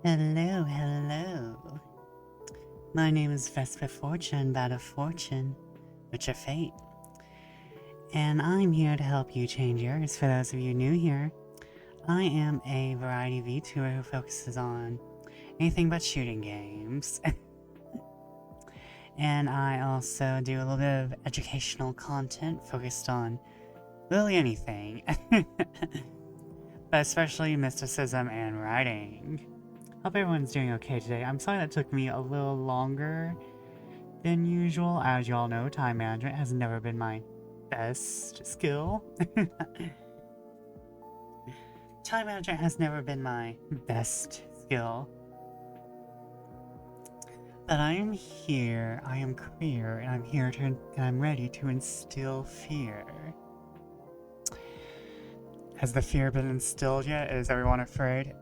Hello, hello. My name is Vespa Fortune, Bat of Fortune, Witch of Fate. And I'm here to help you change yours. For those of you new here, I am a variety VTuber who focuses on anything but shooting games. And I also do a little bit of educational content focused on literally anything. But especially mysticism and writing. Hope everyone's doing okay today. I'm sorry that took me a little longer than usual. As you all know, time management has never been my best skill. Time management has never been my best skill. But I am here, I am queer, and I'm ready to instill fear. Has the fear been instilled yet? Is everyone afraid?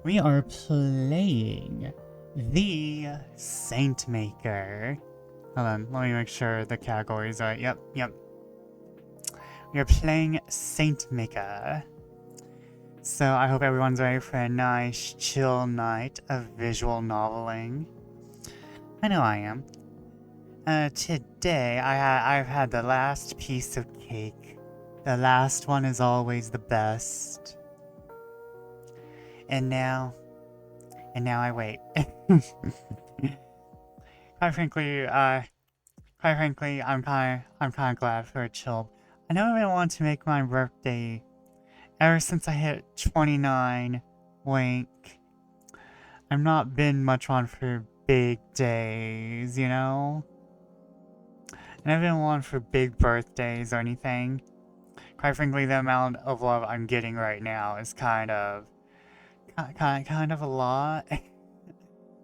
We are playing the Saintmaker. Hold on, let me make sure the categories are right. Yep. We are playing Saintmaker. So I hope everyone's ready for a nice, chill night of visual noveling. I know I am. Today I've had the last piece of cake. The last one is always the best. And now I wait. Quite frankly, I'm kind of glad for a chill. I never really wanted to make my birthday ever since I hit 29. Wink. I've not been much on for big days, you know? I never been one for big birthdays or anything. Quite frankly, the amount of love I'm getting right now is kind of a lot. The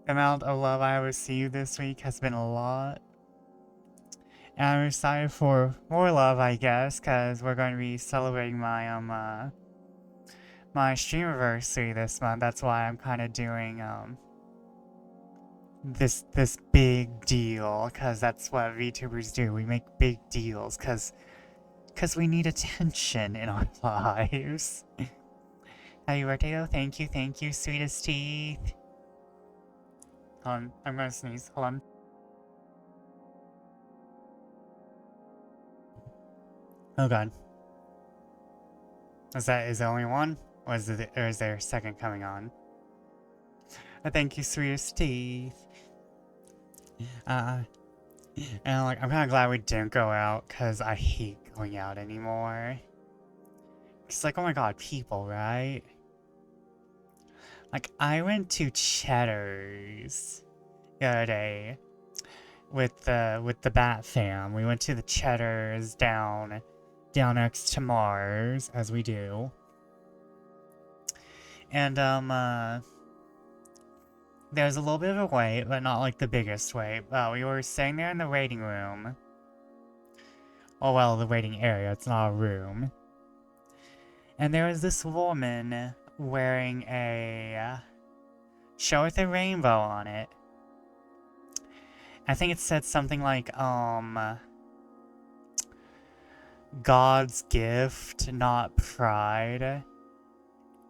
amount of love I received this week has been a lot. And I'm excited for more love, I guess, because we're going to be celebrating my my stream anniversary this month. That's why I'm kind of doing this big deal, because that's what VTubers do. We make big deals, because we need attention in our lives. Happy birthday, though. Thank you, sweetest teeth. Hold on, I'm gonna sneeze. Hold on. Oh god. Is there only one? Or is there a second coming on? Thank you, sweetest teeth. And like, I'm kind of glad we didn't go out, because I hate going out anymore. It's like, oh my god, people, right? Like, I went to Cheddar's the other day with the Bat fam. We went to the Cheddar's down next to Mars, as we do. And there was a little bit of a wait, but not like the biggest wait. We were sitting there in the waiting room. Oh well, the waiting area, it's not a room. And there was this woman wearing a shirt with a rainbow on it. I think it said something like, God's gift, not pride.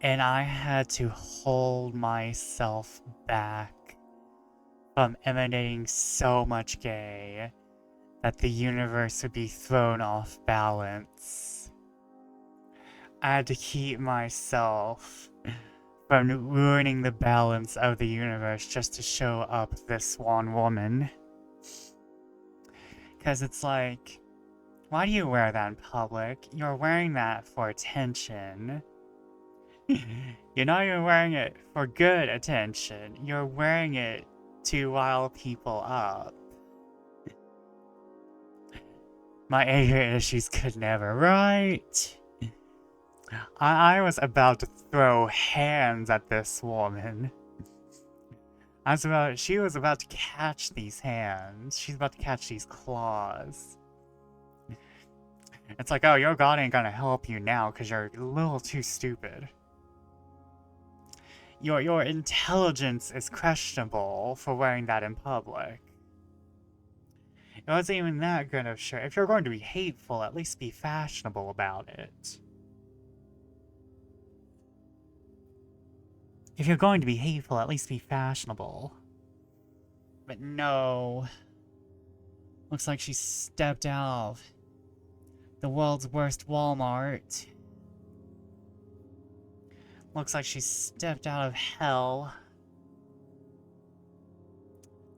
And I had to hold myself back from emanating so much gay that the universe would be thrown off balance. I had to keep myself from ruining the balance of the universe just to show up this one woman. Because it's like, why do you wear that in public? You're wearing that for attention. You're not even wearing it for good attention. You're wearing it to rile people up. My anger issues could never, right? I was about to throw hands at this woman. She was about to catch these hands. She's about to catch these claws. It's like, oh, your god ain't gonna help you now because you're a little too stupid. Your intelligence is questionable for wearing that in public. It wasn't even that good of a shirt. If you're going to be hateful, at least be fashionable about it. If you're going to be hateful, at least be fashionable. But no. Looks like she stepped out of the world's worst Walmart. Looks like she stepped out of hell.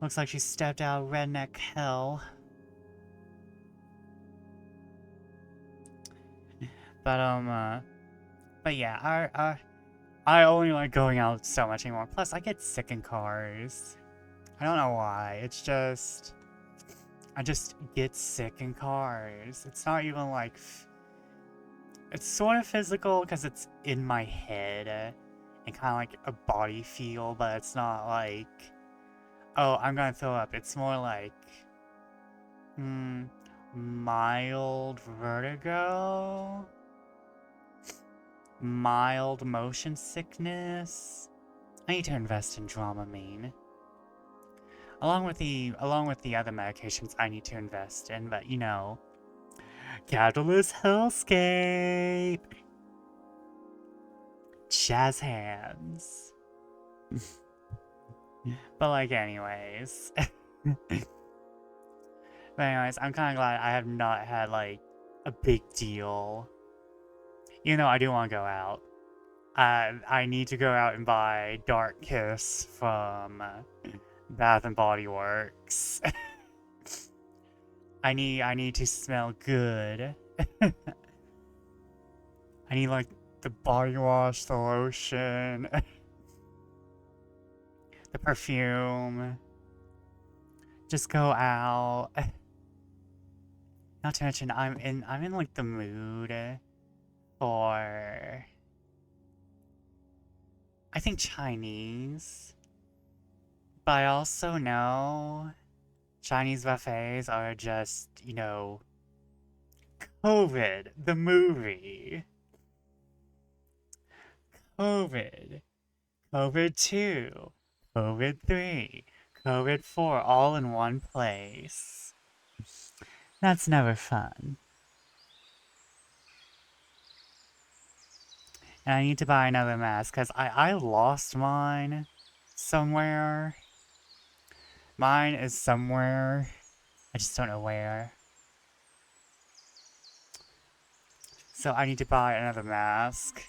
Looks like she stepped out of redneck hell. But yeah, I only like going out so much anymore. Plus, I get sick in cars. I don't know why. It's just... I just get sick in cars. It's not even like... It's sort of physical because it's in my head and kind of like a body feel, but it's not like, oh, I'm gonna throw up. It's more like mild vertigo, mild motion sickness. I need to invest in Dramamine. Along with the other medications I need to invest in, but you know, capitalist hellscape. Jazz hands. But like anyways. But anyways, I'm kinda glad I have not had like a big deal. Even though I do want to go out. I need to go out and buy Dark Kiss from Bath and Body Works. I need to smell good. I need like the body wash, the lotion, the perfume. Just go out. Not to mention I'm in like the mood for, I think, Chinese. But I also know Chinese buffets are just, you know, COVID, the movie. COVID. COVID 2. COVID 3. COVID 4, all in one place. That's never fun. And I need to buy another mask, because I lost mine somewhere. Mine is somewhere. I just don't know where. So I need to buy another mask.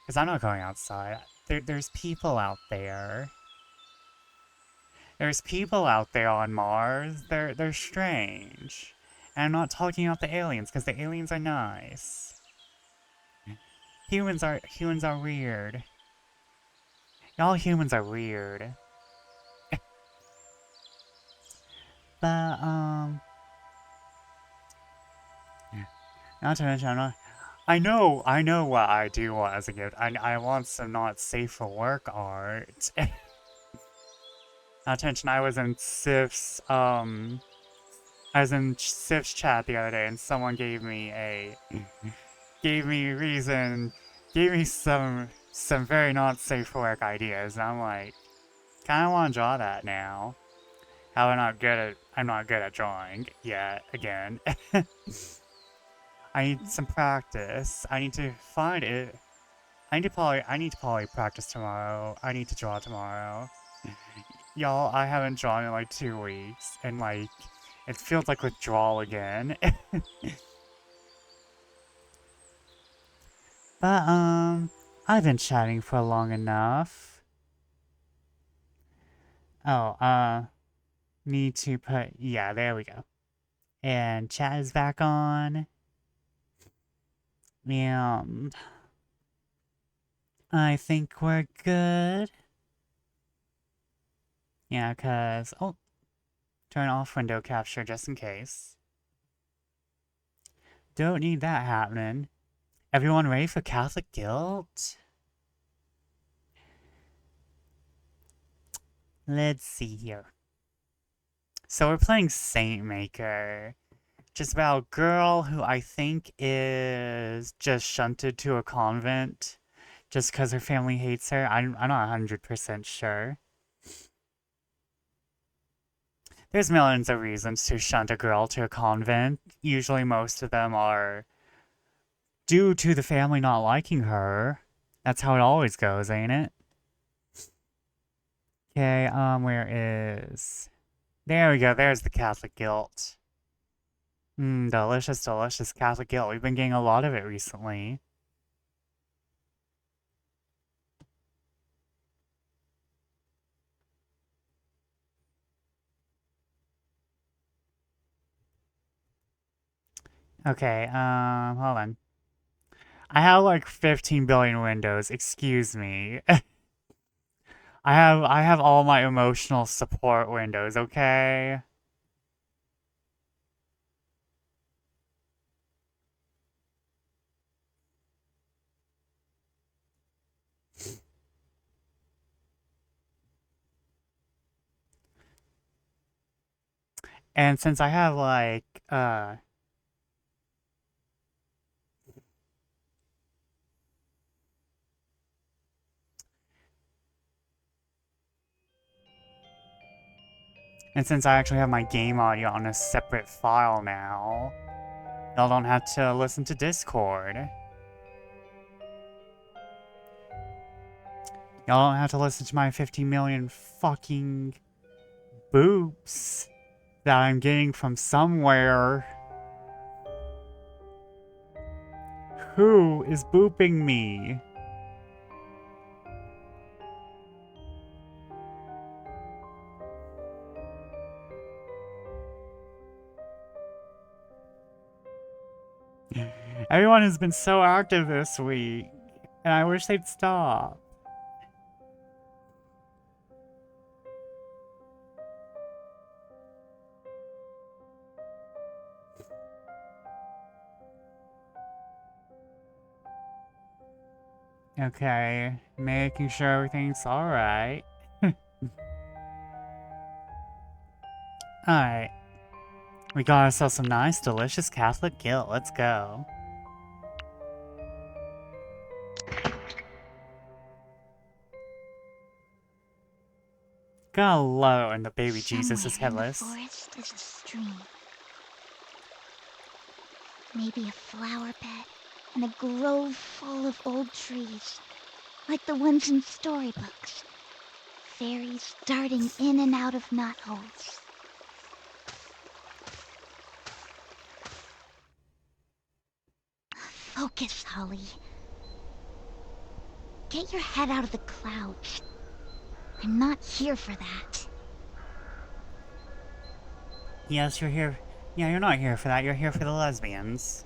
Because I'm not going outside. There's people out there. There's people out there on Mars. They're strange. And I'm not talking about the aliens, because the aliens are nice. Humans are weird. Y'all humans are weird. But, not to mention, I know what I do want as a gift. I want some not safe for work art. Not to mention, I was in Sif's chat the other day, and someone gave me some very not safe for work ideas, and I'm like, kinda wanna draw that now. How I'm not good at drawing yet, again. I need some practice. I need to find it. I need to probably practice tomorrow. I need to draw tomorrow. Y'all, I haven't drawn in like 2 weeks, and like, it feels like withdrawal again. But, I've been chatting for long enough. Oh, need to put, yeah, there we go. And chat is back on. And I think we're good. Yeah, cause, oh, turn off window capture just in case. Don't need that happening. Everyone ready for Catholic guilt? Let's see here. So we're playing Saintmaker. Just about a girl who I think is just shunted to a convent just because her family hates her. I'm not 100% sure. There's millions of reasons to shunt a girl to a convent. Usually most of them are due to the family not liking her. That's how it always goes, ain't it? Okay, where is... There we go, there's the Catholic guilt. Mmm, delicious, delicious Catholic guilt. We've been getting a lot of it recently. Okay, hold on. I have like 15 billion windows, excuse me. I have all my emotional support windows, okay? And since I have like and since I actually have my game audio on a separate file now, y'all don't have to listen to Discord. Y'all don't have to listen to my 50 million fucking boops that I'm getting from somewhere. Who is booping me? Everyone has been so active this week, and I wish they'd stop. Okay, making sure everything's alright. Alright. We got ourselves some nice, delicious Catholic guilt. Let's go. Gotta love it when the baby Jesus is headless. Somewhere in the forest is a stream. Maybe a flower bed and a grove full of old trees, like the ones in storybooks. Fairies darting in and out of knotholes. Focus, Holly. Get your head out of the clouds. I'm not here for that. Yes, you're here. Yeah, you're not here for that. You're here for the lesbians.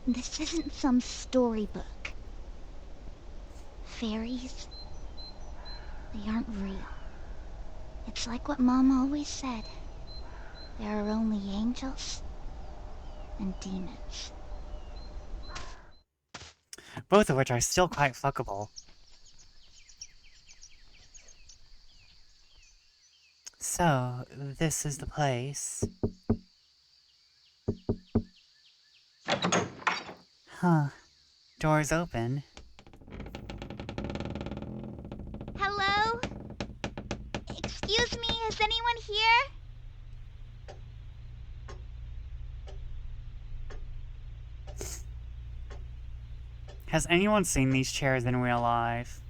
This isn't some storybook. Fairies, they aren't real. It's like what Mom always said. There are only angels and demons. Both of which are still quite fuckable. So, this is the place. Huh. Door's open. Hello? Excuse me, is anyone here? Has anyone seen these chairs in real life?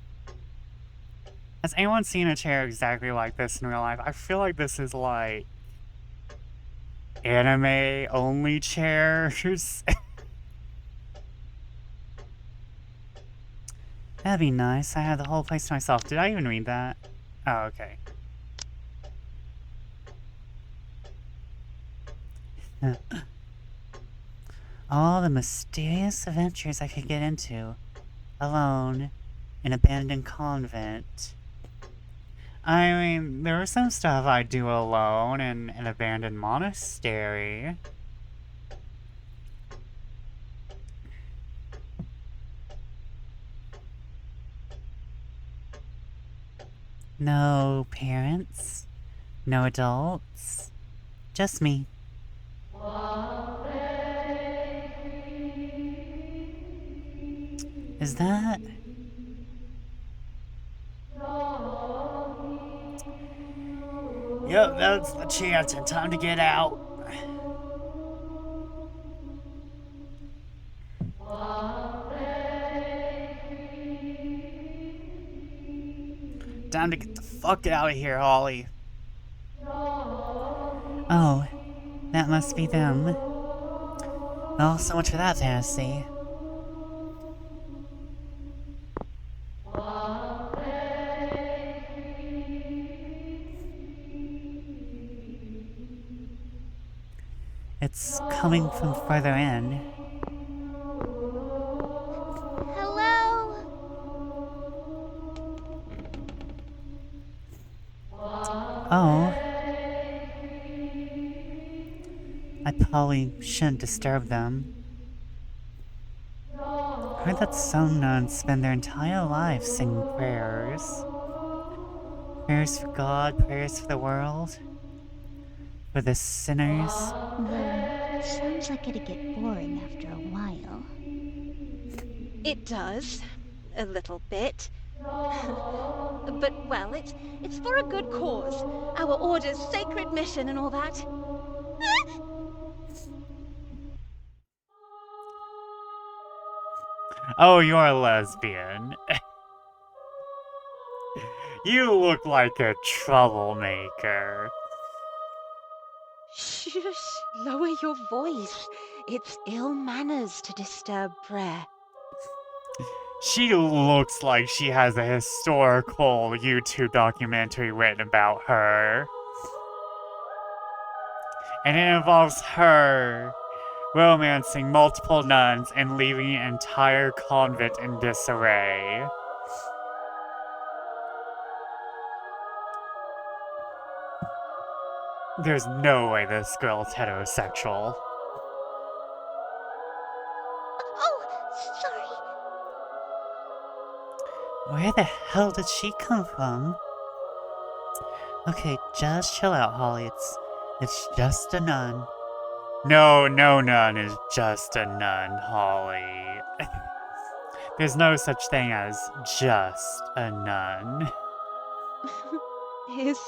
Has anyone seen a chair exactly like this in real life? I feel like this is like anime only chairs. That'd be nice. I had the whole place to myself. Did I even read that? Oh, okay. All the mysterious adventures I could get into. Alone. An abandoned convent. I mean, there was some stuff I'd do alone in an abandoned monastery. No parents. No adults. Just me. Is that... Yep, that's the chanting. Time to get out. time to get the fuck out of here, Holly. Oh, that must be them. Well, so much for that fantasy. It's coming from further in. Hello? Oh. I probably shouldn't disturb them. I heard that some nuns spend their entire lives singing prayers. Prayers for God, prayers for the world, for the sinners. Though, sounds like it'd get boring after a while. It does. A little bit. But, well, it's for a good cause. Our order's sacred mission and all that. Oh, you're a lesbian. You look like a troublemaker. Shush, lower your voice. It's ill manners to disturb prayer. She looks like she has a historical YouTube documentary written about her. And it involves her romancing multiple nuns and leaving an entire convent in disarray. There's no way this girl's heterosexual. Oh, sorry. Where the hell did she come from? Okay, just chill out, Holly. It's just a nun. No nun is just a nun, Holly. There's no such thing as just a nun. Is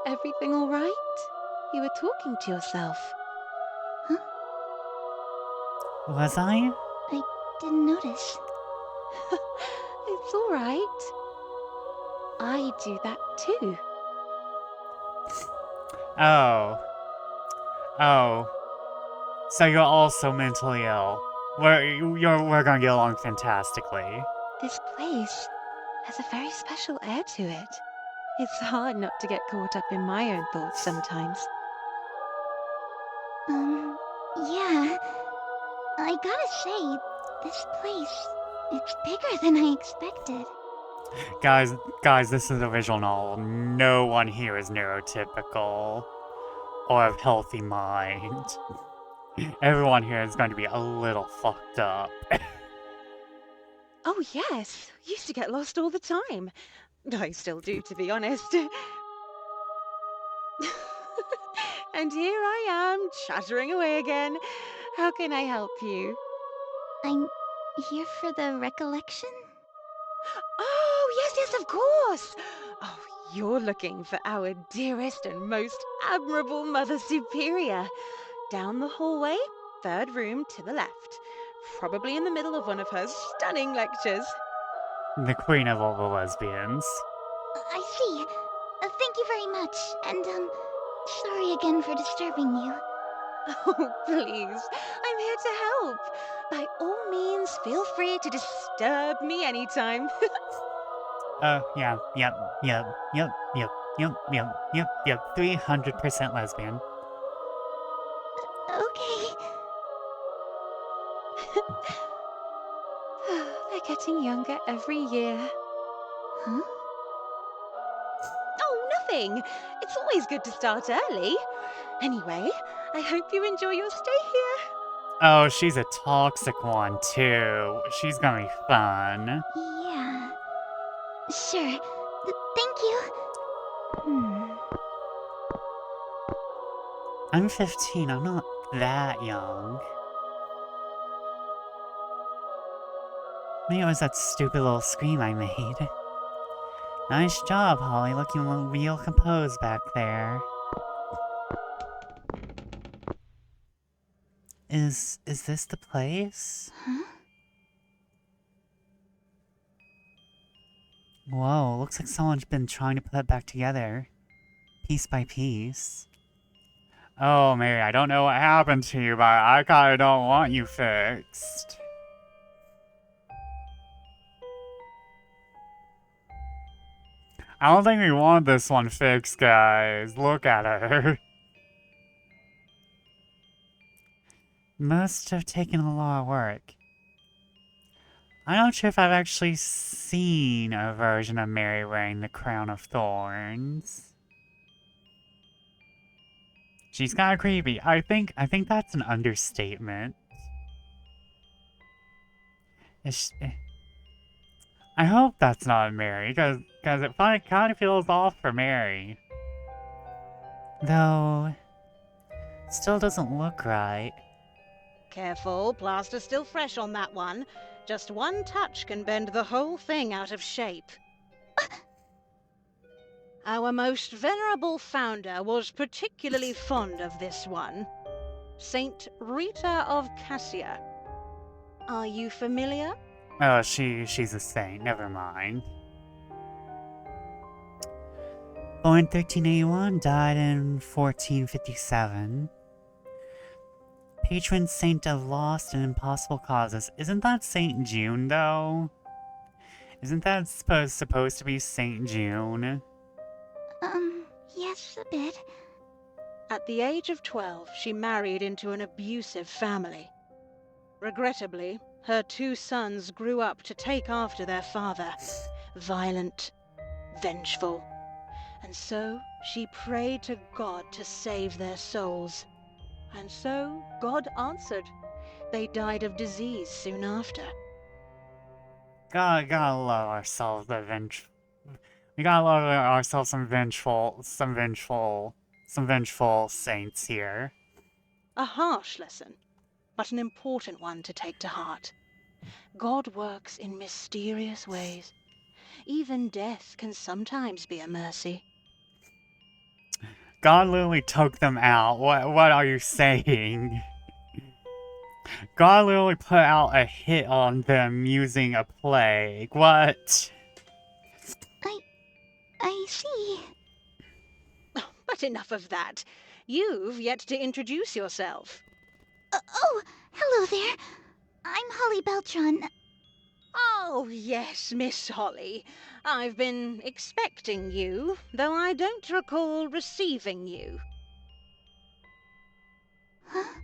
everything all right? You were talking to yourself. Was I? I didn't notice. It's all right. I do that too. Oh. Oh. So you're also mentally ill. We're gonna get along fantastically. This place has a very special air to it. It's hard not to get caught up in my own thoughts sometimes. Yeah. I gotta say, this place, it's bigger than I expected. Guys, this is a visual novel. No one here is neurotypical or of healthy mind. Everyone here is going to be a little fucked up. Oh, yes. Used to get lost all the time. I still do, to be honest. And here I am, chattering away again. How can I help you? I'm here for the recollection? Oh, yes, of course. Oh, you're looking for our dearest and most admirable Mother Superior. Down the hallway, third room to the left. Probably in the middle of one of her stunning lectures. The queen of all the lesbians. I see. Thank you very much. And, sorry again for disturbing you. Oh, please. I'm here to help. By all means, feel free to disturb me anytime. Yeah, yep, 300% lesbian. Okay. They're getting younger every year. Huh? Oh, nothing. It's always good to start early. Anyway, I hope you enjoy your stay here. Oh, she's a toxic one, too. She's gonna be fun. Yeah. Sure. Thank you. I'm 15, I'm not that young. Maybe it was that stupid little scream I made. Nice job, Holly, looking real composed back there. Is this the place? Huh? Whoa, looks like someone's been trying to put it back together. Piece by piece. Oh, Mary, I don't know what happened to you, but I kinda don't want you fixed. I don't think we want this one fixed, guys. Look at her. Must have taken a lot of work. I'm not sure if I've actually seen a version of Mary wearing the crown of thorns. She's kind of creepy. I think that's an understatement. I hope that's not Mary, because it kind of feels off for Mary. Though, still doesn't look right. Careful, plaster's still fresh on that one. Just one touch can bend the whole thing out of shape. Our most venerable founder was particularly fond of this one. Saint Rita of Cassia. Are you familiar? Oh, she's a saint, never mind. Born 1381, died in 1457. Patron saint of lost and impossible causes. Isn't that Saint June, though? Isn't that supposed to be Saint June? Yes, a bit. At the age of 12, she married into an abusive family. Regrettably, her 2 sons grew up to take after their father. Violent, vengeful. And so she prayed to God to save their souls. And so God answered. They died of disease soon after. Gotta love ourselves we gotta love ourselves some vengeful saints here. A harsh lesson, but an important one to take to heart. God works in mysterious ways. Even death can sometimes be a mercy. God literally took them out. What are you saying? God literally put out a hit on them using a plague. What? I see. But enough of that. You've yet to introduce yourself. Oh, hello there. I'm Holly Beltran. Oh, yes, Miss Holly. I've been expecting you, though I don't recall receiving you. Huh?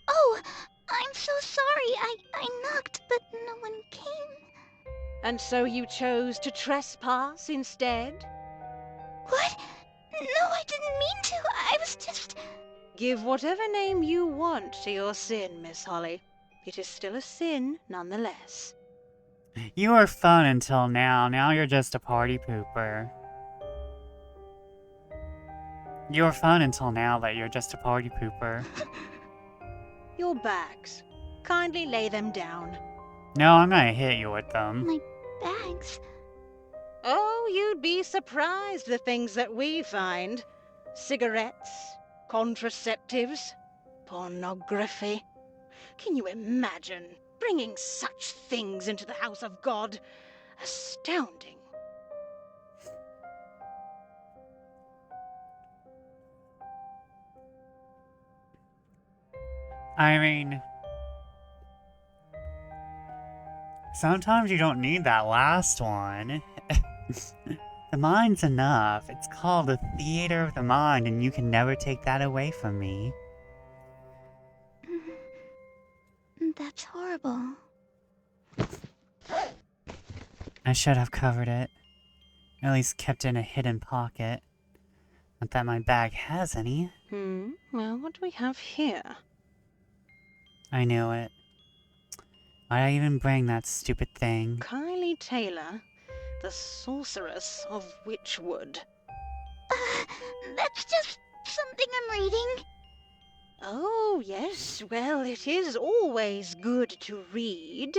Oh, I'm so sorry. I knocked, but no one came. And so you chose to trespass instead? What? No, I didn't mean to. I was just... Give whatever name you want to your sin, Miss Holly. It is still a sin, nonetheless. You were fun until now. Now you're just a party pooper. You were fun until now that you're just a party pooper. Your bags. Kindly lay them down. No, I'm gonna hit you with them. My bags. Oh, you'd be surprised the things that we find. Cigarettes, contraceptives, pornography. Can you imagine bringing such things into the house of God? Astounding. I mean... sometimes you don't need that last one. The mind's enough. It's called the theater of the mind, and you can never take that away from me. That's horrible. I should have covered it. Or at least kept it in a hidden pocket. Not that my bag has any. Well, what do we have here? I knew it. Why'd I even bring that stupid thing? Kylie Taylor, the sorceress of Witchwood. That's just something I'm reading. Oh, yes, well, it is always good to read.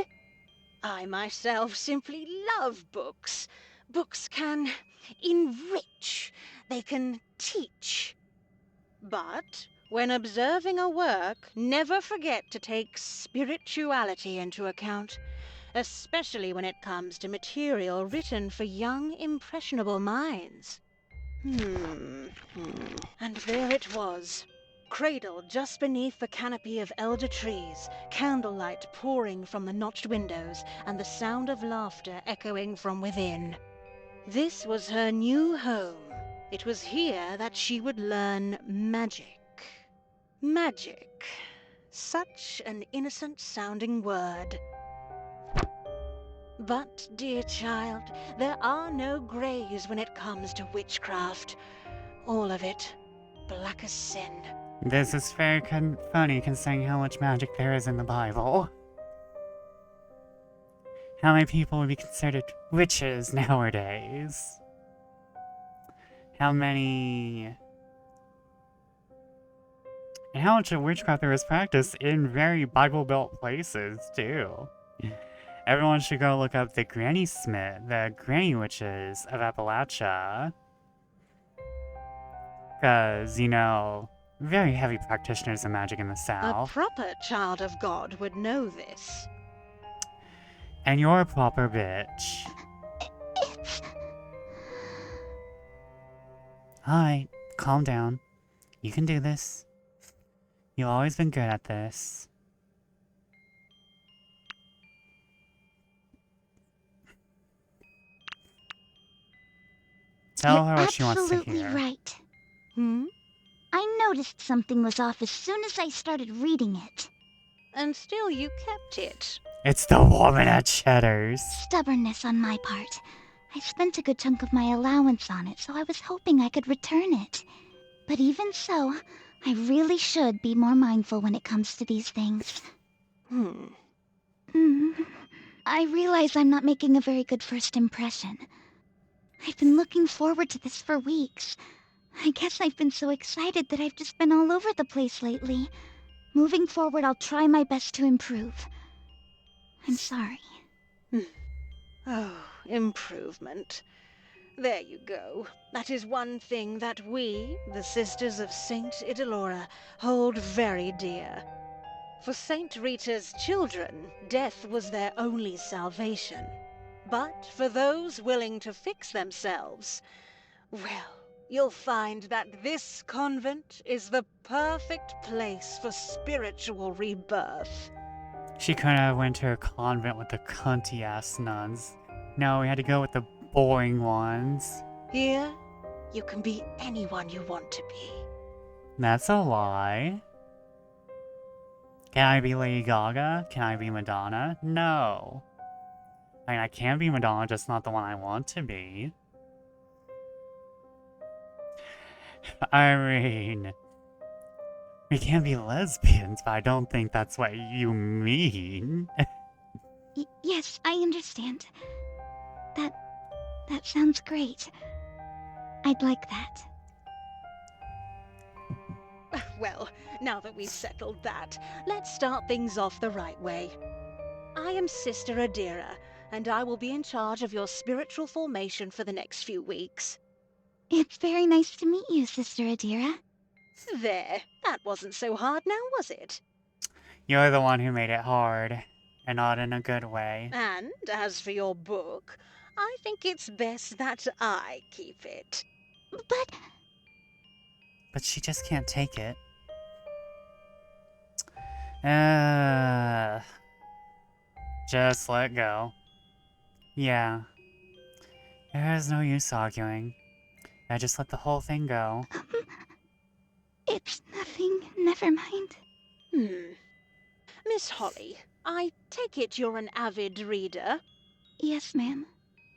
I myself simply love books. Books can enrich, they can teach. But when observing a work, never forget to take spirituality into account. especially when it comes to material written for young, impressionable minds. And there it was, cradled just beneath the canopy of elder trees, candlelight pouring from the notched windows, and the sound of laughter echoing from within. This was her new home. It was here that she would learn magic. Magic. Such an innocent-sounding word. But, dear child, there are no greys when it comes to witchcraft. All of it, black as sin. This is very funny considering how much magic there is in the Bible. How many people would be considered witches nowadays? How many... And how much of witchcraft there is practiced in very Bible-built places, too. Everyone should go look up the Granny Witches of Appalachia. Because, you know, very heavy practitioners of magic in the A South. proper child of God would know this. And you're a proper bitch. Alright, calm down. You can do this. You've always been good at this. Tell her what she wants to hear. Absolutely right. Hmm? I noticed something was off as soon as I started reading it. And still you kept it. It's the woman at Cheddar's. Stubbornness on my part. I spent a good chunk of my allowance on it, so I was hoping I could return it. But even so, I really should be more mindful when it comes to these things. I realize I'm not making a very good first impression. I've been looking forward to this for weeks. I guess I've been so excited that I've just been all over the place lately. Moving forward, I'll try my best to improve. I'm sorry. Oh, improvement. There you go. That is one thing that we, the Sisters of Saint Idolora, hold very dear. For Saint Rita's children, death was their only salvation. But for those willing to fix themselves, well, you'll find that this convent is the perfect place for spiritual rebirth. She could have went to a convent with the cunty-ass nuns. No, we had to go with the boring ones. Here, you can be anyone you want to be. That's a lie. Can I be Lady Gaga? Can I be Madonna? No. I mean, I can be Madonna, just not the one I want to be. I mean, we can be lesbians, but I don't think that's what you mean. Yes, I understand. That sounds great. I'd like that. Well, now that we've settled that, let's start things off the right way. I am Sister Adira, and I will be in charge of your spiritual formation for the next few weeks. It's very nice to meet you, Sister Adira. There, that wasn't so hard now, was it? You're the one who made it hard, and not in a good way. And as for your book, I think it's best that I keep it. But she just can't take it. Just let go. Yeah. There is no use arguing. I just let the whole thing go. It's nothing. Never mind. Miss Holly, I take it you're an avid reader? Yes, ma'am.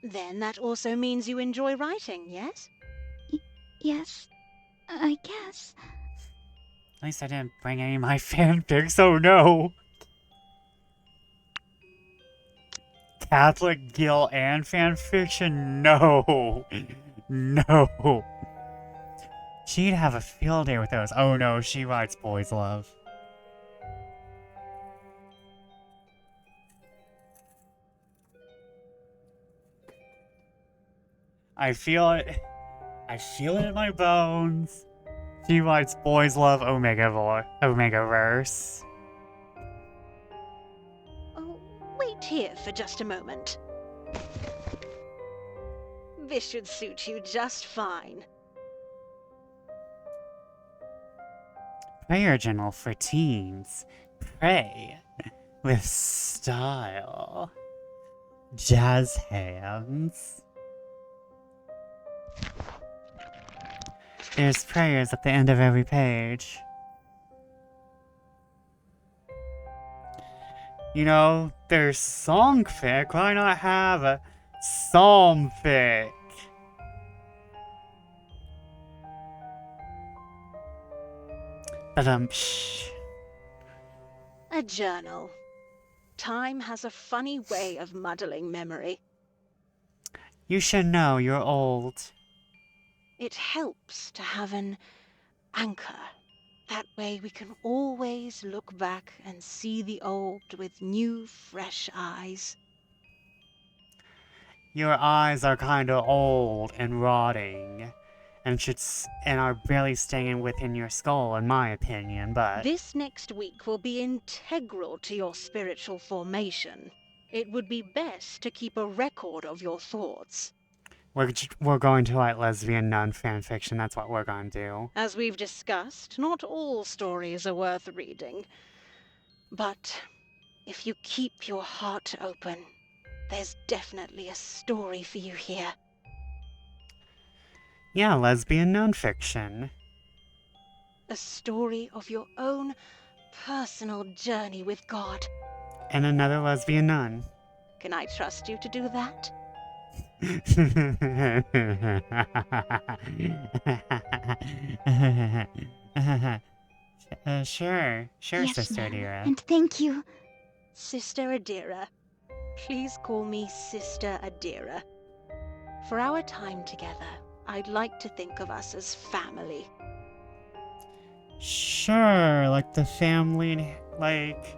Then that also means you enjoy writing, yes? Yes, I guess. At least I didn't bring any of my fanfics, oh no! Catholic guilt and fanfiction? No! No! She'd have a field day with those. Oh no, she writes boys' love. I feel it. I feel it in my bones. She writes boys' love Omega verse. Oh, wait, sit here for just a moment. This should suit you just fine. Prayer journal for teens. Pray with style. Jazz hands. There's prayers at the end of every page. You know, there's songfic. Why not have a psalmfic? Ba-dum-psh. A journal. Time has a funny way of muddling memory. You should know you're old. It helps to have an anchor. That way we can always look back and see the old with new, fresh eyes. Your eyes are kinda old and rotting, and are barely staying within your skull, in my opinion, but... This next week will be integral to your spiritual formation. It would be best to keep a record of your thoughts. We're going to write lesbian nun fanfiction, that's what we're going to do. As we've discussed, not all stories are worth reading. But if you keep your heart open, there's definitely a story for you here. Yeah, lesbian nonfiction. A story of your own personal journey with God. And another lesbian nun. Can I trust you to do that? Sure, Yes, Sister ma'am. Adira. And thank you. Sister Adira. Please call me Sister Adira. For our time together, I'd like to think of us as family. Sure, like the family, like...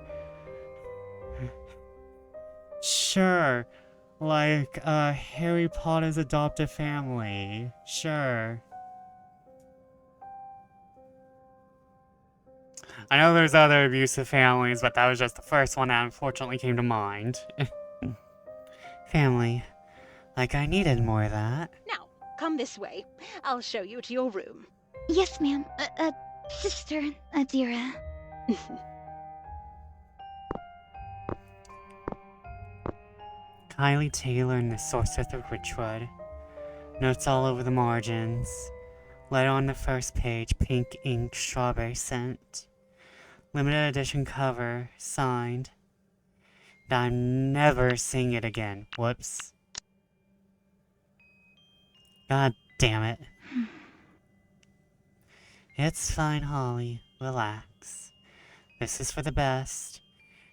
Sure, like, Harry Potter's adopted family. Sure. I know there's other abusive families, but that was just the first one that unfortunately came to mind. Family. Like I needed more of that. Now, come this way. I'll show you to your room. Yes, ma'am. Sister Adira. Kylie Taylor and the Sorceress of Witchwood. Notes all over the margins. Letter on the first page, pink ink, strawberry scent. Limited edition cover, signed. And I'm never seeing it again. Whoops. God damn it. It's fine, Holly. Relax. This is for the best.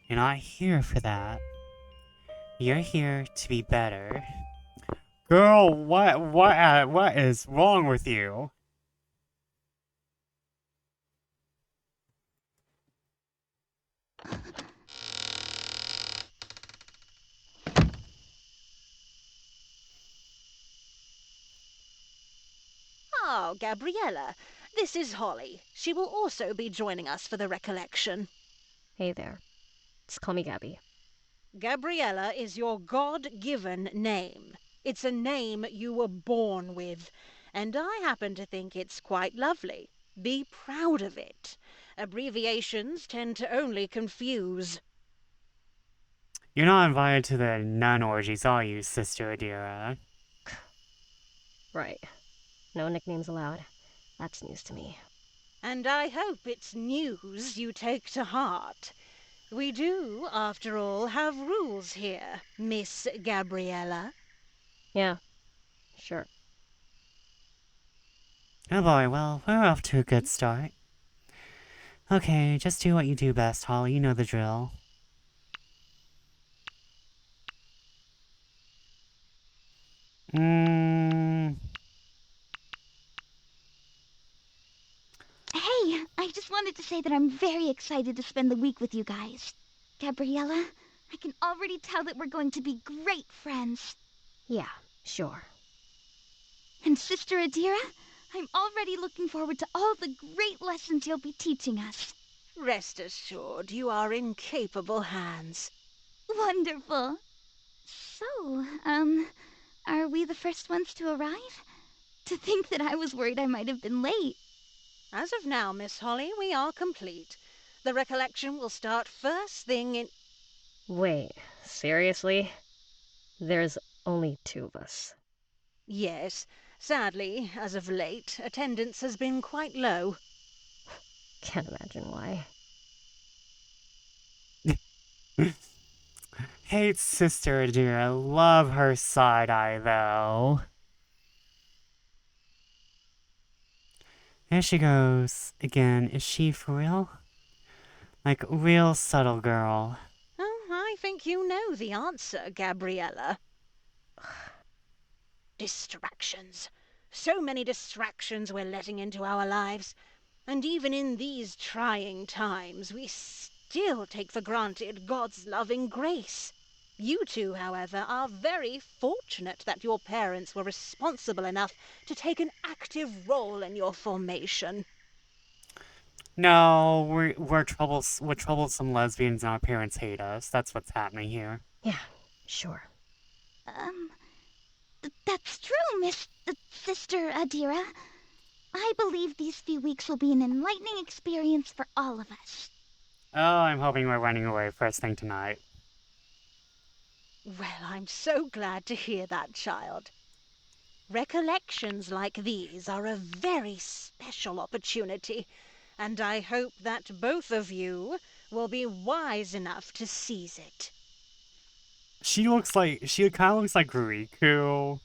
You're not here for that. You're here to be better. Girl, what is wrong with you? Oh, Gabriella. This is Holly. She will also be joining us for the recollection. Hey there. Just call me Gabby. Gabriella is your God-given name. It's a name you were born with, and I happen to think it's quite lovely. Be proud of it. Abbreviations tend to only confuse. You're not invited to the nun orgies, are you, Sister Adira? Right. No nicknames allowed. That's news to me. And I hope it's news you take to heart. We do, after all, have rules here, Miss Gabriella. Yeah, sure. Oh boy, well, we're off to a good start. Okay, just do what you do best, Holly. You know the drill. Hey, I just wanted to say that I'm very excited to spend the week with you guys. Gabriella, I can already tell that we're going to be great friends. Yeah, sure. And Sister Adira, I'm already looking forward to all the great lessons you'll be teaching us. Rest assured, you are in capable hands. Wonderful. So, are we the first ones to arrive? To think that I was worried I might have been late. As of now, Miss Holly, we are complete. The recollection will start first thing in... Wait, seriously? There's only 2 of us. Yes, sadly, as of late, attendance has been quite low. Can't imagine why. Hate Sister Adira. Love her side-eye, though. There she goes. Again, is she for real? Like, real subtle girl. Oh, I think you know the answer, Gabriella. Distractions. So many distractions we're letting into our lives. And even in these trying times, we still take for granted God's loving grace. You two, however, are very fortunate that your parents were responsible enough to take an active role in your formation. No, we're troublesome lesbians and our parents hate us. That's what's happening here. Yeah, sure. That's true, Sister Adira. I believe these few weeks will be an enlightening experience for all of us. Oh, I'm hoping we're running away first thing tonight. Well, I'm so glad to hear that, child. Recollections like these are a very special opportunity, and I hope that both of you will be wise enough to seize it. She kind of looks like Riku.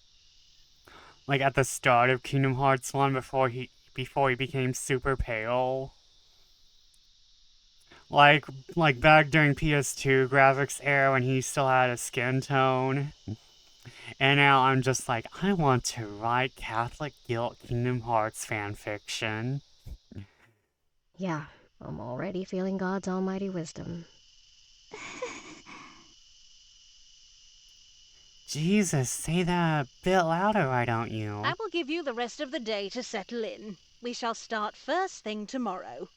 Like at the start of Kingdom Hearts 1 before he became super pale. Like back during PS2 graphics era when he still had a skin tone. And now I'm just like, I want to write Catholic Guilt Kingdom Hearts fanfiction. Yeah, I'm already feeling God's almighty wisdom. Jesus, say that a bit louder, why don't you? I will give you the rest of the day to settle in. We shall start first thing tomorrow.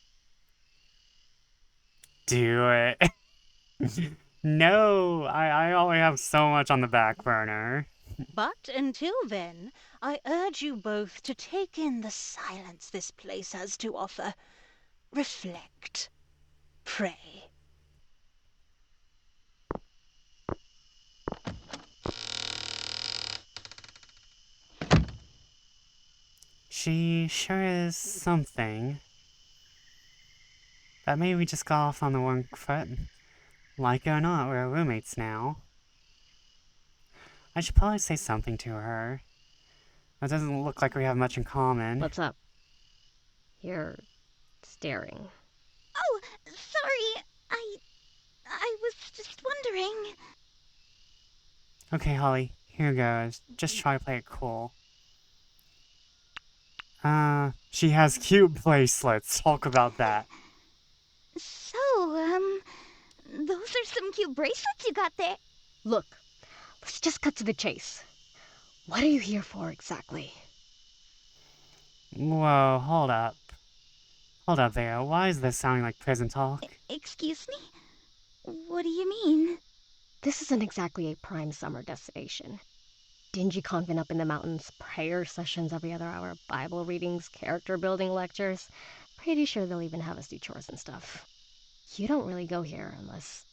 Do it. No, I already have so much on the back burner. But until then, I urge you both to take in the silence this place has to offer. Reflect. Pray. She sure is something. But maybe we just got off on the wrong foot. Like it or not, we're roommates now. I should probably say something to her. It doesn't look like we have much in common. What's up? You're staring. Oh, sorry. I was just wondering. Okay, Holly, here goes. Just try to play it cool. She has cute bracelets. Talk about that. So, those are some cute bracelets you got there. Look, let's just cut to the chase. What are you here for exactly? Whoa, hold up. Hold up there. Why is this sounding like prison talk? Excuse me? What do you mean? This isn't exactly a prime summer destination. Dingy convent up in the mountains, prayer sessions every other hour, Bible readings, character building lectures. Pretty sure they'll even have us do chores and stuff. You don't really go here unless,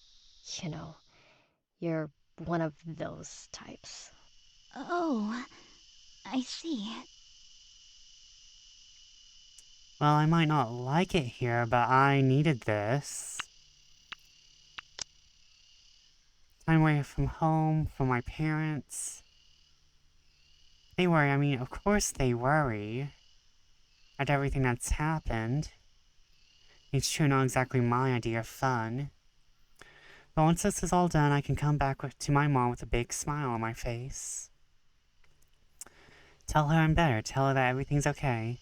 you're one of those types. Oh, I see. Well, I might not like it here, but I needed this. I'm away from home, from my parents. They worry, I mean, of course they worry at everything that's happened. It's true, not exactly my idea of fun. But once this is all done, I can come back to my mom with a big smile on my face. Tell her I'm better, tell her that everything's okay.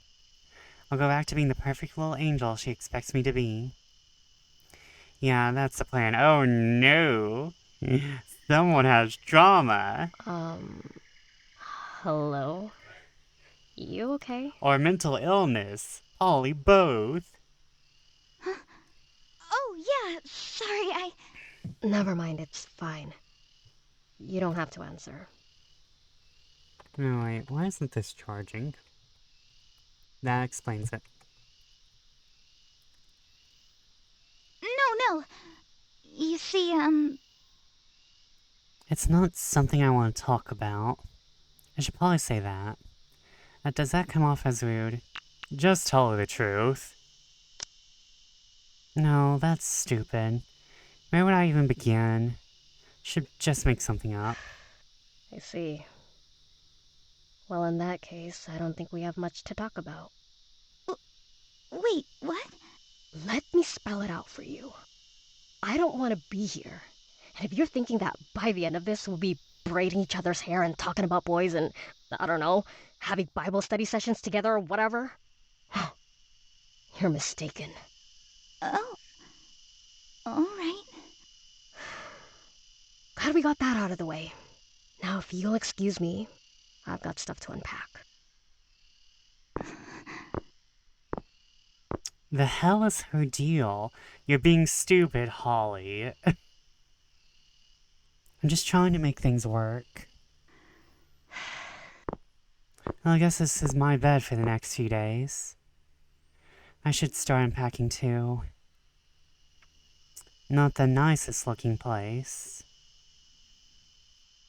I'll go back to being the perfect little angel she expects me to be. Yeah, that's the plan. Oh no! Someone has drama! Hello? You okay? Or mental illness. Probably both. Oh, yeah, sorry, Never mind, it's fine. You don't have to answer. No, wait, why isn't this charging? That explains it. No. You see, It's not something I want to talk about. I should probably say that. Does that come off as rude? Just tell her the truth. No, that's stupid. Where would I even begin? Should just make something up. I see. Well, in that case, I don't think we have much to talk about. wait, what? Let me spell it out for you. I don't want to be here. And if you're thinking that by the end of this we'll be braiding each other's hair and talking about boys and, I don't know, having Bible study sessions together or whatever, you're mistaken. Oh, alright. Glad we got that out of the way. Now, if you'll excuse me, I've got stuff to unpack. The hell is her deal? You're being stupid, Holly. I'm just trying to make things work. Well, I guess this is my bed for the next few days. I should start unpacking too. Not the nicest looking place.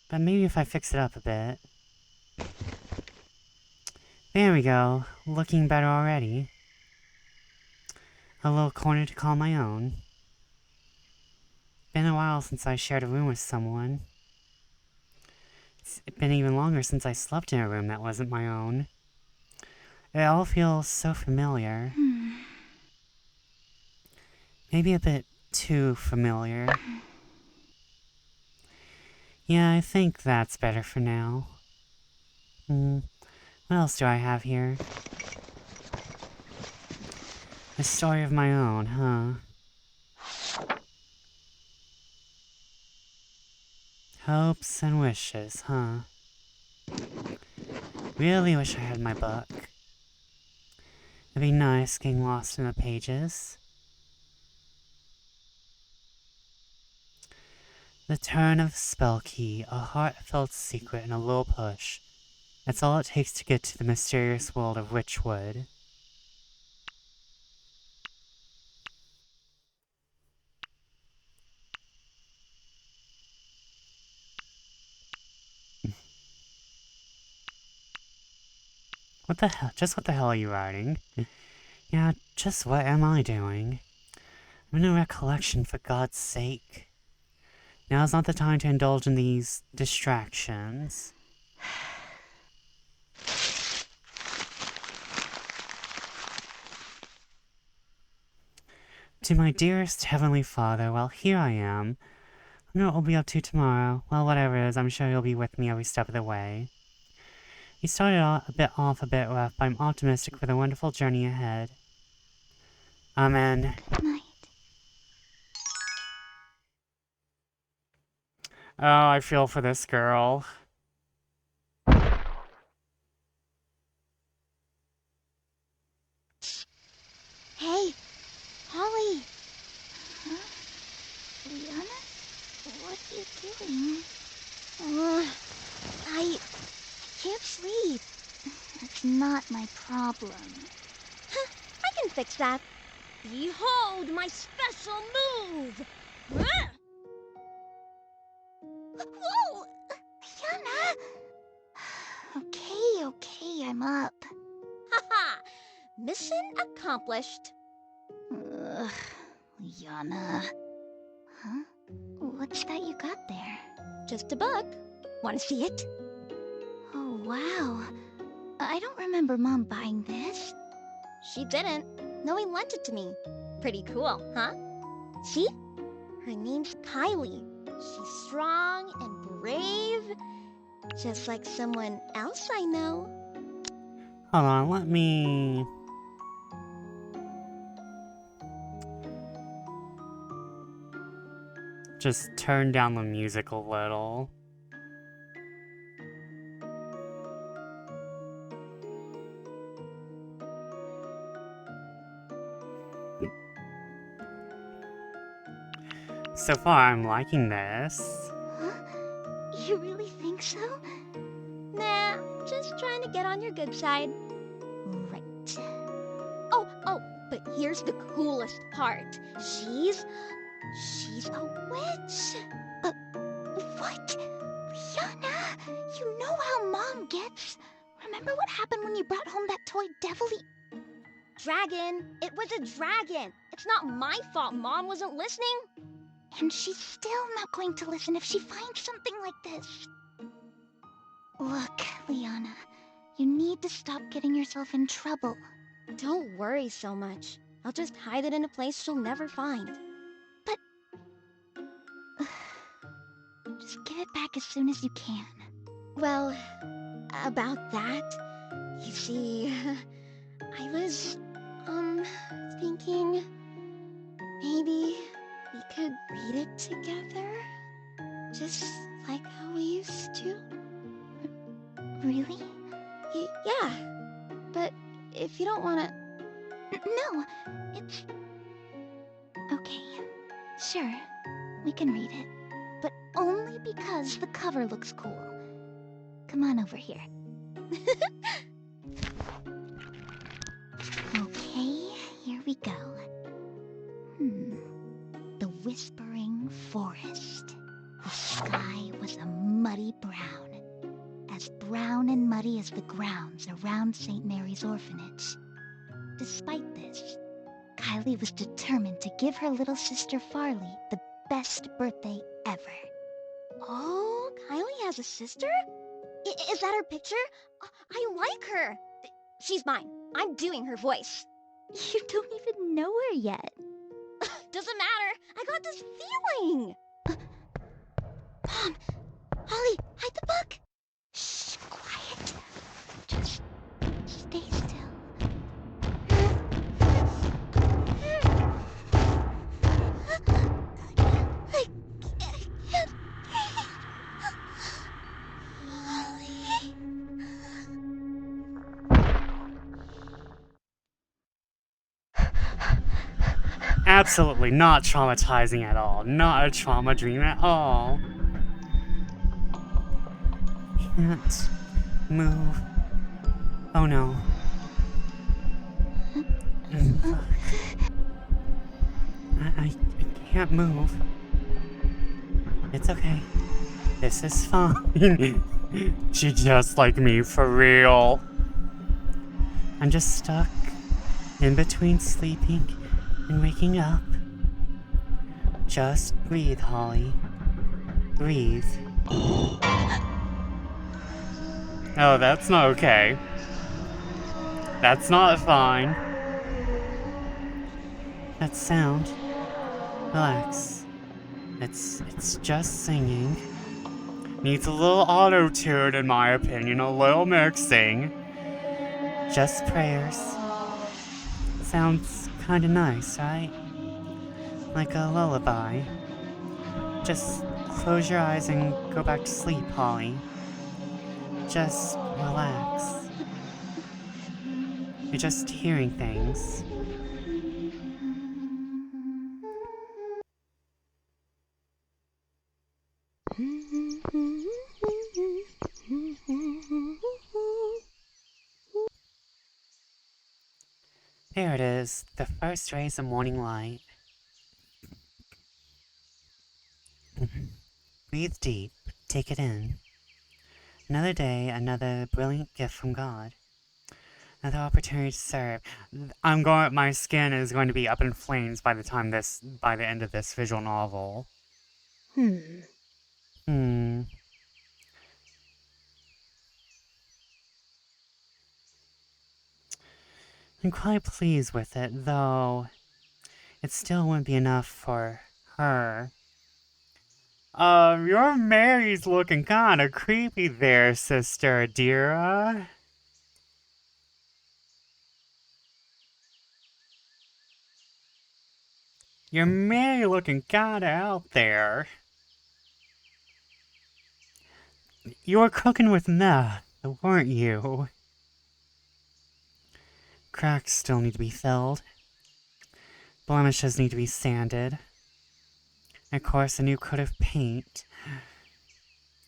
But maybe if I fix it up a bit. There we go. Looking better already. A little corner to call my own. Been a while since I shared a room with someone. It's been even longer since I slept in a room that wasn't my own. It all feels so familiar. Maybe a bit too familiar. Yeah, I think that's better for now. What else do I have here? A story of my own, huh? Hopes and wishes, huh? Really wish I had my book. It'd be nice getting lost in the pages. The turn of the spell key, a heartfelt secret and a little push. That's all it takes to get to the mysterious world of Witchwood. What the hell? Just what the hell are you writing? Yeah, just what am I doing? I'm in a recollection, for God's sake. Now's not the time to indulge in these distractions. To my dearest Heavenly Father, well, here I am. I know what we'll be up to tomorrow. Well, whatever it is, I'm sure you'll be with me every step of the way. You started off a bit rough, but I'm optimistic for the wonderful journey ahead. Amen. Night. Oh, I feel for this girl. Hey, Holly. Huh? Liana? What are you doing? I can't sleep. That's not my problem. I can fix that. Behold my special move! Whoa! Liana! Okay, I'm up. Haha! Mission accomplished. Ugh, Liana. Huh? What's that you got there? Just a book. Want to see it? Oh, wow. I don't remember Mom buying this. She didn't. Noe lent it to me. Pretty cool, huh? See? Her name's Kylie. She's strong and brave. Just like someone else I know. Hold on, let me... just turn down the music a little. So far, I'm liking this. Huh? You really think so? Nah, just trying to get on your good side. Right. Oh, but here's the coolest part. She's a witch. What? Liana, you know how Mom gets. Remember what happened when you brought home that toy devilly... Dragon. It was a dragon. It's not my fault Mom wasn't listening. And she's still not going to listen if she finds something like this. Look, Liana, you need to stop getting yourself in trouble. Don't worry so much. I'll just hide it in a place she'll never find. Just give it back as soon as you can. Well, about that, you see, I was, thinking maybe we could read it together? Just like how we used to? Really? Yeah, but if you don't wanna... No, it's... Okay, sure, we can read it. But only because the cover looks cool. Come on over here. Okay, here we go. The Whispering Forest. The sky was a muddy brown and muddy as the grounds around St. Mary's orphanage. Despite this, Kylie was determined to give her little sister Farley the best birthday ever. Oh, Kylie has a sister? Is that her picture? I like her. She's mine. I'm doing her voice. You don't even know her yet. Doesn't matter. I got this feeling. Mom! Holly, hide the book! Shh, quiet. Just stay still. I can't. Holly. Absolutely not traumatizing at all. Not a trauma dream at all. Can't move. Oh no. I can't move. It's okay. This is fine. She's just like me for real. I'm just stuck in between sleeping and waking up. Just breathe, Holly. Breathe. Oh, that's not okay. That's not fine. That sound. Relax. It's just singing. Needs a little auto-tune in my opinion, a little mixing. Just prayers. Sounds kinda nice, right? Like a lullaby. Just close your eyes and go back to sleep, Holly. Just relax. You're just hearing things. There it is, the first rays of morning light. Breathe deep, take it in. Another day, another brilliant gift from God. Another opportunity to serve. My skin is going to be up in flames by the end of this visual novel. I'm quite pleased with it, though it still wouldn't be enough for her. Your Mary's looking kinda creepy there, Sister Adira. Your Mary looking kinda out there. You were cooking with meth, weren't you? Cracks still need to be filled. Blemishes need to be sanded. Of course, a new coat of paint.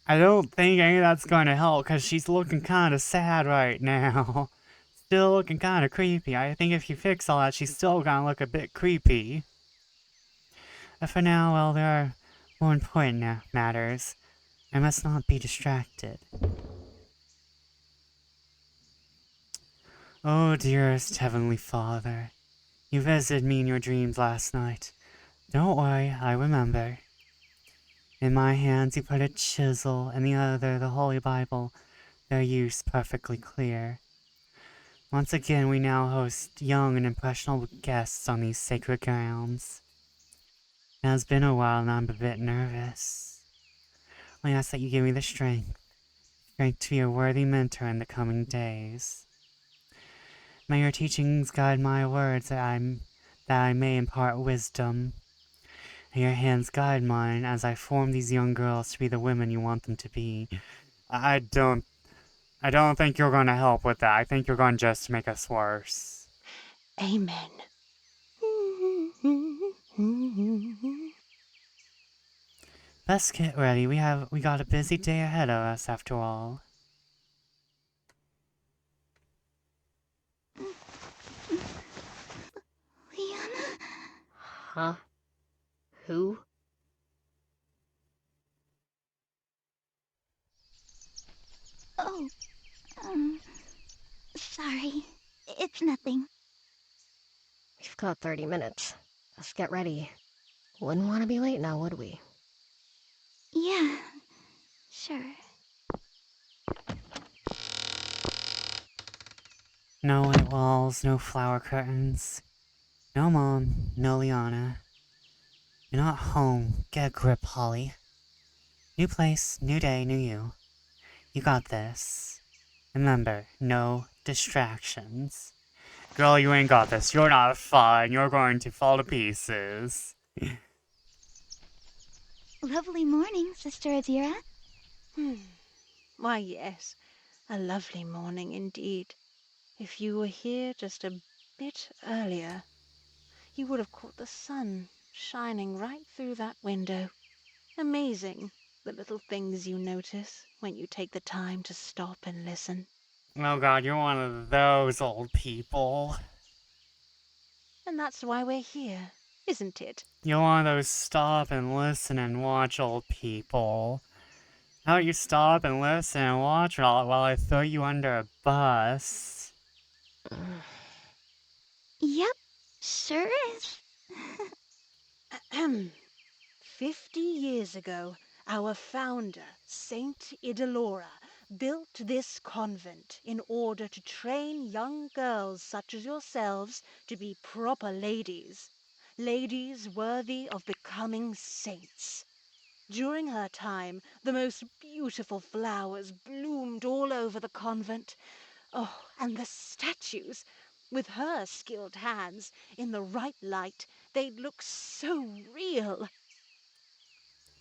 I don't think any of that's going to help because she's looking kind of sad right now. Still looking kind of creepy. I think if you fix all that, she's still gonna look a bit creepy. But for now, well, there are more important matters. I must not be distracted. Oh, dearest Heavenly Father, you visited me in your dreams last night. Don't worry, I remember. In my hands you put a chisel, in the other the Holy Bible, their use perfectly clear. Once again, we now host young and impressionable guests on these sacred grounds. It has been a while and I'm a bit nervous. I ask that you give me the strength to be a worthy mentor in the coming days. May your teachings guide my words that I may impart wisdom. And your hands guide mine as I form these young girls to be the women you want them to be. I don't think you're going to help with that. I think you're going just to make us worse. Amen. Let's get ready. We got a busy day ahead of us after all. Liana? Huh? Who? Oh, sorry. It's nothing. We've got 30 minutes. Let's get ready. Wouldn't want to be late now, would we? Yeah, sure. No white walls, no flower curtains. No Mom, no Liana. You're not home. Get a grip, Holly. New place, new day, new you. You got this. Remember, no distractions. Girl, you ain't got this. You're not fine. You're going to fall to pieces. Lovely morning, Sister Adira. Why, yes, a lovely morning indeed. If you were here just a bit earlier, you would have caught the sun shining right through that window. Amazing, the little things you notice when you take the time to stop and listen. Oh god, you're one of those old people. And that's why we're here, isn't it? You're one of those stop and listen and watch old people. How about you stop and listen and watch while I throw you under a bus? Yep, sure is. Ahem. 50 years ago, our founder, Saint Idalora, built this convent in order to train young girls such as yourselves to be proper ladies. Ladies worthy of becoming saints. During her time, the most beautiful flowers bloomed all over the convent. Oh, and the statues! With her skilled hands, in the right light, they'd look so real.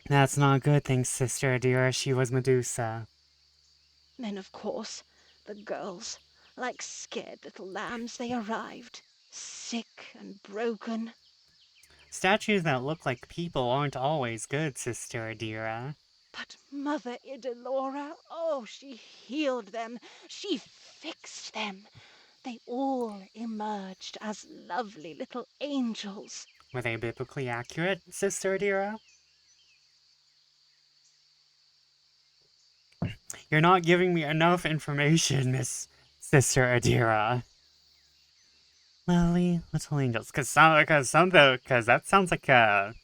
That's not a good thing, Sister Adira. She was Medusa. Then, of course, the girls, like scared little lambs, they arrived, sick and broken. Statues that look like people aren't always good, Sister Adira. But Mother Idalora, oh, she healed them. She fixed them. They all emerged as lovely little angels. Were they biblically accurate, Sister Adira? You're not giving me enough information, Miss Sister Adira. Lovely little angels, because that sounds like a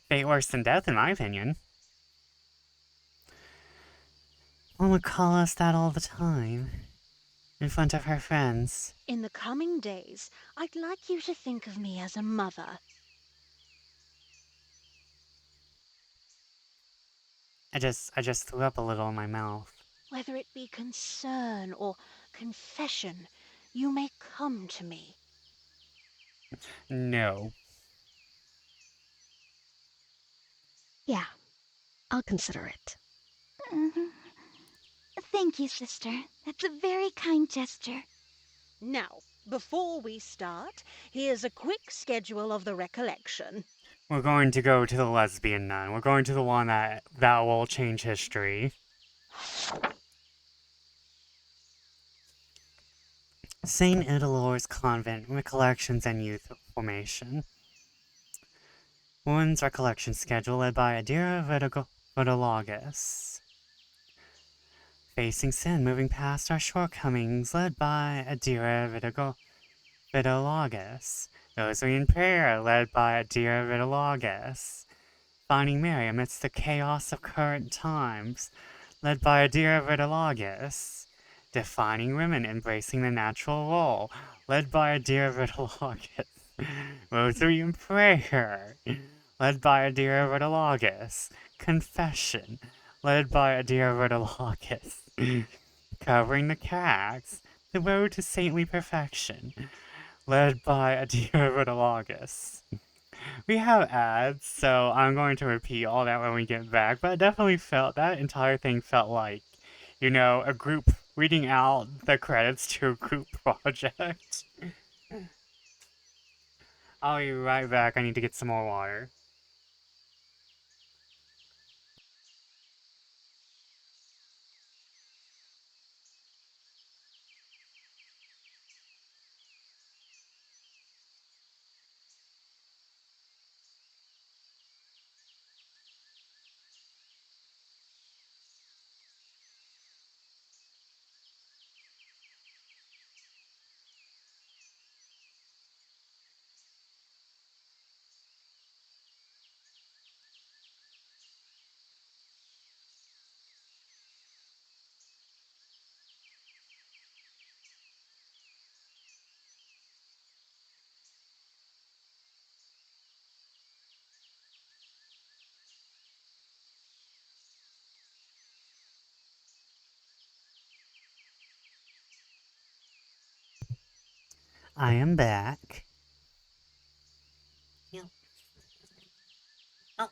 fate worse than death, in my opinion. One would call us that all the time, in front of her friends. In the coming days, I'd like you to think of me as a mother. I just threw up a little in my mouth. Whether it be concern or confession, you may come to me. No. Yeah, I'll consider it. Uh, Thank you, sister. That's a very kind gesture. Now, before we start, here's a quick schedule of the recollection. We're going to go to the lesbian nun. We're going to the one that will change history. Saint Idilore's Convent, Recollections and Youth Formation. Women's Recollection Schedule led by Adira Vitalogus. Facing Sin, Moving Past Our Shortcomings led by Adira Vitalogus. Rosary in Prayer led by Adira Vitalogus. Finding Mary amidst the chaos of current times led by Adira Vitalogus. Defining Women, Embracing the Natural Role, led by Adira Vitalogus. Rosary and Prayer, led by Adira Vitalogus. Confession, led by Adira Vitalogus. Covering the Cracks, The Road to Saintly Perfection, led by Adira Vitalogus. We have ads, so I'm going to repeat all that when we get back, but I definitely felt that entire thing felt like, you know, a group reading out the credits to a group project. I'll be right back. I need to get some more water. I am back. Yep. Oh.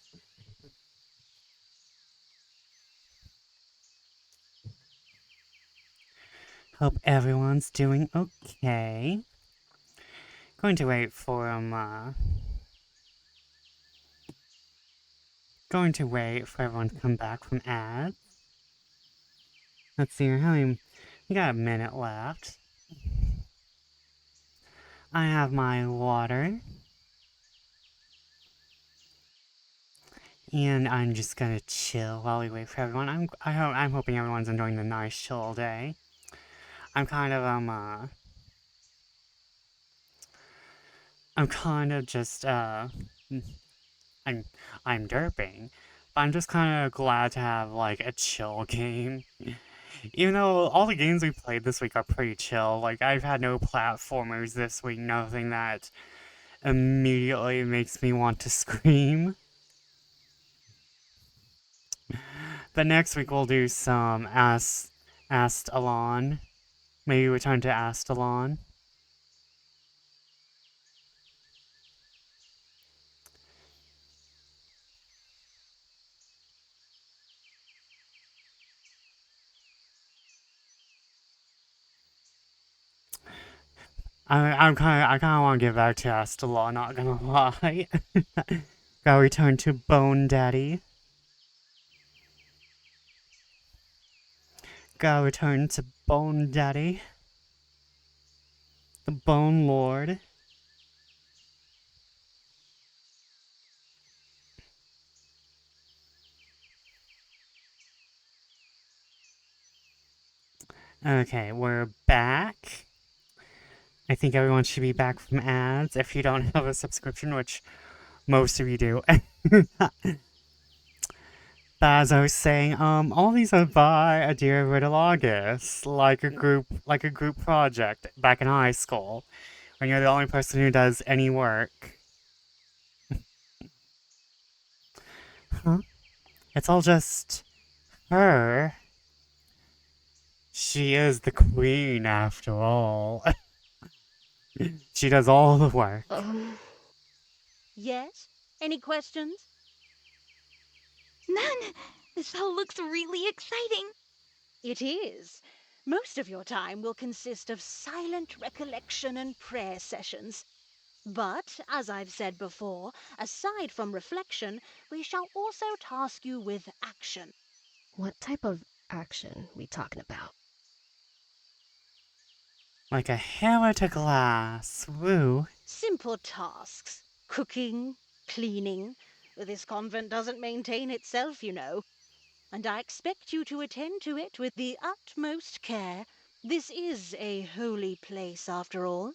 Hope everyone's doing okay. Going to wait for going to wait for everyone to come back from ads. Let's see, we got a minute left. I have my water. And I'm just gonna chill while we wait for everyone. I'm hoping everyone's enjoying the nice chill day. I'm kind of I'm kind of just I'm derping, but I'm just kind of glad to have like a chill game. Even though all the games we played this week are pretty chill, like I've had no platformers this week, nothing that immediately makes me want to scream. But next week we'll do some Astalon. Maybe return to Astalon. I kind of want to get back to Astalon, not gonna lie. Gotta return to Bone Daddy. Gotta return to Bone Daddy. The Bone Lord. Okay, we're back. I think everyone should be back from ads if you don't have a subscription, which most of you do. But as I was saying, all these are by Adira Ritalagus, like a group project back in high school, when you're the only person who does any work. Huh? It's all just her. She is the queen, after all. She does all the work. Yes? Any questions? None. This all looks really exciting. It is. Most of your time will consist of silent recollection and prayer sessions. But, as I've said before, aside from reflection, we shall also task you with action. What type of action we talking about? Like a hammer to glass. Woo. Simple tasks. Cooking, cleaning. This convent doesn't maintain itself, you know. And I expect you to attend to it with the utmost care. This is a holy place, after all.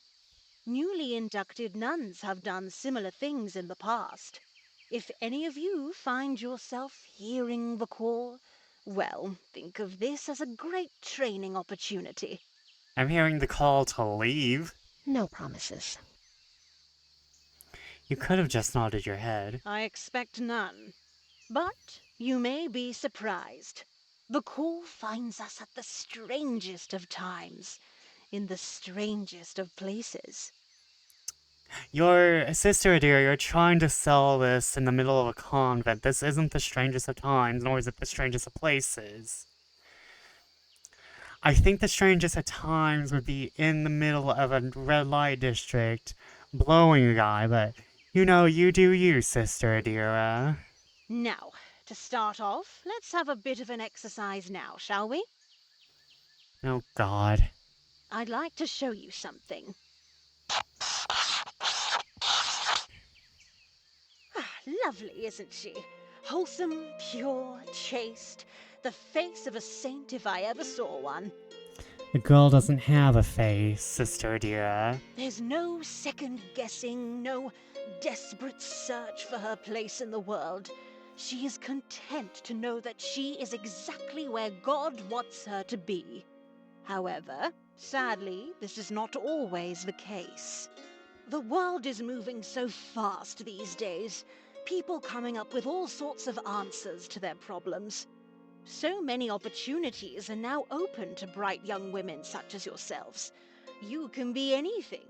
Newly inducted nuns have done similar things in the past. If any of you find yourself hearing the call, well, think of this as a great training opportunity. I'm hearing the call to leave. No promises. You could have just nodded your head. I expect none. But you may be surprised. The call finds us at the strangest of times, in the strangest of places. Your sister, dear, you're trying to sell this in the middle of a convent. This isn't the strangest of times, nor is it the strangest of places. I think the strangest of times would be in the middle of a red light district, blowing a guy, but you know, you do you, sister, dear. Now, to start off, let's have a bit of an exercise now, shall we? Oh, God. I'd like to show you something. Lovely, isn't she? Wholesome, pure, chaste. The face of a saint if I ever saw one. The girl doesn't have a face, sister, dear. There's no second guessing, no desperate search for her place in the world. She is content to know that she is exactly where God wants her to be. However, sadly, this is not always the case. The world is moving so fast these days, people coming up with all sorts of answers to their problems. So many opportunities are now open to bright young women such as yourselves. You can be anything.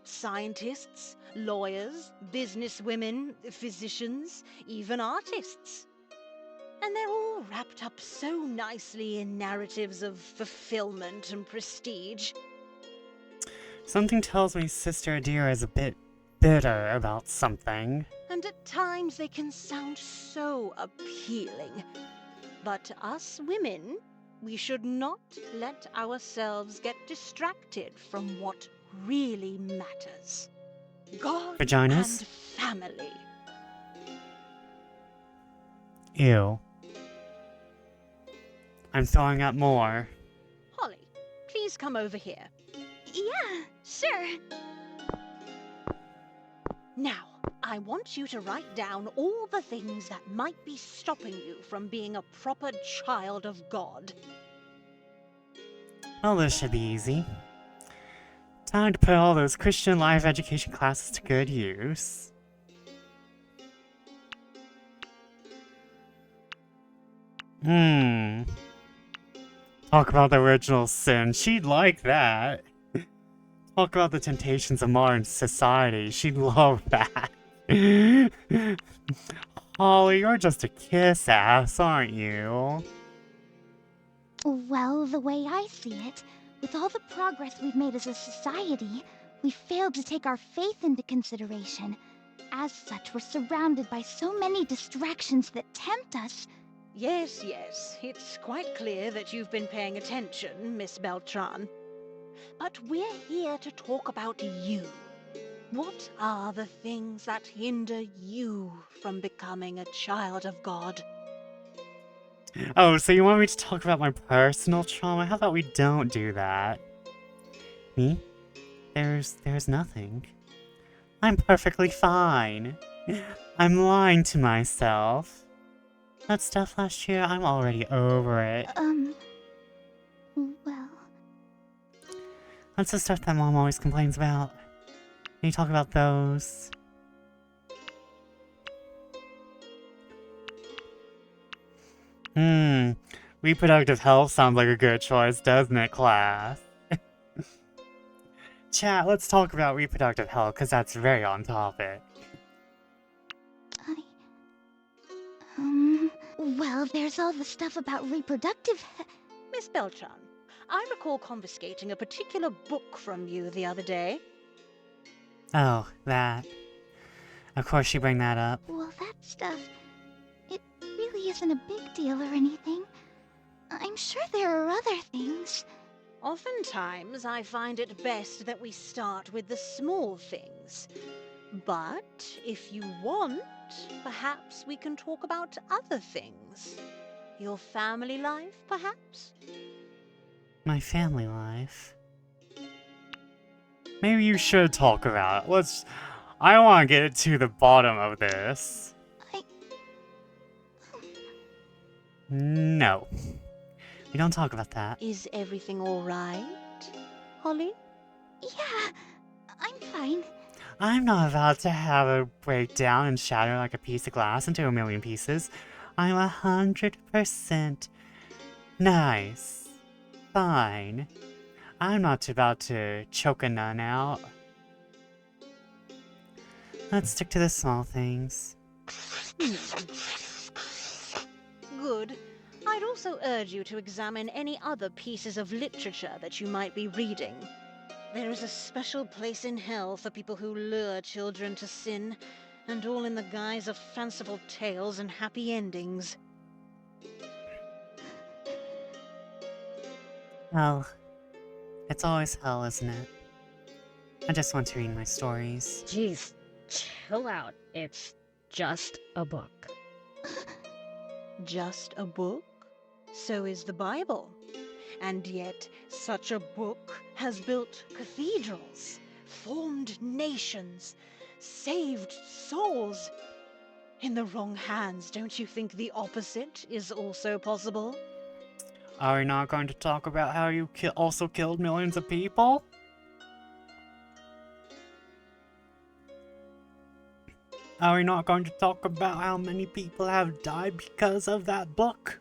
Scientists, lawyers, businesswomen, physicians, even artists. And they're all wrapped up so nicely in narratives of fulfillment and prestige. Something tells me Sister Dear is a bit bitter about something. And at times they can sound so appealing. But us women, we should not let ourselves get distracted from what really matters. God Vaginas? and family. Ew. I'm throwing up more. Holly, please come over here. Yeah, sure. Now, I want you to write down all the things that might be stopping you from being a proper child of God. Well, this should be easy. Time to put all those Christian life education classes to good use. Talk about the original sin. She'd like that. Talk about the temptations of modern society. She'd love that. Holly, you're just a kiss ass, aren't you? Well, the way I see it, with all the progress we've made as a society, we failed to take our faith into consideration. As such, we're surrounded by so many distractions that tempt us. Yes, it's quite clear that you've been paying attention, Miss Beltran. But we're here to talk about you. What are the things that hinder you from becoming a child of God? Oh, so you want me to talk about my personal trauma? How about we don't do that? Me? There's nothing. I'm perfectly fine. I'm lying to myself. That stuff last year, I'm already over it. Well... That's the stuff that Mom always complains about. Can you talk about those? Reproductive health sounds like a good choice, doesn't it, class? Chat, let's talk about reproductive health, because that's very on topic. Well, there's all the stuff about reproductive... Miss Beltran, I recall confiscating a particular book from you the other day. Oh, that. Of course you bring that up. Well, that stuff, it really isn't a big deal or anything. I'm sure there are other things. Oftentimes, I find it best that we start with the small things. But if you want, perhaps we can talk about other things. Your family life, perhaps? My family life. Maybe you should talk about it. I want to get to the bottom of this. No. We don't talk about that. Is everything all right, Holly? Yeah, I'm fine. I'm not about to have a breakdown and shatter like a piece of glass into a million pieces. I'm 100% nice. Fine. I'm not about to choke a nun out. Let's stick to the small things. Good. I'd also urge you to examine any other pieces of literature that you might be reading. There is a special place in hell for people who lure children to sin, and all in the guise of fanciful tales and happy endings. Well, it's always hell, isn't it? I just want to read my stories. Jeez, chill out. It's just a book. Just a book? So is the Bible. And yet, such a book has built cathedrals, formed nations, saved souls. In the wrong hands, don't you think the opposite is also possible? Are we not going to talk about how you also killed millions of people? Are we not going to talk about how many people have died because of that book?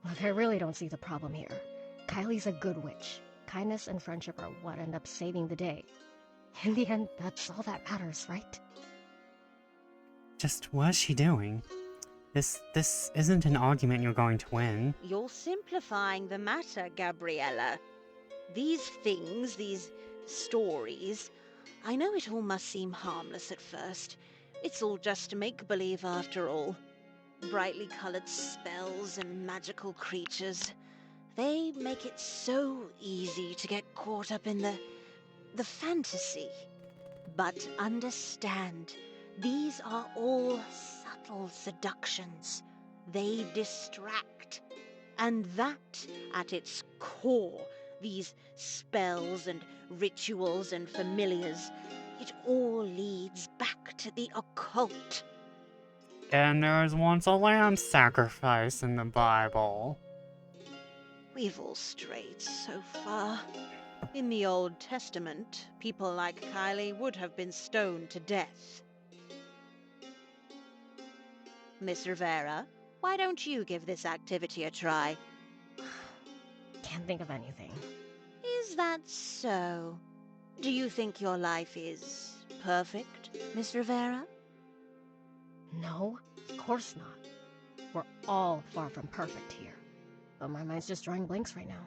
Look, I really don't see the problem here. Kylie's a good witch. Kindness and friendship are what end up saving the day. In the end, that's all that matters, right? Just what is she doing? This isn't an argument you're going to win. You're simplifying the matter, Gabriella. These things, these stories, I know it all must seem harmless at first. It's all just make-believe after all. Brightly colored spells and magical creatures. They make it so easy to get caught up in the fantasy. But understand, these are all subtle seductions. They distract. And that, at its core, these spells and rituals and familiars, it all leads back to the occult. And there was once a lamb sacrifice in the Bible. We've all strayed so far. In the Old Testament, people like Kylie would have been stoned to death. Miss Rivera, why don't you give this activity a try? Can't think of anything. Is that so? Do you think your life is perfect, Miss Rivera? No, of course not. We're all far from perfect here. But my mind's just drawing blanks right now.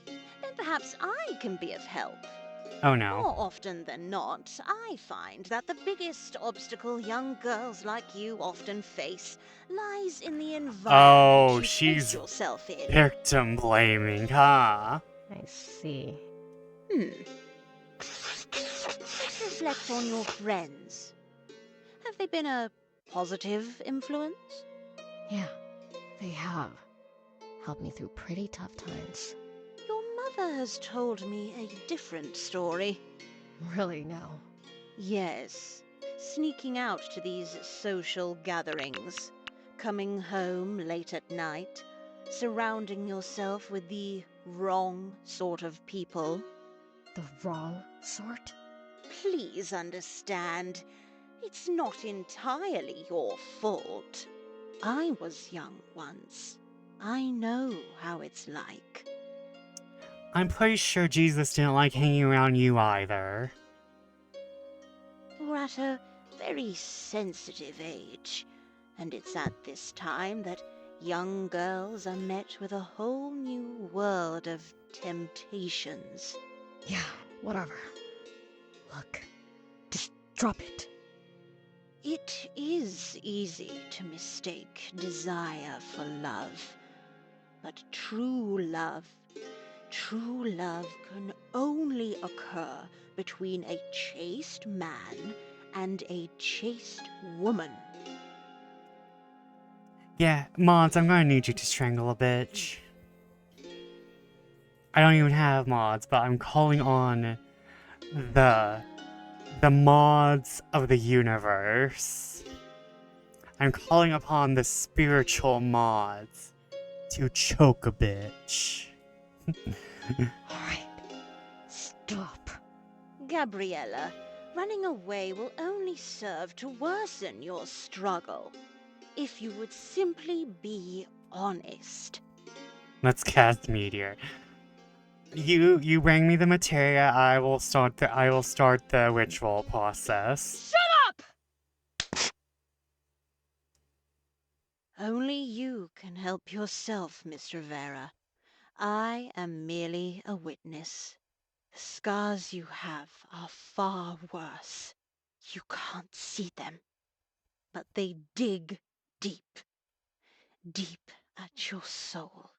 Then perhaps I can be of help. Oh no. More often than not, I find that the biggest obstacle young girls like you often face lies in the environment Oh, you she's place yourself in. victim blaming, huh? I see. Let's reflect on your friends. Have they been a positive influence? Yeah, they have. Helped me through pretty tough times. Your mother has told me a different story. Really, no. Yes, sneaking out to these social gatherings, coming home late at night, surrounding yourself with the wrong sort of people. The wrong sort? Please understand, it's not entirely your fault. I was young once. I know how it's like. I'm pretty sure Jesus didn't like hanging around you either. You're at a very sensitive age, and it's at this time that young girls are met with a whole new world of temptations. Yeah, whatever. Look, to Drop it. It is easy to mistake desire for love, but true love can only occur between a chaste man and a chaste woman. Yeah, mods, I'm gonna need you to strangle a bitch. I don't even have mods, but I'm calling on the mods of the universe. I'm calling upon the spiritual mods to choke a bitch. Alright. Stop. Gabriella, running away will only serve to worsen your struggle. If you would simply be honest. Let's cast Meteor. You bring me the materia, I will start the ritual process. Only you can help yourself, Mr. Vera. I am merely a witness. The scars you have are far worse. You can't see them, but they dig deep, deep at your soul.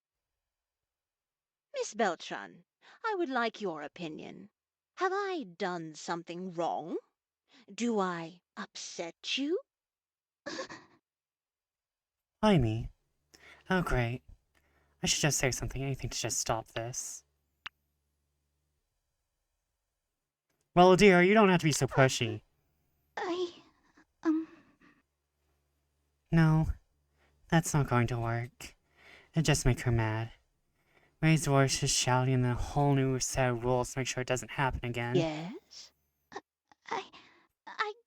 Miss Beltran, I would like your opinion. Have I done something wrong? Do I upset you? Why me? Oh great. I should just say something, anything to just stop this. Well, dear, you don't have to be so pushy. No, that's not going to work. It'd just make her mad. Raise voices, shouting, and then a whole new set of rules to make sure it doesn't happen again. Yes? I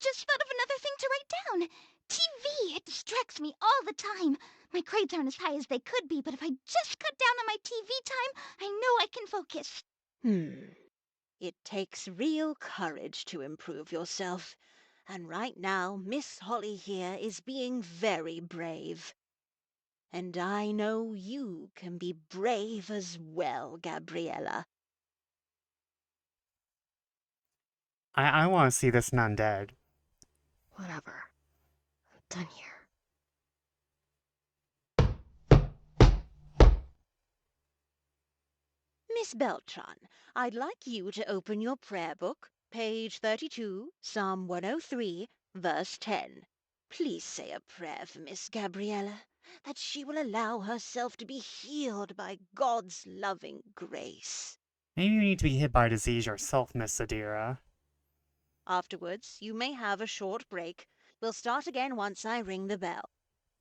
just thought of another thing to write down. TV! It distracts me all the time. My grades aren't as high as they could be, but if I just cut down on my TV time, I know I can focus. It takes real courage to improve yourself. And right now, Miss Holly here is being very brave. And I know you can be brave as well, Gabriella. I want to see this nun dead. Whatever. I'm done here. Miss Beltran, I'd like you to open your prayer book, page 32, Psalm 103, verse 10. Please say a prayer for Miss Gabriella, that she will allow herself to be healed by God's loving grace. Maybe you need to be hit by disease yourself, Miss Adira. Afterwards, you may have a short break. We'll start again once I ring the bell.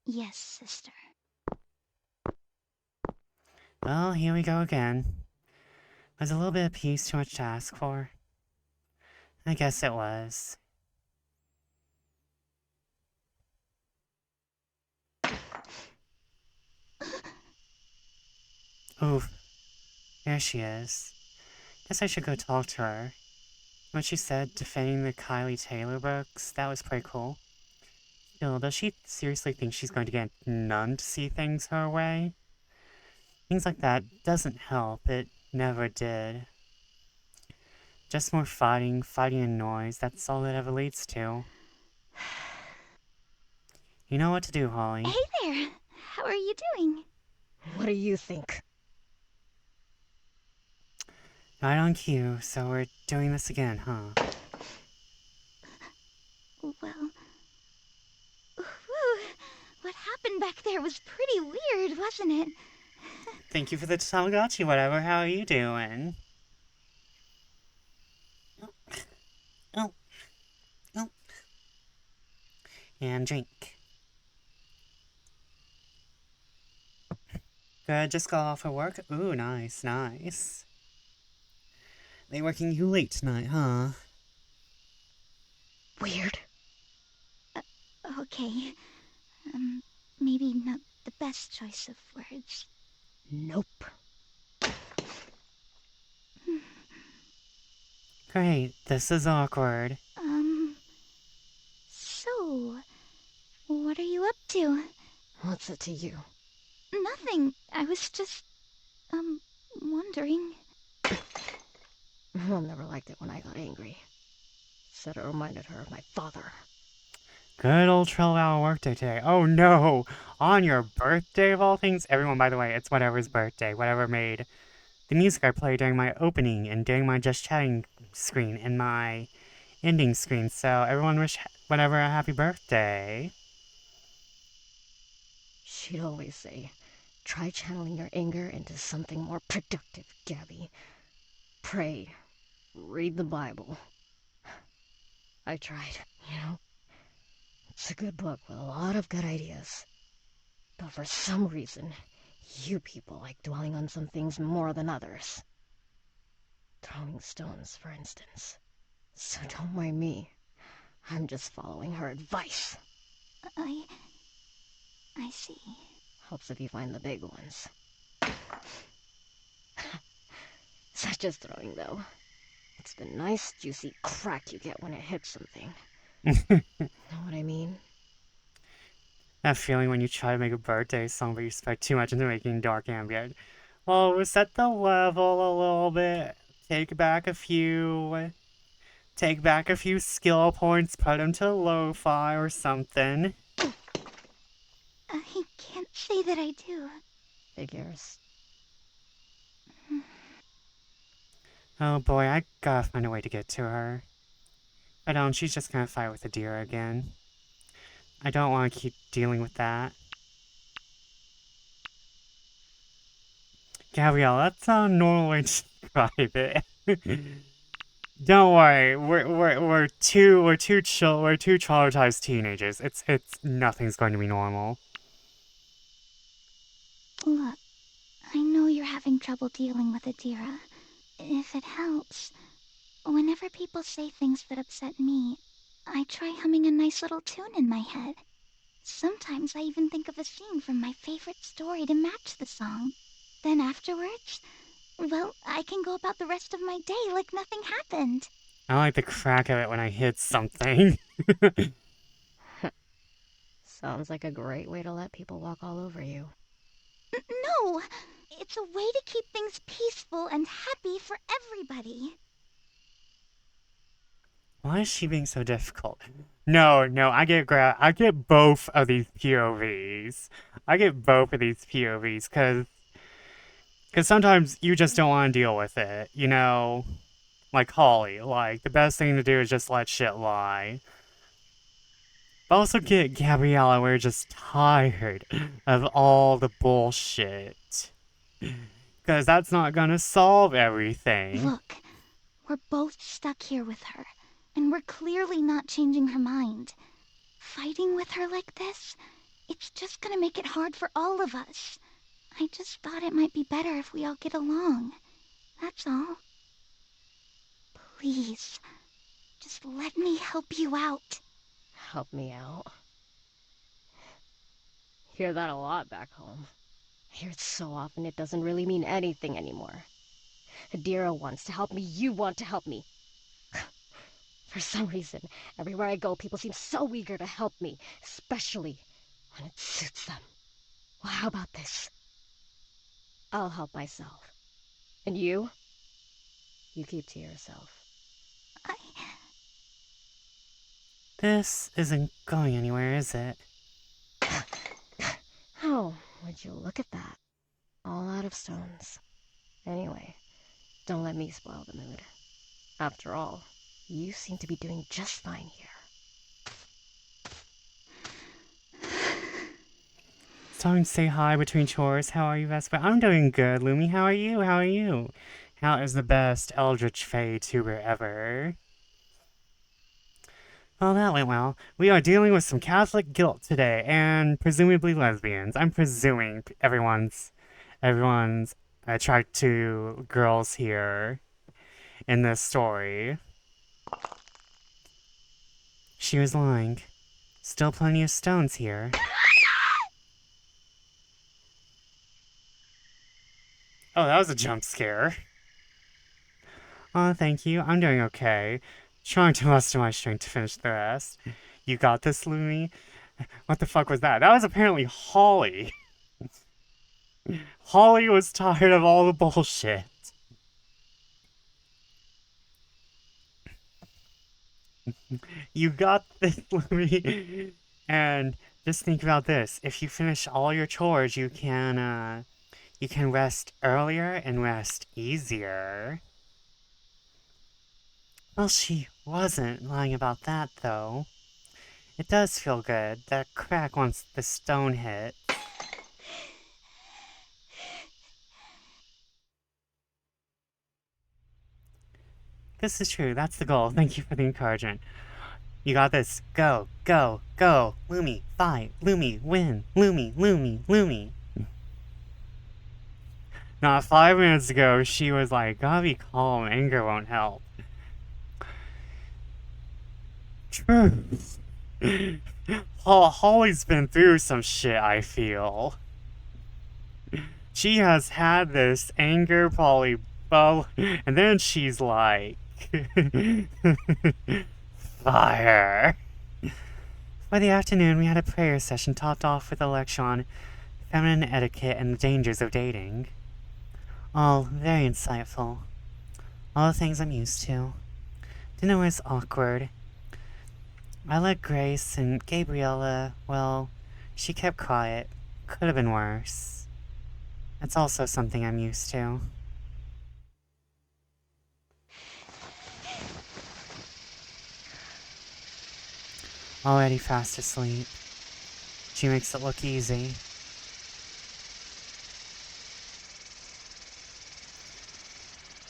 Yes, sister. Well, here we go again. Was a little bit of peace too much to ask for? I guess it was. Oof. There she is. Guess I should go talk to her. What she said, defending the Kylie Taylor books, that was pretty cool. Still, does she seriously think she's going to get none to see things her way? Things like that doesn't help. It never did. Just more fighting and noise, that's all it ever leads to. You know what to do, Holly. Hey there! How are you doing? What do you think? Right on cue, so we're doing this again, huh? Well... Whew, what happened back there was pretty weird, wasn't it? Thank you for the Tamagotchi, whatever. How are you doing? Oh. Oh. And drink. Good, just got off of work. Ooh, nice, nice. They working you late tonight, huh? Weird. Okay. Maybe not the best choice of words. Nope. Great, this is awkward. So... what are you up to? What's it to you? Nothing. I was just... wondering. Mom never liked it when I got angry. Said it reminded her of my father. Good old 12-hour workday today. Oh no! On your birthday of all things? Everyone, by the way, it's whatever's birthday. Whatever made the music I play during my opening and during my just chatting screen and my ending screen. So everyone wish whatever a happy birthday. She'd always say, try channeling your anger into something more productive, Gabby. Pray. Read the Bible. I tried, you know? It's a good book with a lot of good ideas. But for some reason, you people like dwelling on some things more than others. Throwing stones, for instance. So don't mind me. I'm just following her advice. I see. Helps if you find the big ones. Such as throwing, though. It's the nice, juicy crack you get when it hits something. Know what I mean? That feeling when you try to make a birthday song but you expect too much into making dark ambient. Well, we set the level a little bit. Take back a few skill points, put them to lo-fi or something. I can't say that I do. Figures. Oh boy, I gotta find a way to get to her. If I don't, she's just gonna fight with the deer again. I don't want to keep dealing with that. Gabrielle, that's not a normal way to describe it. Don't worry, we're two traumatized teenagers. It's nothing's going to be normal. Look, I know you're having trouble dealing with Adira. If it helps, whenever people say things that upset me, I try humming a nice little tune in my head. Sometimes I even think of a scene from my favorite story to match the song. Then afterwards, well, I can go about the rest of my day like nothing happened. I like the crack of it when I hit something. Sounds like a great way to let people walk all over you. No! It's a way to keep things peaceful and happy for everybody. Why is she being so difficult? No, I get both of these POVs. I get both of these POVs, cause sometimes you just don't want to deal with it, you know? Like Holly, like, the best thing to do is just let shit lie. But also get Gabriella, we're just tired of all the bullshit. Cause that's not gonna solve everything. Look, we're both stuck here with her, and we're clearly not changing her mind. Fighting with her like this, it's just gonna make it hard for all of us. I just thought it might be better if we all get along. That's all. Please, just let me help you out. Help me out. Hear that a lot back home. Hear it so often it doesn't really mean anything anymore. Adira wants to help me, you want to help me. For some reason, everywhere I go, people seem so eager to help me, especially when it suits them. Well, how about this? I'll help myself. And you? You keep to yourself. This isn't going anywhere, is it? Oh, would you look at that? All out of stones. Anyway, don't let me spoil the mood. After all, you seem to be doing just fine here. It's time to say hi between chores. How are you, Vespa? I'm doing good, Lumi. How are you? How is the best Eldritch Fae tuber ever? Well, that went well. We are dealing with some Catholic guilt today, and presumably lesbians. I'm presuming everyone's attracted to girls here in this story. She was lying. Still plenty of stones here. Oh, that was a jump scare. Oh, thank you. I'm doing okay. Trying to muster my strength to finish the rest. You got this, Lumi? What the fuck was that? That was apparently Holly. Holly was tired of all the bullshit. You got this, Louis. And just think about this. If you finish all your chores, you can rest earlier and rest easier. Well, she wasn't lying about that, though. It does feel good. That crack once the stone hit. This is true. That's the goal. Thank you for the encouragement. You got this. Go, go, go. Lumi, fight. Lumi, win. Lumi, Lumi, Lumi. Not 5 minutes ago, she was like, gotta be calm. Anger won't help. Truth. Holly's been through some shit, I feel. She has had this anger probably and then she's like... Fire. For the afternoon, we had a prayer session topped off with a lecture on feminine etiquette and the dangers of dating. All very insightful. All the things I'm used to. Dinner was awkward. I let Grace, and Gabriella, well, she kept quiet. Could have been worse. It's also something I'm used to. Already fast asleep. She makes it look easy.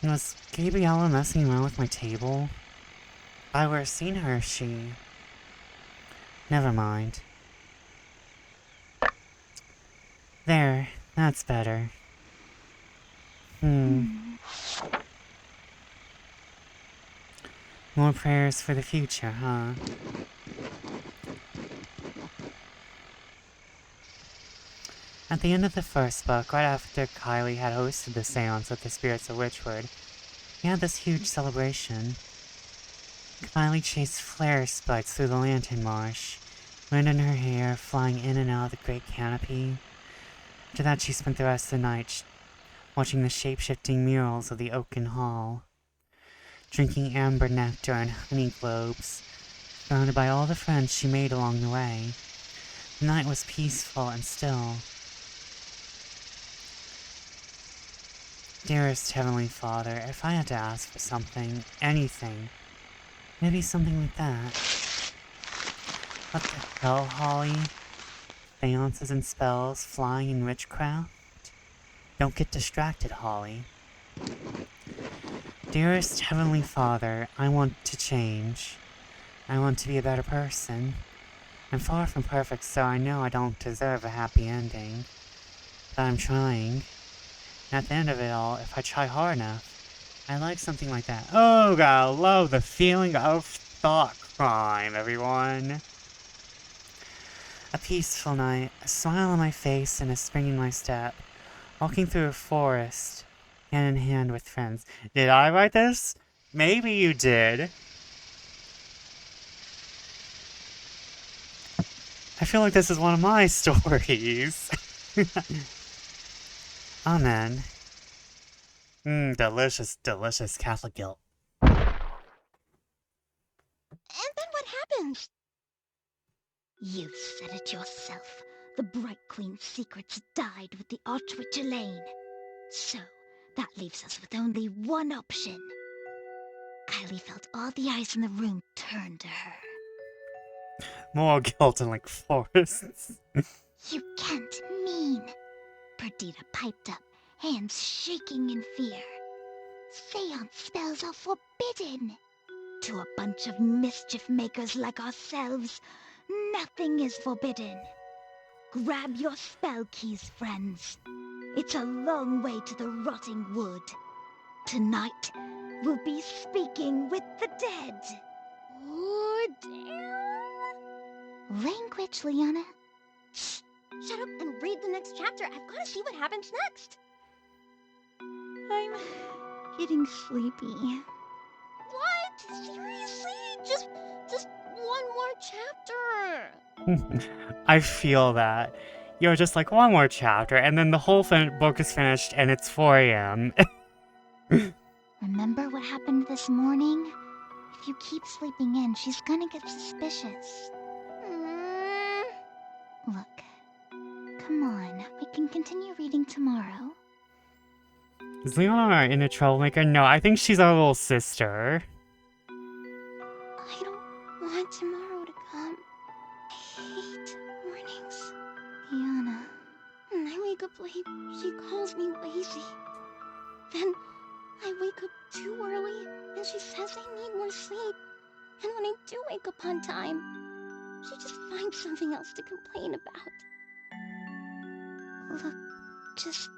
Was Gabriella messing around with my table? If I were seen her, she... Never mind. There, that's better. More prayers for the future, huh? At the end of the first book, right after Kylie had hosted the seance with the spirits of Witchwood, we had this huge celebration. Kylie chased flare spikes through the lantern marsh, wind in her hair, flying in and out of the great canopy. After that, she spent the rest of the night watching the shape-shifting murals of the oaken hall, drinking amber nectar and honey globes, surrounded by all the friends she made along the way. The night was peaceful and still. Dearest Heavenly Father, if I had to ask for something, anything, maybe something like that. What the hell, Holly? Seances and spells, flying and witchcraft? Don't get distracted, Holly. Dearest Heavenly Father, I want to change. I want to be a better person. I'm far from perfect, so I know I don't deserve a happy ending. But I'm trying. And at the end of it all, if I try hard enough, I like something like that. Oh, gotta love the feeling of thought crime, everyone. A peaceful night, a smile on my face and a spring in my step, walking through a forest, hand in hand with friends. Did I write this? Maybe you did. I feel like this is one of my stories. Amen. Delicious, delicious Catholic guilt. And then what happens? You said it yourself. The Bright Queen's secrets died with the Archwitch Elaine. So, that leaves us with only one option. Kylie felt all the eyes in the room turn to her. More guilt in like forests. You can't mean. Perdita piped up, hands shaking in fear. Seance spells are forbidden. To a bunch of mischief makers like ourselves, nothing is forbidden. Grab your spell keys, friends. It's a long way to the rotting wood. Tonight, we'll be speaking with the dead. Oh, damn. Language, Liana. Shh! Shut up and read the next chapter. I've got to see what happens next. I'm getting sleepy. What? Seriously? Just one more chapter. I feel that. You're just like, one more chapter, and then the whole book is finished, and it's 4 a.m. Remember what happened this morning? If you keep sleeping in, she's gonna get suspicious. Look, come on, we can continue reading tomorrow. Is Leona in a troublemaker? No, I think she's our little sister. I don't want tomorrow to come. I hate mornings. Liana. When I wake up late, she calls me lazy. Then I wake up too early, and she says I need more sleep. And when I do wake up on time, she just finds something else to complain about. Look, just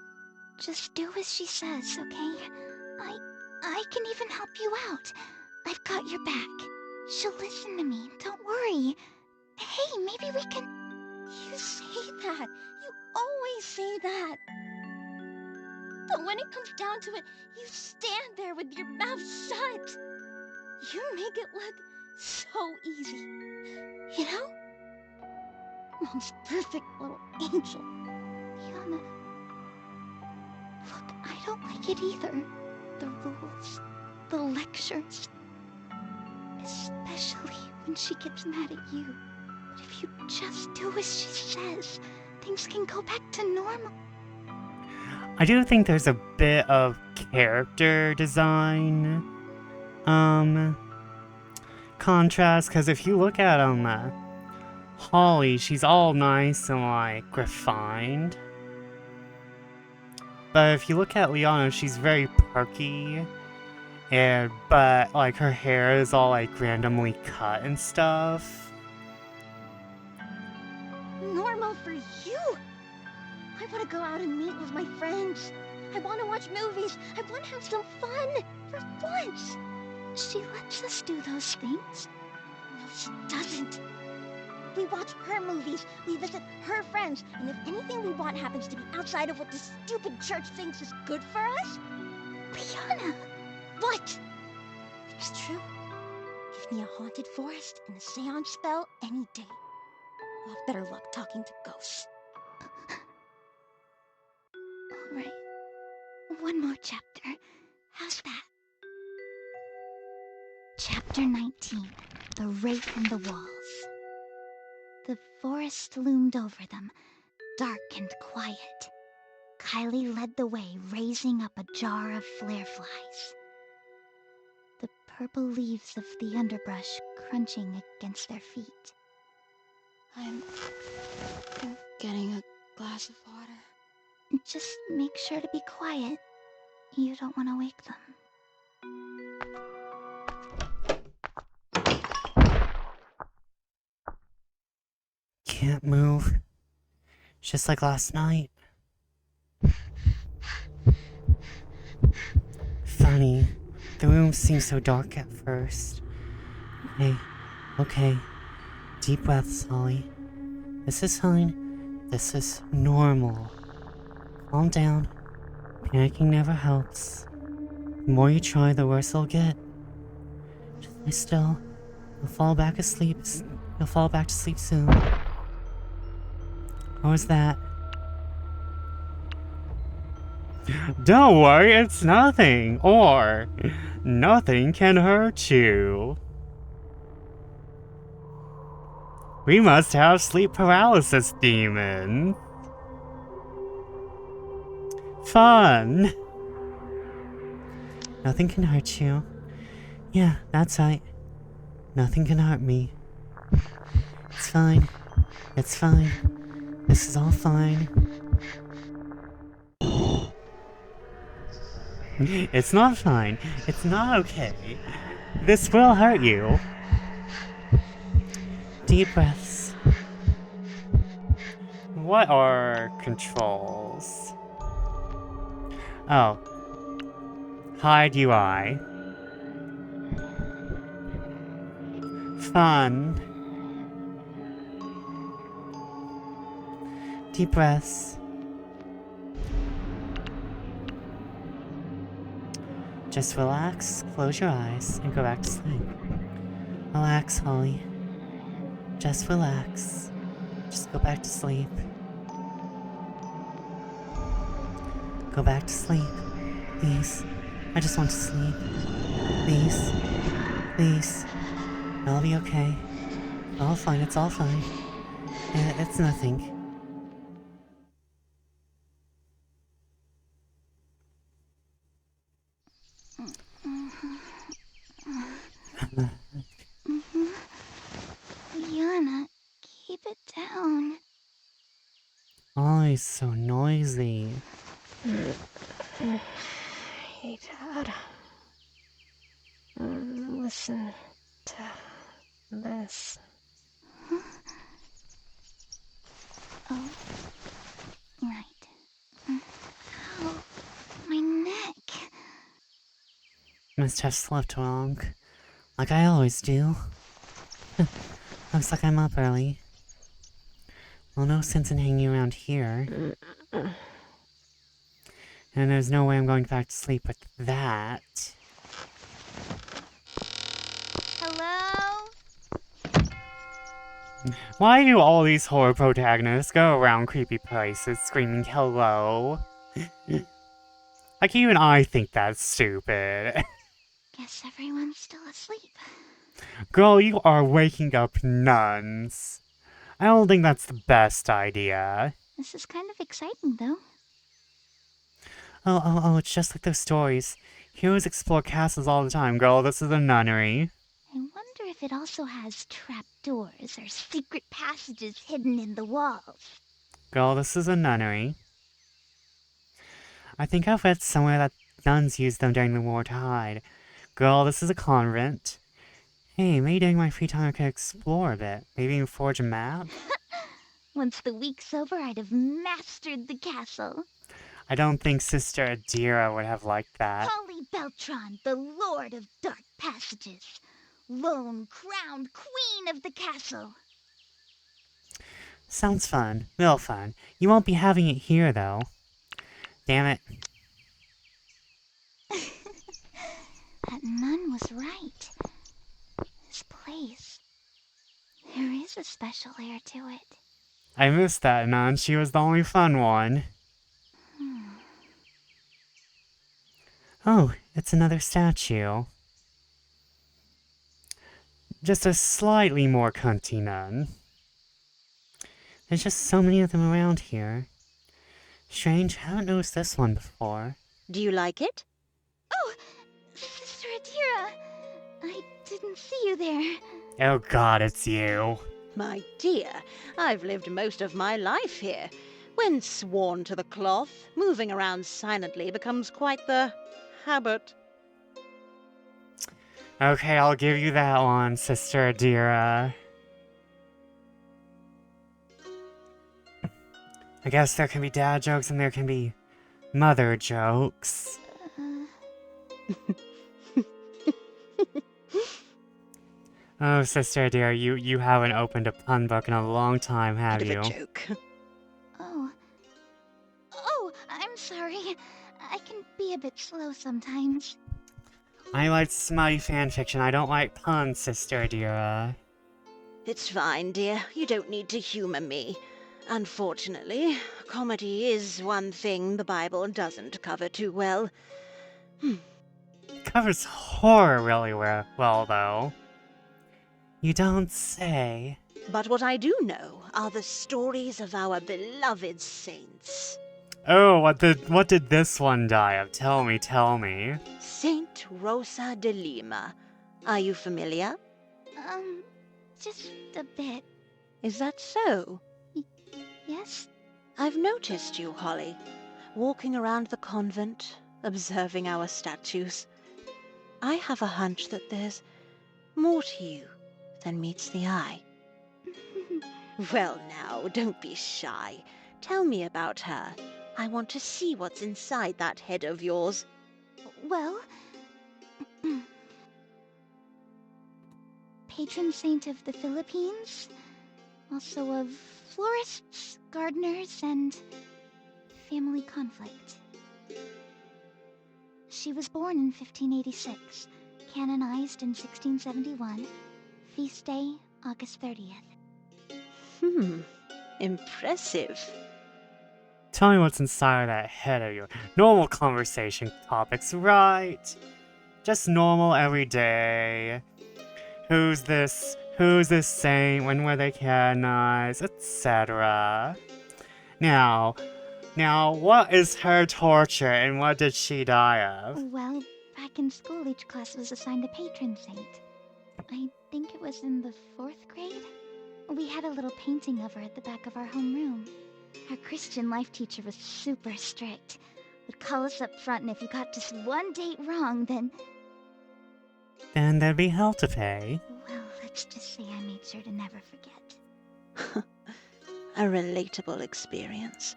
do as she says, okay? I can even help you out. I've got your back. She'll listen to me, don't worry. Hey, maybe we can... You say that. You always say that. But when it comes down to it, you stand there with your mouth shut. You make it look so easy. You know? Mom's perfect little angel. Liana... Look, I don't like it either. The rules, the lectures. Especially when she gets mad at you. But if you just do as she says, things can go back to normal. I do think there's a bit of character design, contrast, because if you look at, Holly, she's all nice and, like, refined. But if you look at Liana, she's very perky, but, like, her hair is all, like, randomly cut and stuff. Normal for you? I want to go out and meet with my friends. I want to watch movies. I want to have some fun. For once. She lets us do those things. No, she doesn't. We watch her movies. We visit her friends. And if anything we want happens to be outside of what this stupid church thinks is good for us... Liana! What? It's true. Give me a haunted forest and a seance spell any day. I'll have better luck talking to ghosts. Alright. One more chapter. How's that? Chapter 19. The Wraith in the Walls. The forest loomed over them, dark and quiet. Kylie led the way, raising up a jar of flare flies. The purple leaves of the underbrush crunching against their feet. I'm getting a glass of water. Just make sure to be quiet. You don't want to wake them. Can't move. Just like last night. Funny. The room seemed so dark at first. Okay. Deep breaths, Holly. This is fine. This is normal. Calm down. Panicking never helps. The more you try, the worse it'll get. Just lie still. You'll fall back asleep. You'll fall back to sleep soon. What was that? Don't worry, it's nothing. Or, nothing can hurt you. We must have sleep paralysis demons. Fun. Nothing can hurt you. Yeah, that's right. Nothing can hurt me. It's fine. It's fine. This is all fine. It's not fine. It's not okay. This will hurt you. Deep breaths. What are controls? Oh. Hide UI. Fun. Deep breaths. Just relax, close your eyes, and go back to sleep. Relax, Holly. Just relax. Just go back to sleep. Go back to sleep. Please. I just want to sleep. Please. Please. I'll be okay. All fine, it's all fine. It's nothing. Liana, keep it down. Always so noisy. Hey, Dad. Listen to this. Oh, right. Ow, my neck. Must have slept wrong. Like I always do. Looks like I'm up early. Well, no sense in hanging around here. And there's no way I'm going back to sleep with that. Hello? Why do all these horror protagonists go around creepy places screaming hello? Like, even I think that's stupid. Guess everyone's still asleep. Girl, you are waking up nuns. I don't think that's the best idea. This is kind of exciting, though. Oh, it's just like those stories. Heroes explore castles all the time, girl. This is a nunnery. I wonder if it also has trapdoors or secret passages hidden in the walls. Girl, this is a nunnery. I think I've read somewhere that nuns used them during the war to hide. Girl, this is a convent. Hey, maybe during my free time I could explore a bit. Maybe even forge a map? Once the week's over, I'd have mastered the castle. I don't think Sister Adira would have liked that. Holly Beltron, the Lord of Dark Passages. Lone crowned queen of the castle. Sounds fun. Real fun. You won't be having it here, though. Damn it. That nun was right. This place. There is a special air to it. I missed that nun. She was the only fun one. Oh, it's another statue. Just a slightly more cunty nun. There's just so many of them around here. Strange, I haven't noticed this one before. Do you like it? Oh, Sister Adira. I didn't see you there. Oh god, it's you. My dear, I've lived most of my life here. When sworn to the cloth, moving around silently becomes quite the habit. Okay, I'll give you that one, Sister Adira. I guess there can be dad jokes and there can be mother jokes. Oh, Sister Adira, you haven't opened a pun book in a long time, have Bit you? of a joke. Oh, I'm sorry. I can be a bit slow sometimes. I like smutty fanfiction. I don't like puns, Sister Adira. It's fine, dear. You don't need to humor me. Unfortunately, comedy is one thing the Bible doesn't cover too well. Covers horror really well, though. You don't say. But what I do know are the stories of our beloved saints. Oh, what did this one die of? Tell me. Saint Rosa de Lima. Are you familiar? Just a bit. Is that so? Yes? I've noticed you, Holly, walking around the convent, observing our statues. I have a hunch that there's more to you than meets the eye. Well now, don't be shy. Tell me about her. I want to see what's inside that head of yours. Well, patron saint of the Philippines, also of florists, gardeners, and family conflict. She was born in 1586, canonized in 1671, feast day August 30th. Impressive. Tell me what's inside of that head of yours. Normal conversation topics, right? Just normal, everyday. Who's this saint? When were they canonized? Etc. Now, what is her torture and what did she die of? Well, back in school, each class was assigned a patron saint. I think it was in the 4th grade. We had a little painting of her at the back of our homeroom. Our Christian life teacher was super strict. Would call us up front, and if you got just one date wrong, then... Then there'd be hell to pay. Well, let's just say I made sure to never forget. A relatable experience.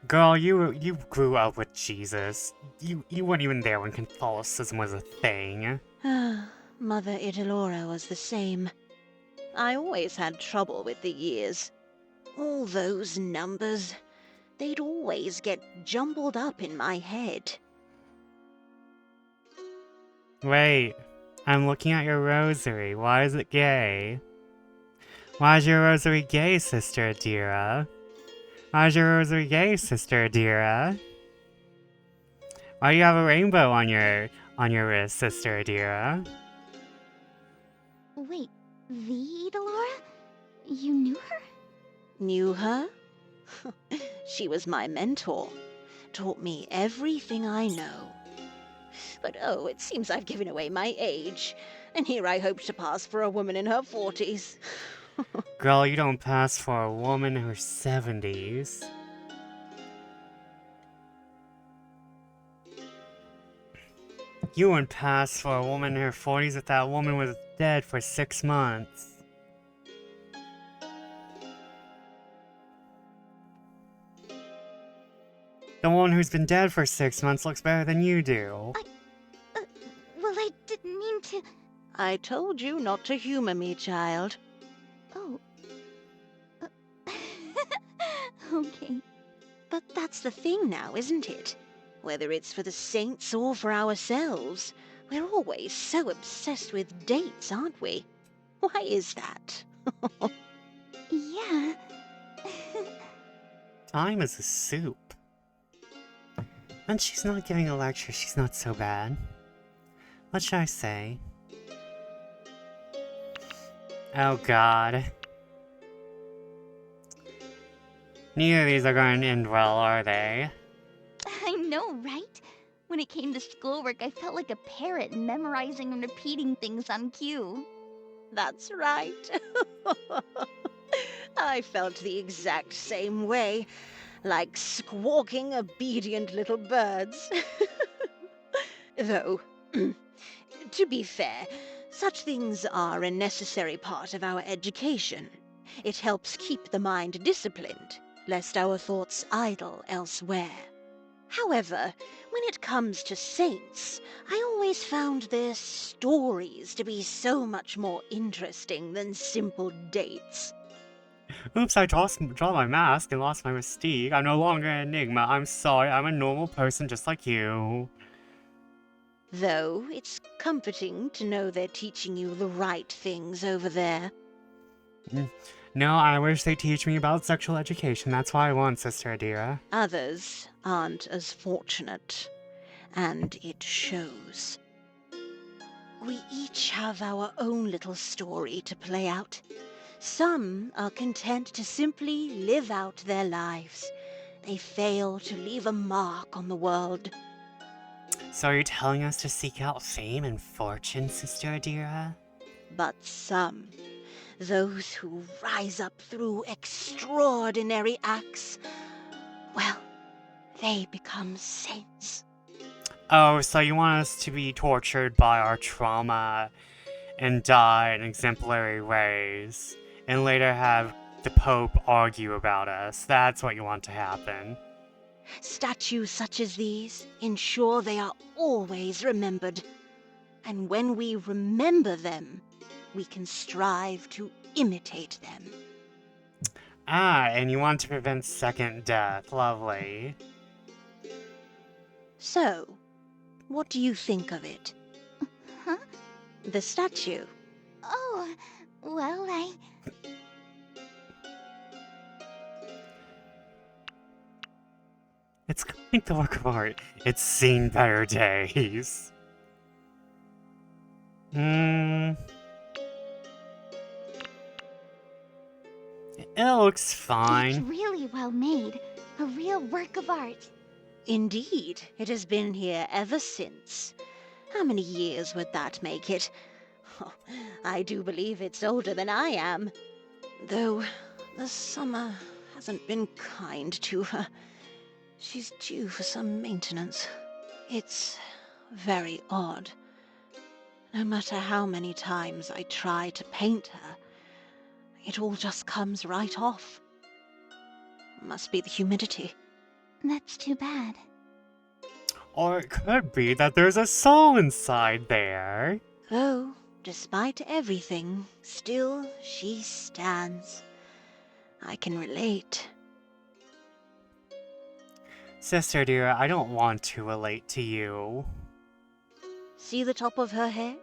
Girl, you grew up with Jesus. You weren't even there when Catholicism was a thing. Mother Italora was the same. I always had trouble with the years. All those numbers, they'd always get jumbled up in my head. Wait, I'm looking at your rosary. Why is it gay? Why is your rosary gay, Sister Adira? Why is your rosary gay, Sister Adira? Why do you have a rainbow on your wrist, Sister Adira? Wait, the Idolora? You knew her? Knew her? She was my mentor. Taught me everything I know. But oh, it seems I've given away my age. And here I hope to pass for a woman in her 40s. Girl, you don't pass for a woman in her 70s. You wouldn't pass for a woman in her 40s if that woman was dead for 6 months. The one who's been dead for 6 months looks better than you do. Well, I didn't mean to... I told you not to humor me, child. Oh. Okay. But that's the thing now, isn't it? Whether it's for the saints or for ourselves, we're always so obsessed with dates, aren't we? Why is that? Yeah. Time is a soup. When she's not giving a lecture, she's not so bad. What should I say? Oh god. Neither of these are going to end well, are they? I know, right? When it came to schoolwork, I felt like a parrot memorizing and repeating things on cue. That's right. I felt the exact same way, like squawking obedient little birds. Though, to be fair, such things are a necessary part of our education. It helps keep the mind disciplined, lest our thoughts idle elsewhere. However, when it comes to saints, I always found their stories to be so much more interesting than simple dates. Oops, I dropped my mask and lost my mystique. I'm no longer an enigma. I'm sorry, I'm a normal person just like you. Though, it's comforting to know they're teaching you the right things over there. No, I wish they teach me about sexual education. That's what I want, Sister Adira. Others aren't as fortunate, and it shows. We each have our own little story to play out. Some are content to simply live out their lives. They fail to leave a mark on the world. So are you telling us to seek out fame and fortune, Sister Adira? But some, those who rise up through extraordinary acts, well, they become saints. Oh, so you want us to be tortured by our trauma and die in exemplary ways, and later have the Pope argue about us. That's what you want to happen. Statues such as these ensure they are always remembered. And when we remember them, we can strive to imitate them. Ah, and you want to prevent second death. Lovely. So, what do you think of it? Huh? The statue. Oh, well, It's quite the work of art. It's seen better days. Hmm. It looks It's fine. really well made. A real work of art. Indeed, it has been here ever since. How many years would that make it? Oh, I do believe it's older than I am. Though the summer hasn't been kind to her. She's due for some maintenance. It's very odd. No matter how many times I try to paint her, it all just comes right off. Must be the humidity. That's too bad. Or it could be that there's a soul inside there. Though, despite everything, still she stands. I can relate. Sister dear, I don't want to relate to you. See the top of her head?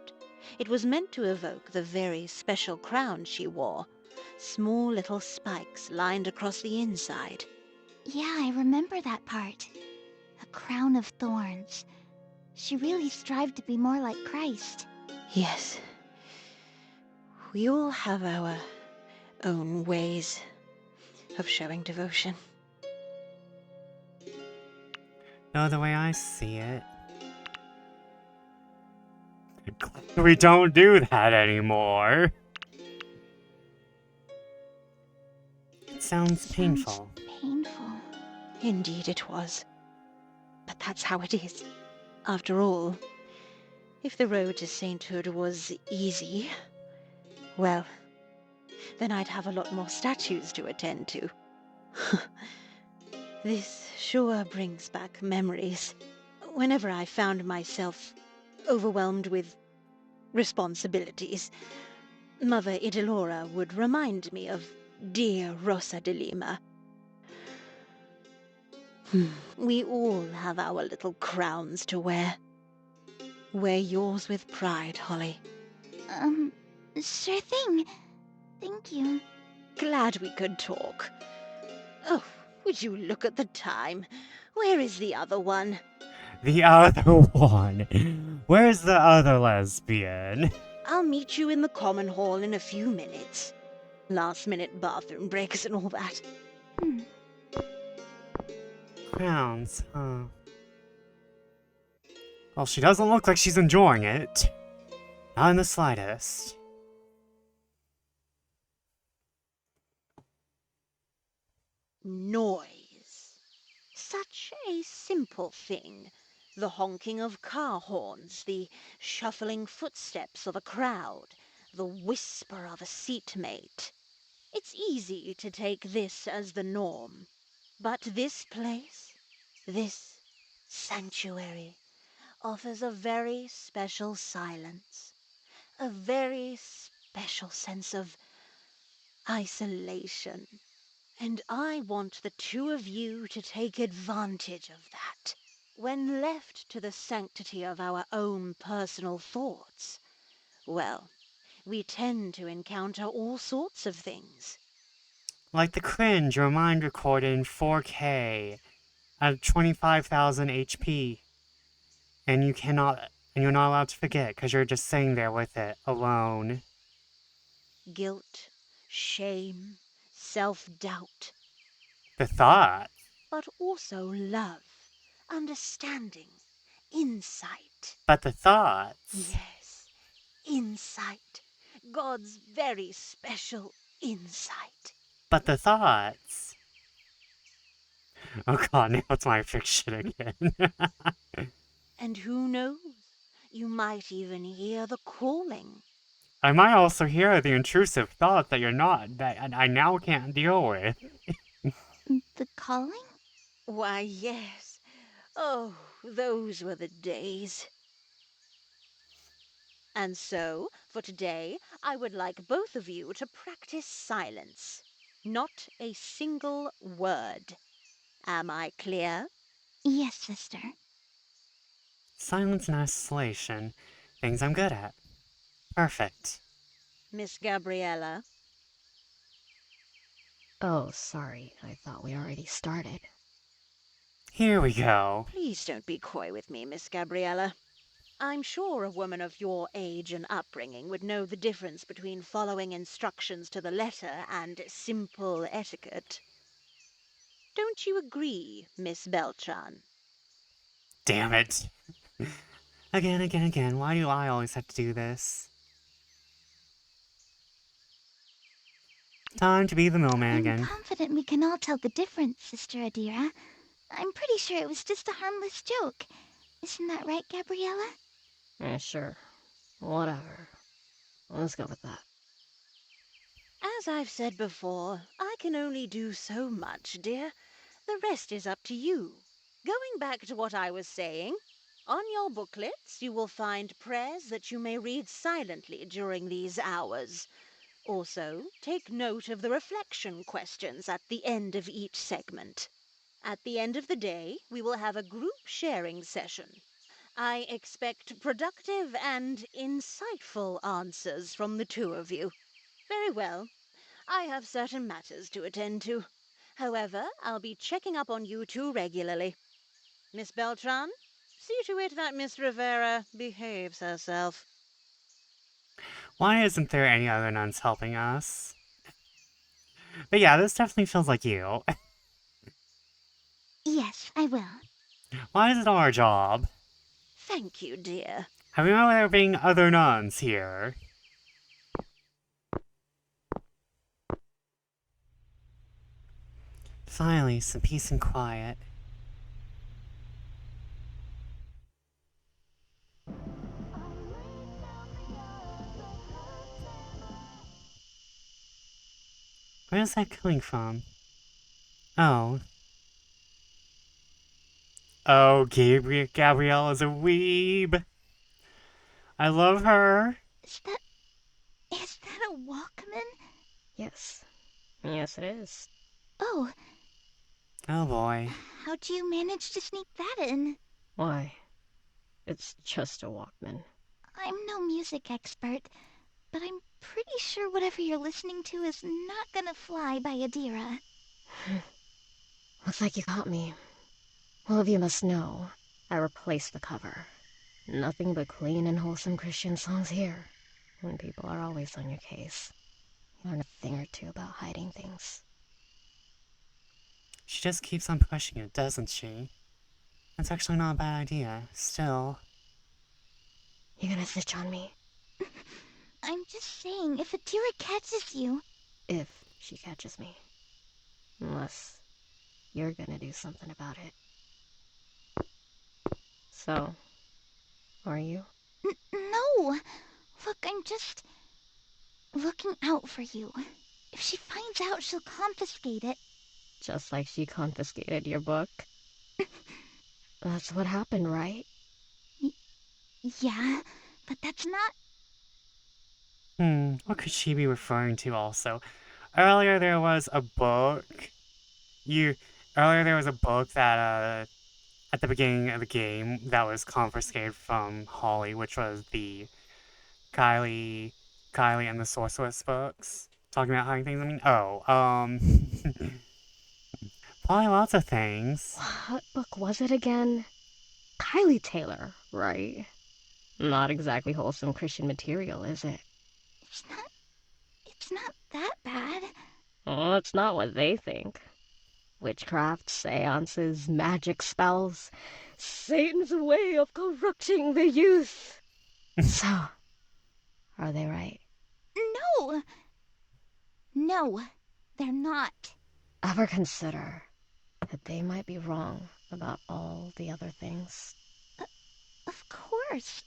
It was meant to evoke the very special crown she wore. Small little spikes lined across the inside. Yeah, I remember that part. A crown of thorns. She really strived to be more like Christ. Yes. We all have our own ways of showing devotion. No, the way I see it. We don't do that anymore. It sounds painful. Painful. Indeed it was. But that's how it is. After all, if the road to sainthood was easy, well, then I'd have a lot more statues to attend to. This sure brings back memories. Whenever I found myself overwhelmed with responsibilities, Mother Idilora would remind me of dear Rosa de Lima. We all have our little crowns to wear. Wear yours with pride, Holly. Sure thing. Thank you. Glad we could talk. Oh, would you look at the time? Where is the other one? The other one. Where's the other lesbian? I'll meet you in the common hall in a few minutes. Last-minute bathroom breaks and all that. Crowns, huh? Well, she doesn't look like she's enjoying it. Not in the slightest. Noise. Such a simple thing. The honking of car horns, the shuffling footsteps of a crowd, the whisper of a seatmate. It's easy to take this as the norm. But this place, this sanctuary, offers a very special silence, a very special sense of isolation. And I want the two of you to take advantage of that. When left to the sanctity of our own personal thoughts, well, we tend to encounter all sorts of things. Like the cringe your mind recorded in 4K at 25,000 HP. And you're not allowed to forget because you're just sitting there with it alone. Guilt, shame, self-doubt, The thought. but also love, understanding, insight. But the thoughts. Yes, insight. God's very special insight. But the thoughts. Oh god, now it's my fiction again. And who knows? You might even hear the calling. I might also hear the intrusive thought that I now can't deal with. The calling? Why, yes. Oh, those were the days. And so, for today, I would like both of you to practice silence. Not a single word. Am I clear? Yes, sister. Silence and isolation. Things I'm good at. Perfect. Miss Gabriella? Oh, sorry. I thought we already started. Here we go. Please don't be coy with me, Miss Gabriella. I'm sure a woman of your age and upbringing would know the difference between following instructions to the letter and simple etiquette. Don't you agree, Miss Beltran? Damn it. Again, why do I always have to do this? Time to be the middleman I'm again. confident we can all tell the difference, Sister Adira. I'm pretty sure it was just a harmless joke. Isn't that right, Gabriella? Sure. Whatever. Let's go with that. As I've said before, I can only do so much, dear. The rest is up to you. Going back to what I was saying, on your booklets you will find prayers that you may read silently during these hours. Also, take note of the reflection questions at the end of each segment. At the end of the day, we will have a group sharing session. I expect productive and insightful answers from the two of you. Very well. I have certain matters to attend to. However, I'll be checking up on you two regularly. Miss Beltran, see to it that Miss Rivera behaves herself. Why isn't there any other nuns helping us? But yeah, this definitely feels like you. Yes, I will. Why is it our job? Thank you, dear. I remember there being other nuns here. Finally, some peace and quiet. Where's that coming from? Oh. Oh, Gabrielle is a weeb. I love her. Is that a Walkman? Yes. Yes, it is. Oh, Oh boy. how'd you manage to sneak that in? Why? It's just a Walkman. I'm no music expert, but I'm pretty sure whatever you're listening to is not gonna fly by Adira. Looks like you caught me. Well, you must know, I replaced the cover. Nothing but clean and wholesome Christian songs here. And people are always on your case. You learn a thing or two about hiding things. She just keeps on pushing it, doesn't she? That's actually not a bad idea. Still. You gonna snitch on me? I'm just saying, if Adira catches you... If she catches me. Unless you're gonna do something about it. So, are you? No! Look, I'm just... looking out for you. If she finds out, she'll confiscate it. Just like she confiscated your book? That's what happened, right? Yeah, but that's not... What could she be referring to also? Earlier there was a book. Earlier there was a book that, at the beginning of the game that was confiscated from Holly, which was the Kylie and the Sorceress books. Talking about hiding things, I mean, probably lots of things. What book was it again? Kylie Taylor, right? Not exactly wholesome Christian material, is it? It's not that bad. Oh, it's not what they think. Witchcraft, seances, magic spells. Satan's way of corrupting the youth. So, are they right? No! No, they're not. Ever consider that they might be wrong about all the other things? Of course.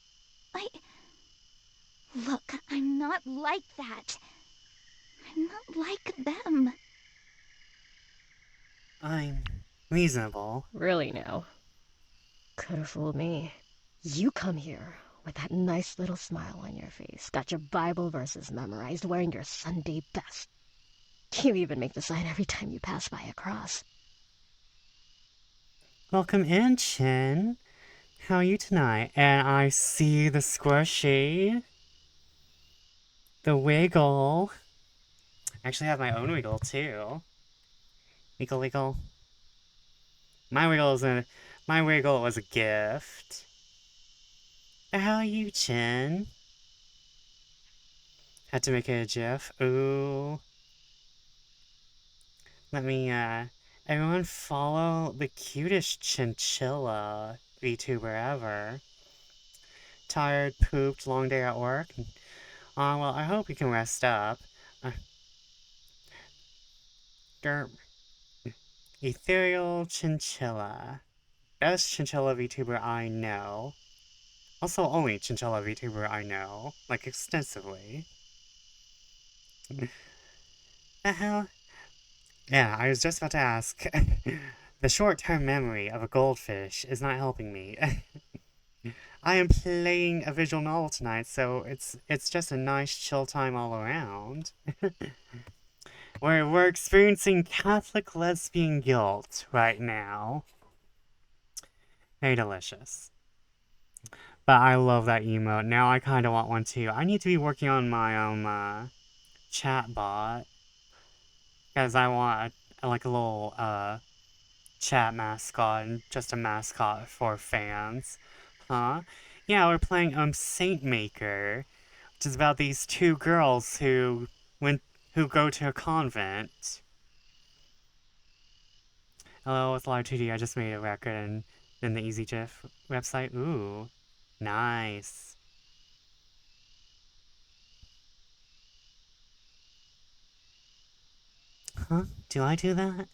Look, I'm not like that. I'm not like them. I'm reasonable. Really, no. Could have fooled me. You come here with that nice little smile on your face, got your Bible verses memorized, wearing your Sunday best. You even make the sign every time you pass by a cross. Welcome in, Chin. How are you tonight? And I see the squishy. The wiggle. I actually have my own wiggle, too. Wiggle, wiggle. My wiggle was a gift. How are you, Chin? Had to make it a GIF. Ooh. Let me, everyone follow the cutest chinchilla VTuber ever. Tired, pooped, long day at work? Well, I hope you can rest up. Derp. Ethereal Chinchilla. Best chinchilla VTuber I know. Also, only chinchilla VTuber I know. Like, extensively. The hell? Yeah, I was just about to ask. The short-term memory of a goldfish is not helping me. I am playing a visual novel tonight, so it's just a nice chill time all around. We're experiencing Catholic lesbian guilt right now. Very delicious. But I love that emote. Now I kind of want one too. I need to be working on my chat bot. Because I want like a little chat mascot and just a mascot for fans. Huh? Yeah, we're playing Saintmaker, which is about these two girls who go to a convent. Hello, it's Live2D. I just made a record in the EasyGIF website. Ooh, nice. Huh? Do I do that?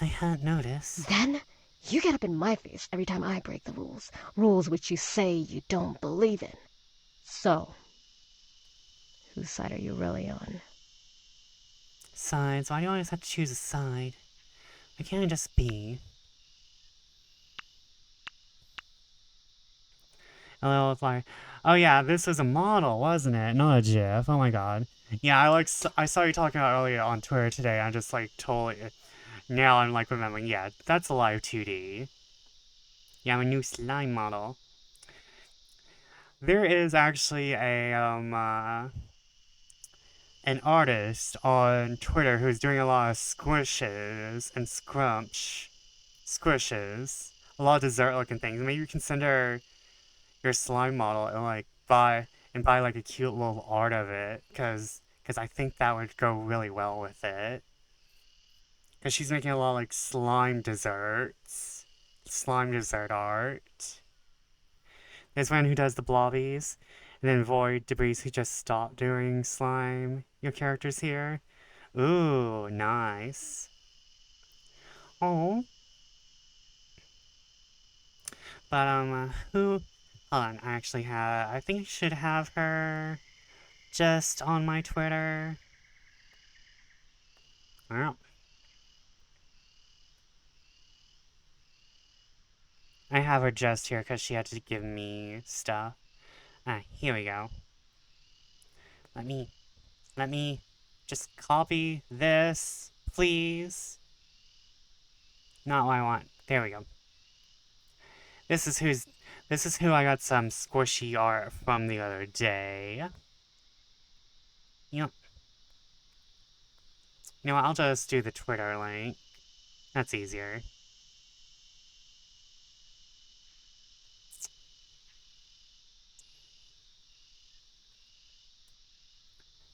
I hadn't noticed. Then you get up in my face every time I break the rules. Rules which you say you don't believe in. So, whose side are you really on? Sides? Why do you always have to choose a side? Why can't I just be? Hello, it's like, oh yeah, this was a model, wasn't it? Not a GIF. Oh my god. Yeah, I saw you talking about earlier on Twitter today. I'm just like totally. Now I'm like remembering. Yeah, that's a live 2D. Yeah, I'm a new slime model. There is actually an artist on Twitter who's doing a lot of squishes and squishes, a lot of dessert-looking things. Maybe you consider your slime model and like buy like a cute little art of it, cause I think that would go really well with it. Cause she's making a lot of like slime desserts, slime dessert art. There's one who does the blobbies, and then Void Debris who just stopped doing slime. Your characters here. Ooh, nice. Oh. But, who... Hold on, I think I should have her just on my Twitter. Well, I have her just here because she had to give me stuff. Here we go. Let me just copy this, please. Not what I want. There we go. This is who I got some squishy art from the other day. Yep. You know what, I'll just do the Twitter link. That's easier.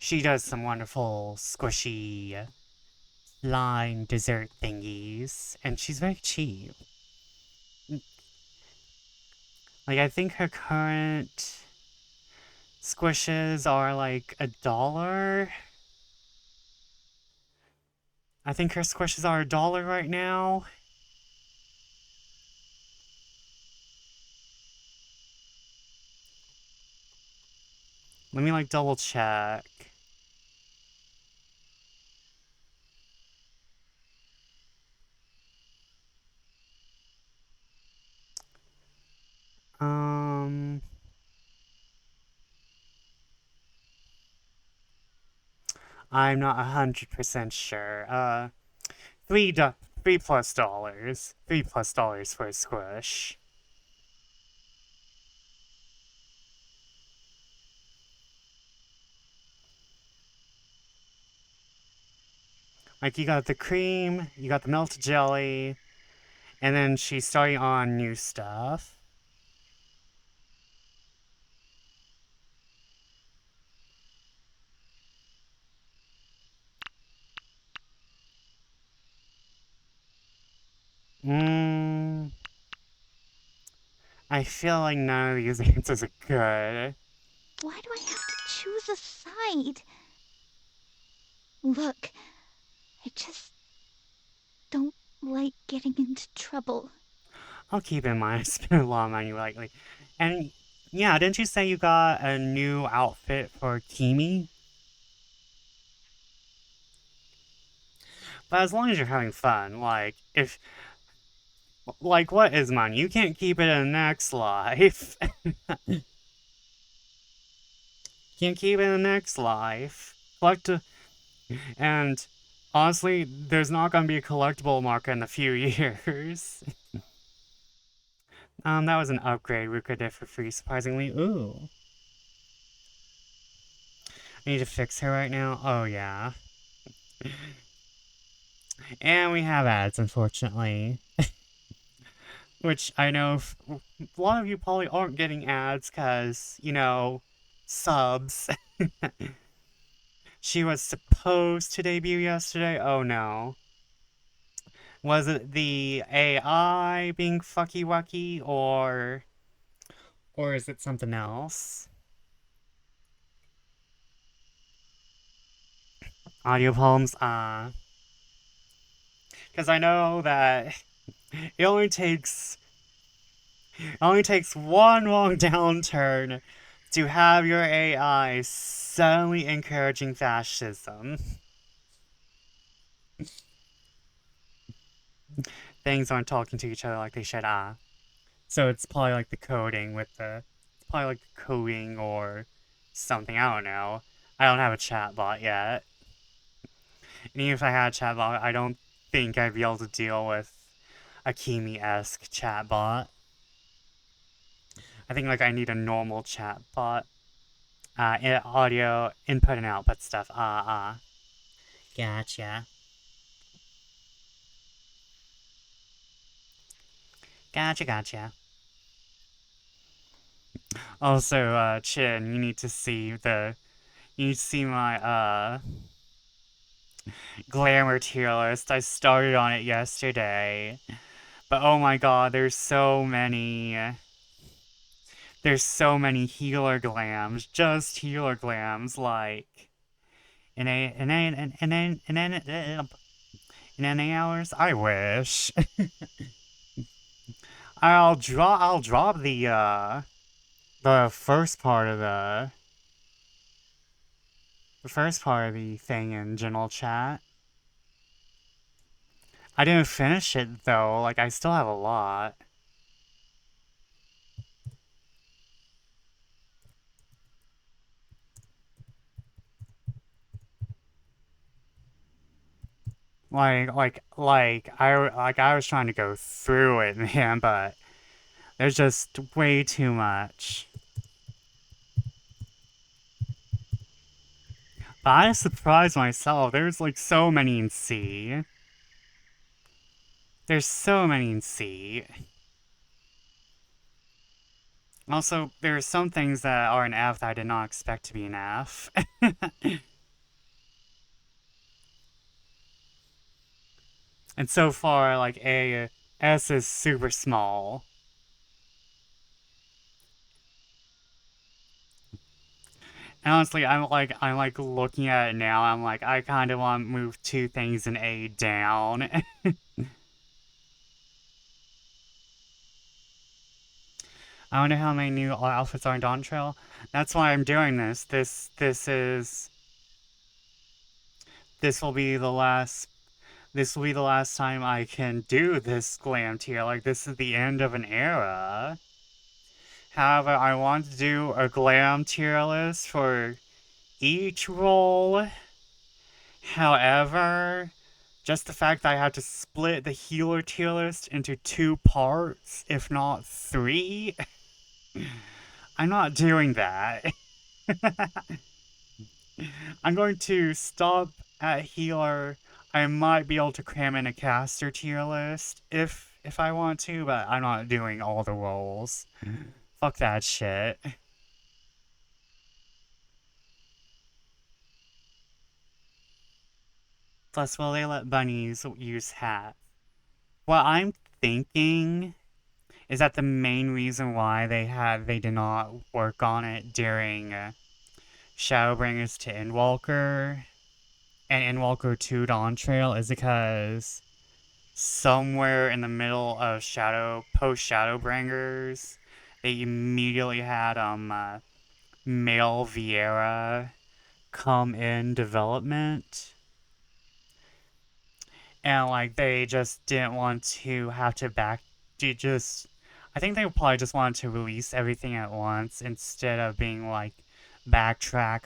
She does some wonderful squishy lime dessert thingies, and she's very cheap. Like, I think her current squishes are like $1. I think her squishes are $1 right now. Let me like double check. I'm not 100% sure. $3 plus dollars. $3 plus for a squish. Like, you got the cream, you got the melted jelly, and then she's starting on new stuff. I feel like none of these answers are good. Why do I have to choose a side? Look, I just don't like getting into trouble. I'll keep in mind I spent a lot of money lately. And yeah, didn't you say you got a new outfit for Kimi? But as long as you're having fun, what is money? You can't keep it in the next life. Can't keep it in the next life. And honestly, there's not gonna be a collectible market in a few years. That was an upgrade we could get for free, surprisingly. Ooh. I need to fix her right now. Oh, yeah. And we have ads, unfortunately. Which I know a lot of you probably aren't getting ads because, you know, subs. She was supposed to debut yesterday. Oh no. Was it the AI being fucky wucky or is it something else? Audio problems, because I know that it only takes one wrong downturn to have your AI suddenly encouraging fascism. Things aren't talking to each other like they should, So it's probably like the coding it's probably like the coding or something, I don't know. I don't have a chatbot yet. And even if I had a chatbot, I don't think I'd be able to deal with a Kimi-esque chatbot. I think like I need a normal chatbot. Audio input and output stuff. Gotcha. Gotcha. Also, Chin, you need to see my, glamour tier list. I started on it yesterday. But oh my god, there's so many healer glams, just healer glams, like in any hours. I wish. I'll drop the first part of the thing in general chat. I didn't finish it though. Like I still have a lot. I was trying to go through it, man, but there's just way too much. But I surprised myself. There's like so many in C. There's so many in C. Also, there are some things that are an F that I did not expect to be an F. And so far, like S is super small. And honestly, I'm like looking at it now. I'm like, I kind of want to move two things in A down. I wonder how many new outfits are in Dawn Trail. That's why I'm doing this. This will be the last time I can do this glam tier. Like, this is the end of an era. However, I want to do a glam tier list for each role. However, just the fact that I had to split the healer tier list into 2 parts, if not 3, I'm not doing that. I'm going to stop at healer. I might be able to cram in a caster tier list if I want to, but I'm not doing all the roles. Fuck that shit. Plus, will they let bunnies use hats? What I'm thinking is that the main reason why they did not work on it during Shadowbringers to Endwalker and Endwalker 2 Dawn Trail is because somewhere in the middle of post Shadowbringers, they immediately had male Vieira come in development, and like they just didn't want to have to just I think they probably just wanted to release everything at once instead of being like backtrack.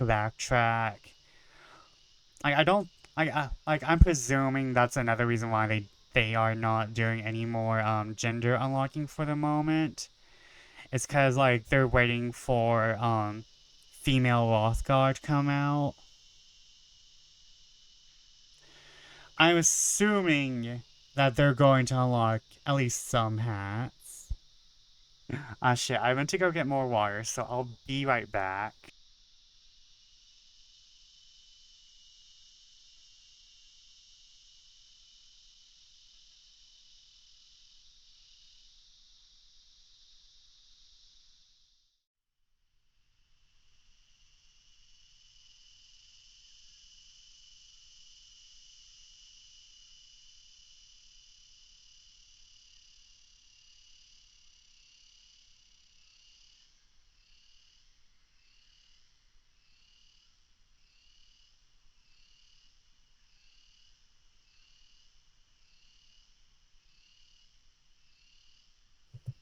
Like I don't like I'm presuming that's another reason why they are not doing any more gender unlocking for the moment. It's cuz like they're waiting for female Rothgar to come out. I'm assuming that they're going to unlock at least some hats. Ah shit, I went to go get more water, so I'll be right back.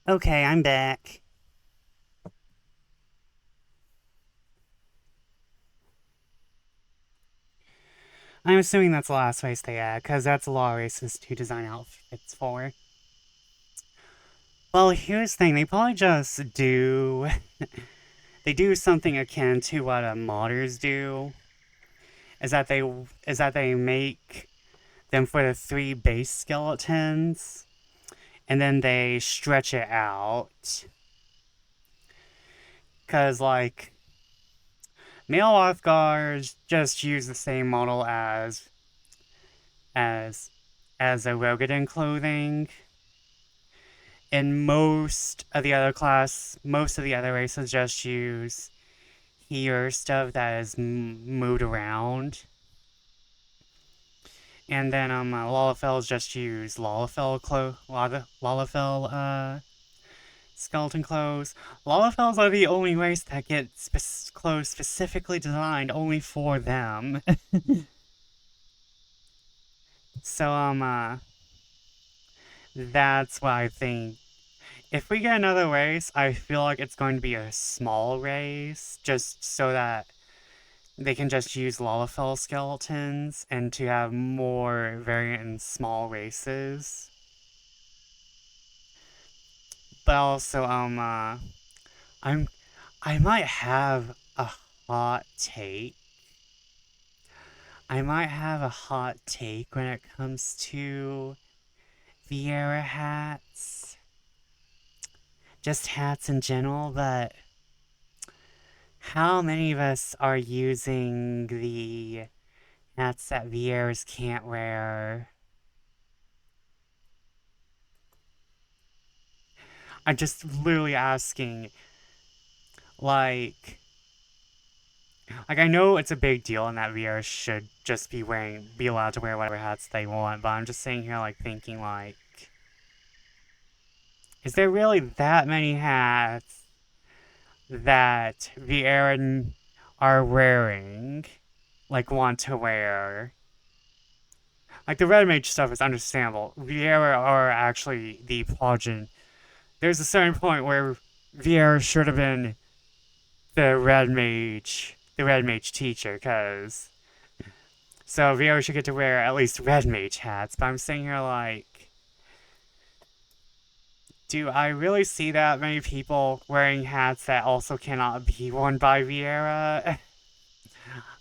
Okay, I'm back. I'm assuming that's the last race they add, because that's a lot of races to design outfits for. Well, here's the thing, they probably just do... they do something akin to what modders do. Is that they make them for the 3 base skeletons, and then they stretch it out. Because, like, male Othgars just use the same model as a Rogadin clothing. In most of the other races just use here stuff that is moved around. And then Lalafels just use Lalafell skeleton clothes. Lalafels are the only race that get clothes specifically designed only for them. So that's what I think. If we get another race, I feel like it's going to be a small race, just so that they can just use Lalafell skeletons and to have more variant in small races. But also, I might have a hot take. I might have a hot take when it comes to Vieira hats. Just hats in general, but how many of us are using the hats that Vieiras can't wear? I'm just literally asking, like I know it's a big deal and that Vieiras should just be allowed to wear whatever hats they want, but I'm just sitting here like thinking like, is there really that many hats that Vieira are wearing, like want to wear? Like the Red Mage stuff is understandable. Vieira are actually the progeny. There's a certain point where Vieira should have been the Red Mage teacher, because so Vieira should get to wear at least Red Mage hats. But I'm sitting here like, do I really see that many people wearing hats that also cannot be worn by Vieira?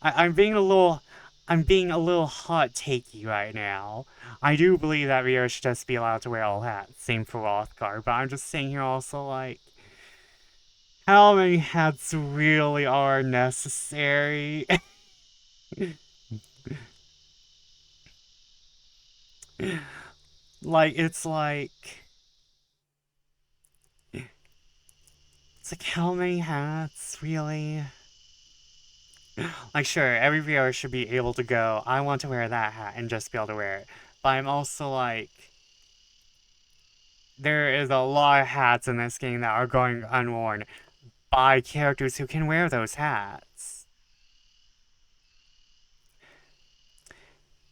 I'm being a little hot takey right now. I do believe that Vieira should just be allowed to wear all hats. Same for Rothgar, but I'm just sitting here also like, how many hats really are necessary? Like, it's like how many hats, really? Like, sure, every viewer should be able to go, I want to wear that hat, and just be able to wear it. But I'm also like, there is a lot of hats in this game that are going unworn by characters who can wear those hats.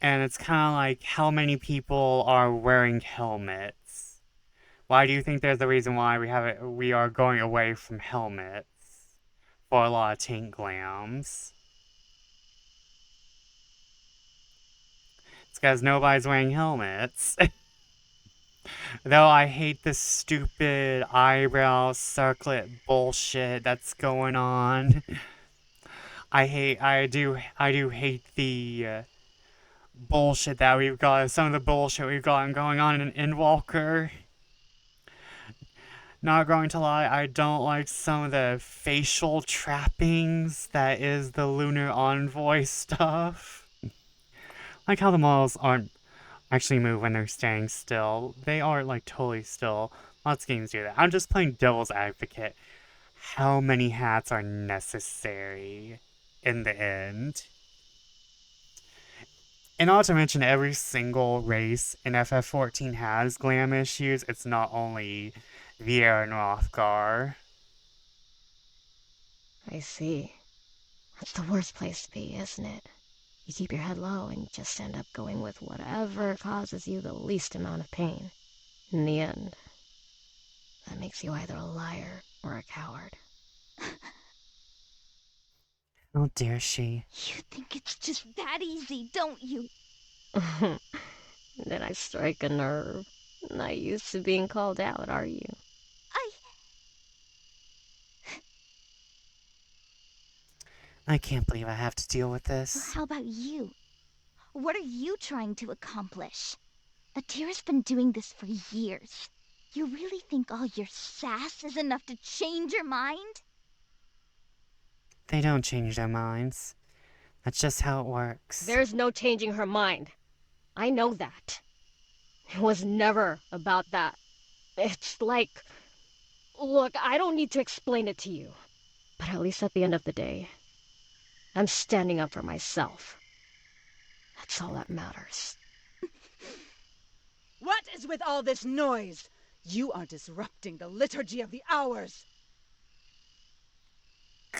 And it's kind of like, how many people are wearing helmets? Why do you think there's a reason why we are going away from helmets for a lot of tank glams? It's because nobody's wearing helmets. Though I hate this stupid eyebrow circlet bullshit that's going on. I do hate the bullshit that we've got, some of the bullshit we've got going on in Endwalker. Not going to lie, I don't like some of the facial trappings that is the Lunar Envoy stuff. Like how the models aren't actually move when they're staying still. They are, like, totally still. Lots of games do that. I'm just playing devil's advocate. How many hats are necessary in the end? And not to mention, every single race in FF14 has glam issues. It's not only Viera and Rothgar. I see. That's the worst place to be, isn't it? You keep your head low and you just end up going with whatever causes you the least amount of pain. In the end, that makes you either a liar or a coward. How dare she? You think it's just that easy, don't you? Did I strike a nerve? Not used to being called out, are you? I can't believe I have to deal with Well, this. how about you? What are you trying to accomplish? Atira's been doing this for years. You really think all your sass is enough to change your mind? They don't change their minds. That's just how it works. There's no changing her mind. I know that. It was never about that. It's like... Look, I don't need to explain it to you. But at least at the end of the day, I'm standing up for myself. That's all that matters. What is with all this noise? You are disrupting the liturgy of the hours.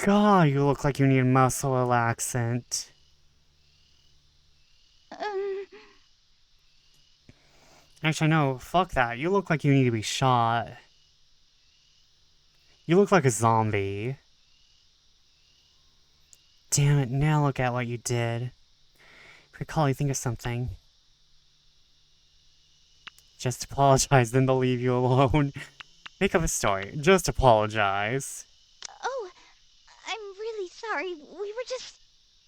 God, you look like you need muscle relaxant. Actually, no, fuck that. You look like you need to be shot. You look like a zombie. Damn it, now look at what you did. Recall, you think of something. Just apologize, then they'll leave you alone. Make up a story. Just apologize. Oh, I'm really sorry. We were just...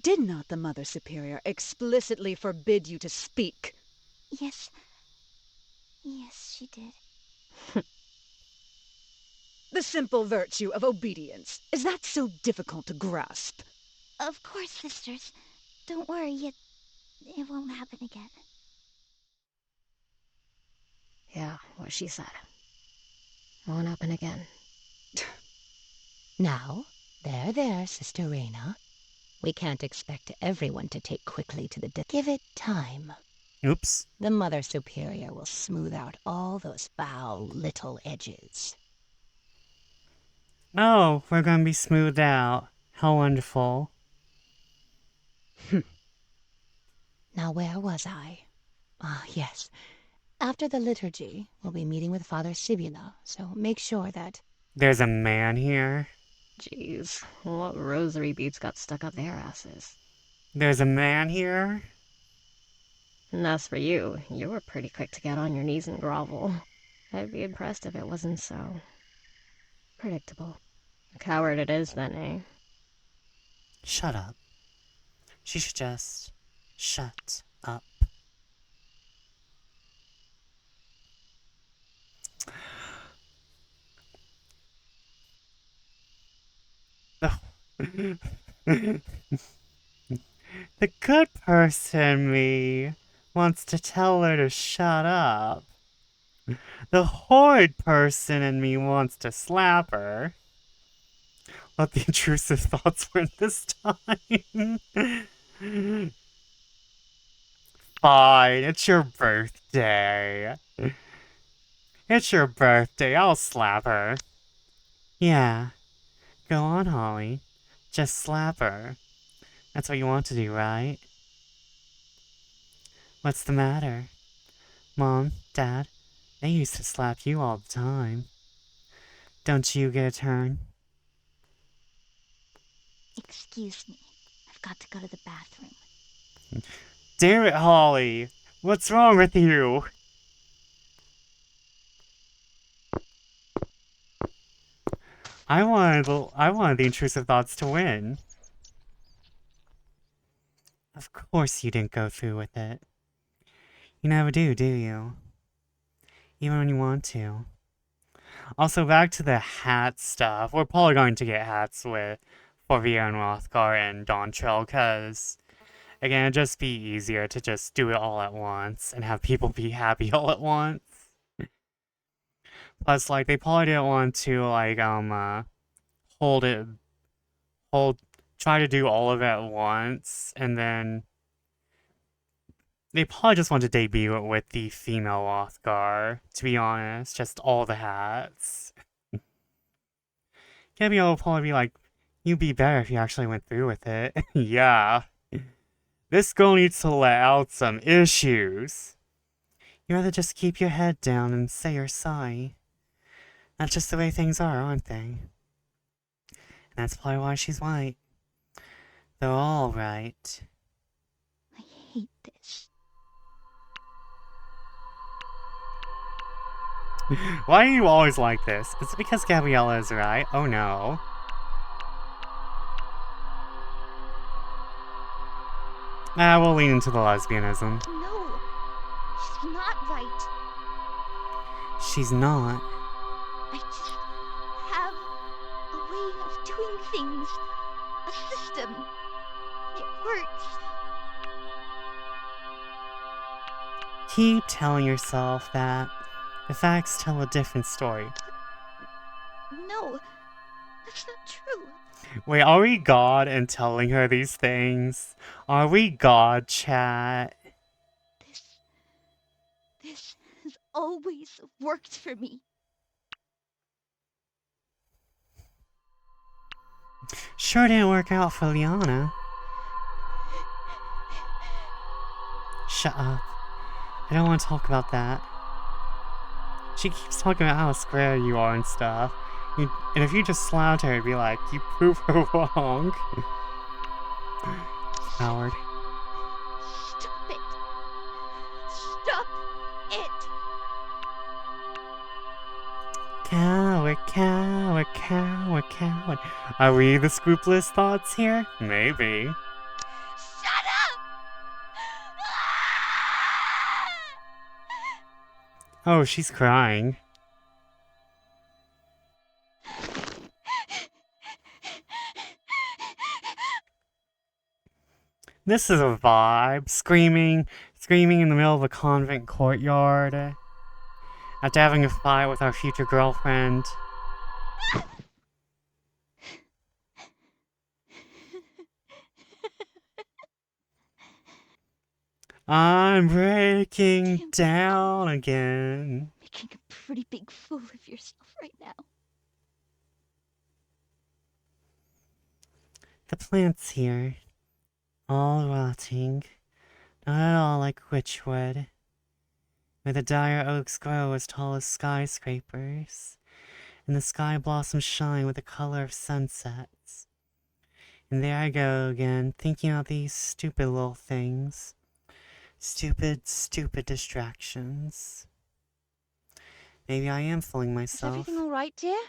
Did not the Mother Superior explicitly forbid you to speak? Yes. Yes, she did. The simple virtue of obedience. Is that so difficult to grasp? Of course, sisters. Don't worry, it won't happen again. Yeah, what she said. Won't happen again. Now, there, Sister Reyna. We can't expect everyone to take quickly to the Give it time. Oops. The Mother Superior will smooth out all those foul little edges. Oh, we're gonna be smoothed out. How wonderful. Now, where was I? Ah, yes. After the liturgy, we'll be meeting with Father Sibula, so make sure that... There's a man here. Jeez, what rosary beads got stuck up their asses? There's a man here? And as for you, you were pretty quick to get on your knees and grovel. I'd be impressed if it wasn't so predictable. A coward it is then, eh? Shut up. She should just shut up. The good person me wants to tell her to shut up. The horrid person in me wants to slap her. Let the intrusive thoughts win this time. Fine, it's your birthday. It's your birthday, I'll slap her. Yeah, go on, Holly. Just slap her. That's what you want to do, right? What's the matter? Mom, Dad, they used to slap you all the time. Don't you get a turn? Excuse me. I've got to go to the bathroom. Damn it, Holly! What's wrong with you? I wanted the intrusive thoughts to win. Of course you didn't go through with it. You never do you? Even when you want to. Also, back to the hat stuff. We're probably going to get hats with Forvia and Rothgar and Dawntrail, because, again, it'd just be easier to just do it all at once and have people be happy all at once. Plus, like, they probably didn't want to, like, try to do all of it at once, and then they probably just want to debut it with the female Rothgar, to be honest, just all the hats. Gabrielle will probably be like, you'd be better if you actually went through with it. Yeah. This girl needs to let out some issues. You'd rather just keep your head down and say you're sorry. That's just the way things are, aren't they? And that's probably why she's white. They're all right. I hate this. Why are you always like this? Is it because Gabriella is right? Oh no. We'll lean into the lesbianism. No, she's not right. She's not. I just have a way of doing things. A system. It works. Keep telling yourself that. The facts tell a different story. No, that's not true. Wait, are we God and telling her these things? Are we God, chat? This has always worked for me. Sure didn't work out for Liana. Shut up. I don't want to talk about that. She keeps talking about how square you are and stuff. And if you just slapped her, it'd be like, you prove her wrong. Howard. Stop it. Stop it. Coward, coward, coward, coward. Are we the scrupulous thoughts here? Maybe. Shut up! Oh, she's crying. This is a vibe. Screaming in the middle of a convent courtyard. After having a fight with our future girlfriend. I'm breaking down again. Making a pretty big fool of yourself right now. The plants here, all rotting, not at all like witchwood, where the dire oaks grow as tall as skyscrapers, and the sky blossoms shine with the color of sunsets. And there I go again, thinking about these stupid little things. Stupid, stupid distractions. Maybe I am fooling myself. Is everything all right, dear?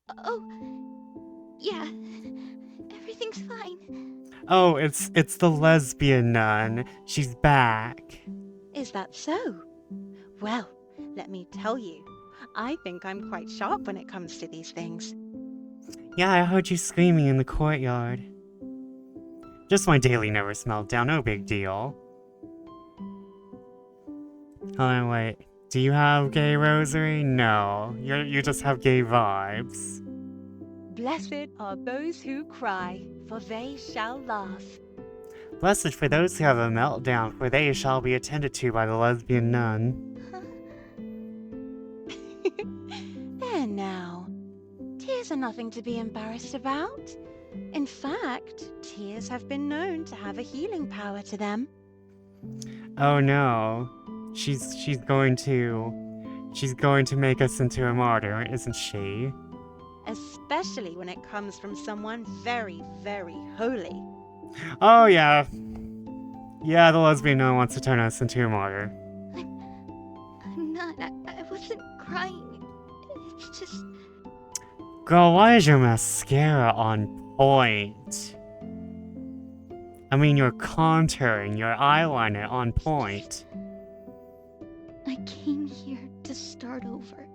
Oh, yeah. Everything's fine. Oh, it's the lesbian nun. She's back. Is that so? Well, let me tell you, I think I'm quite sharp when it comes to these things. Yeah, I heard you screaming in the courtyard. Just my daily nervous meltdown, no big deal. Hold on, wait. Do you have gay rosary? No. You just have gay vibes. Blessed are those who cry, for they shall laugh. Blessed for those who have a meltdown, for they shall be attended to by the lesbian nun. There now. Tears are nothing to be embarrassed about. In fact, tears have been known to have a healing power to them. Oh no. She's going to make us into a martyr, isn't she? Especially when it comes from someone very, very holy. Oh yeah. Yeah, the lesbian nun wants to turn us into a martyr. I'm not. I wasn't crying. It's just. Girl, why is your mascara on point? I mean, your contouring, your eyeliner on point. I came here to start over.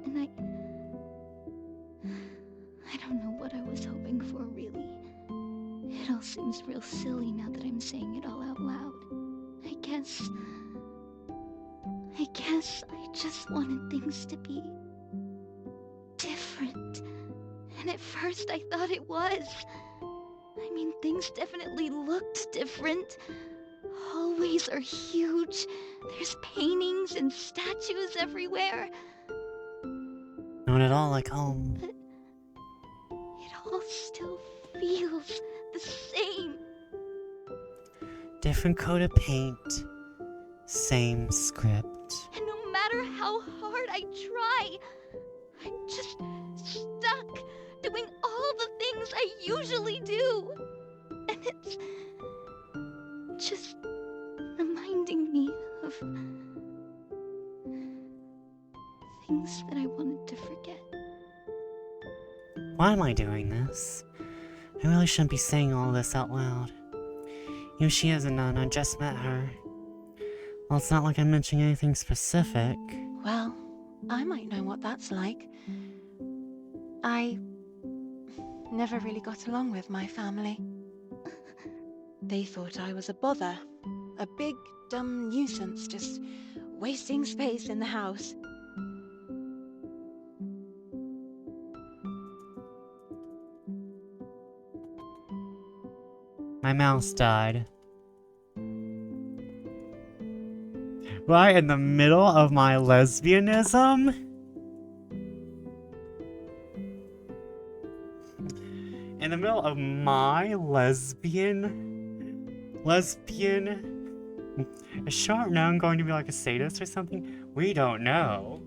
And I don't know what I was hoping for, really. It all seems real silly now that I'm saying it all out loud. I guess I just wanted things to be different. And at first I thought it was. I mean, things definitely looked different. Hallways are huge. There's paintings and statues everywhere. Not at all like home. But it all still feels the same. Different coat of paint. Same script. And no matter how hard I try, I'm just stuck doing all the things I usually do. And it's just reminding me of things that I wanted to forget. Why am I doing this? I really shouldn't be saying all this out loud. You know, she is a nun, I just met her. Well, it's not like I'm mentioning anything specific. Well, I might know what that's like. I never really got along with my family. They thought I was a bother. A big, dumb nuisance, just wasting space in the house. My mouse died. Right in the middle of my lesbianism? In the middle of my lesbian? Is Sharp Nun going to be like a sadist or something? We don't know.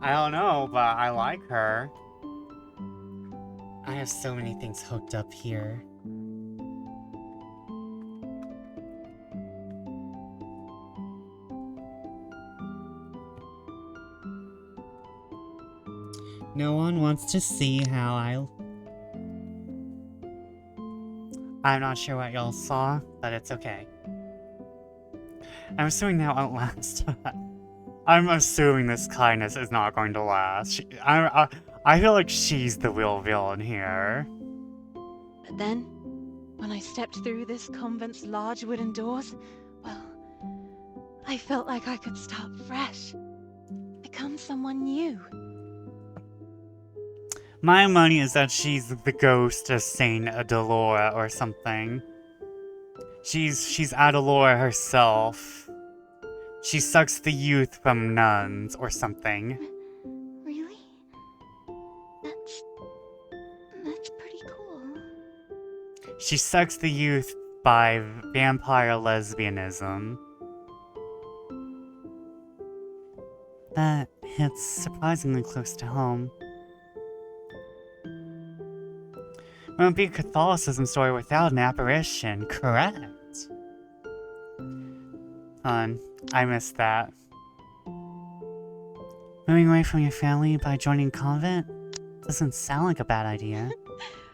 I don't know, but I like her. I have so many things hooked up here. No one wants to see how I'm not sure what y'all saw, but it's okay. I'm assuming that won't last. I'm assuming this kindness is not going to last. I feel like she's the real villain here. But then, when I stepped through this convent's large wooden doors, well, I felt like I could start fresh. Become someone new. My money is that she's the ghost of Saint Adelora or something. She's Adelora herself. She sucks the youth from nuns or something. Really? That's pretty cool. She sucks the youth by vampire lesbianism. That hits surprisingly close to home. Won't be a Catholicism story without an apparition, correct? I missed that. Moving away from your family by joining a convent? Doesn't sound like a bad idea.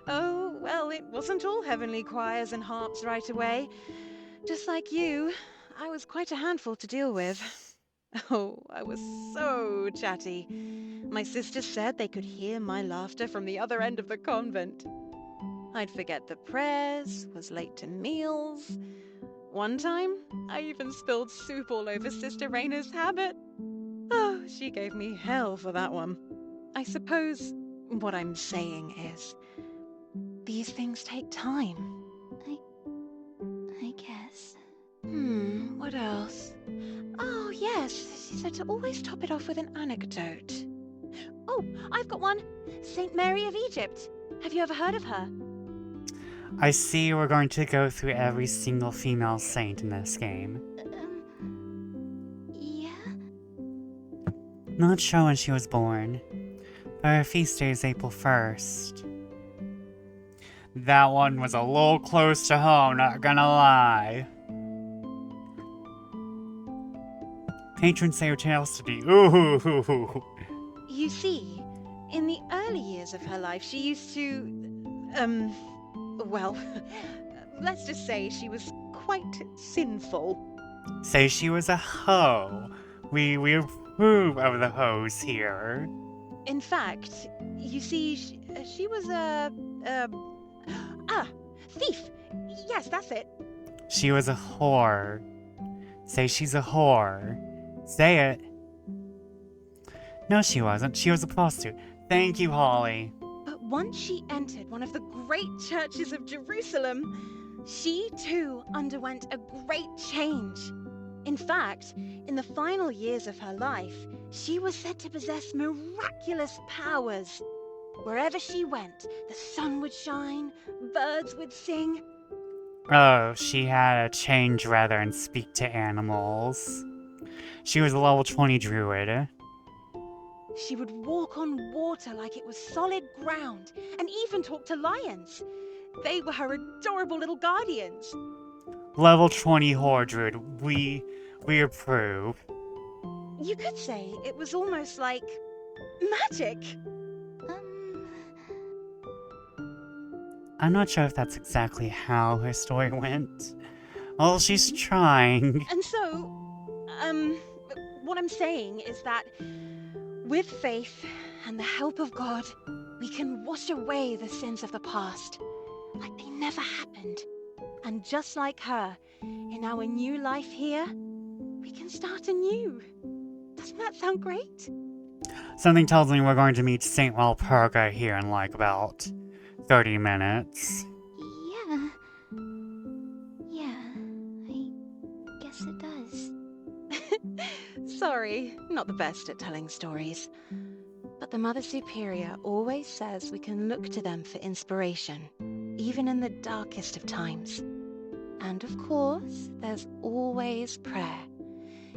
Oh, well, it wasn't all heavenly choirs and harps right away. Just like you, I was quite a handful to deal with. Oh, I was so chatty. My sisters said they could hear my laughter from the other end of the convent. I'd forget the prayers, was late to meals. One time, I even spilled soup all over Sister Raina's habit. Oh, she gave me hell for that one. I suppose what I'm saying is, these things take time. I guess. What else? Oh, yes, she said to always top it off with an anecdote. Oh, I've got one. Saint Mary of Egypt. Have you ever heard of her? I see we're going to go through every single female saint in this game. Yeah? Not sure when she was born, but her feast day is April 1st. That one was a little close to home, not gonna lie. Patrons say her tales to be ooh. You see, in the early years of her life, she used to, well, let's just say she was quite sinful. Say she was a hoe. We approve of the hoes here. In fact, you see, she was thief. Yes, that's it. She was a whore. Say she's a whore. Say it. No, she wasn't. She was a prostitute. Thank you, Holly. But once she entered one of the great churches of Jerusalem, she too underwent a great change. In fact, in the final years of her life, she was said to possess miraculous powers. Wherever she went, the sun would shine, birds would sing. Oh, she had to change rather and speak to animals. She was a level 20 druid. She would walk on water like it was solid ground, and even talk to lions. They were her adorable little guardians. Level 20 whore druid. We approve. You could say it was almost like magic. I'm not sure if that's exactly how her story went. Well, she's trying. And so, what I'm saying is that with faith and the help of God, we can wash away the sins of the past, like they never happened. And just like her, in our new life here, we can start anew. Doesn't that sound great? Something tells me we're going to meet Saint Walpurga here in like about 30 minutes. Yeah. Yeah, I guess it does. Sorry, not the best at telling stories. But the Mother Superior always says we can look to them for inspiration, even in the darkest of times. And of course, there's always prayer.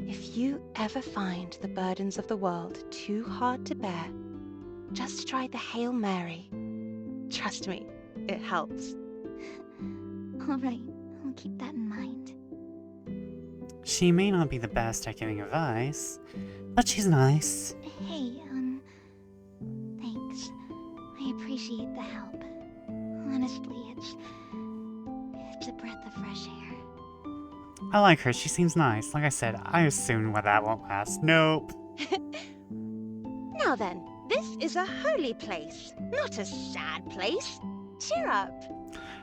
If you ever find the burdens of the world too hard to bear, just try the Hail Mary. Trust me, it helps. All right, I'll keep that in mind. She may not be the best at giving advice, but she's nice. Hey, thanks. I appreciate the help. Honestly, it's a breath of fresh air. I like her, she seems nice. Like I said, I assume that won't last. Nope. Now then, this is a holy place, not a sad place. Cheer up.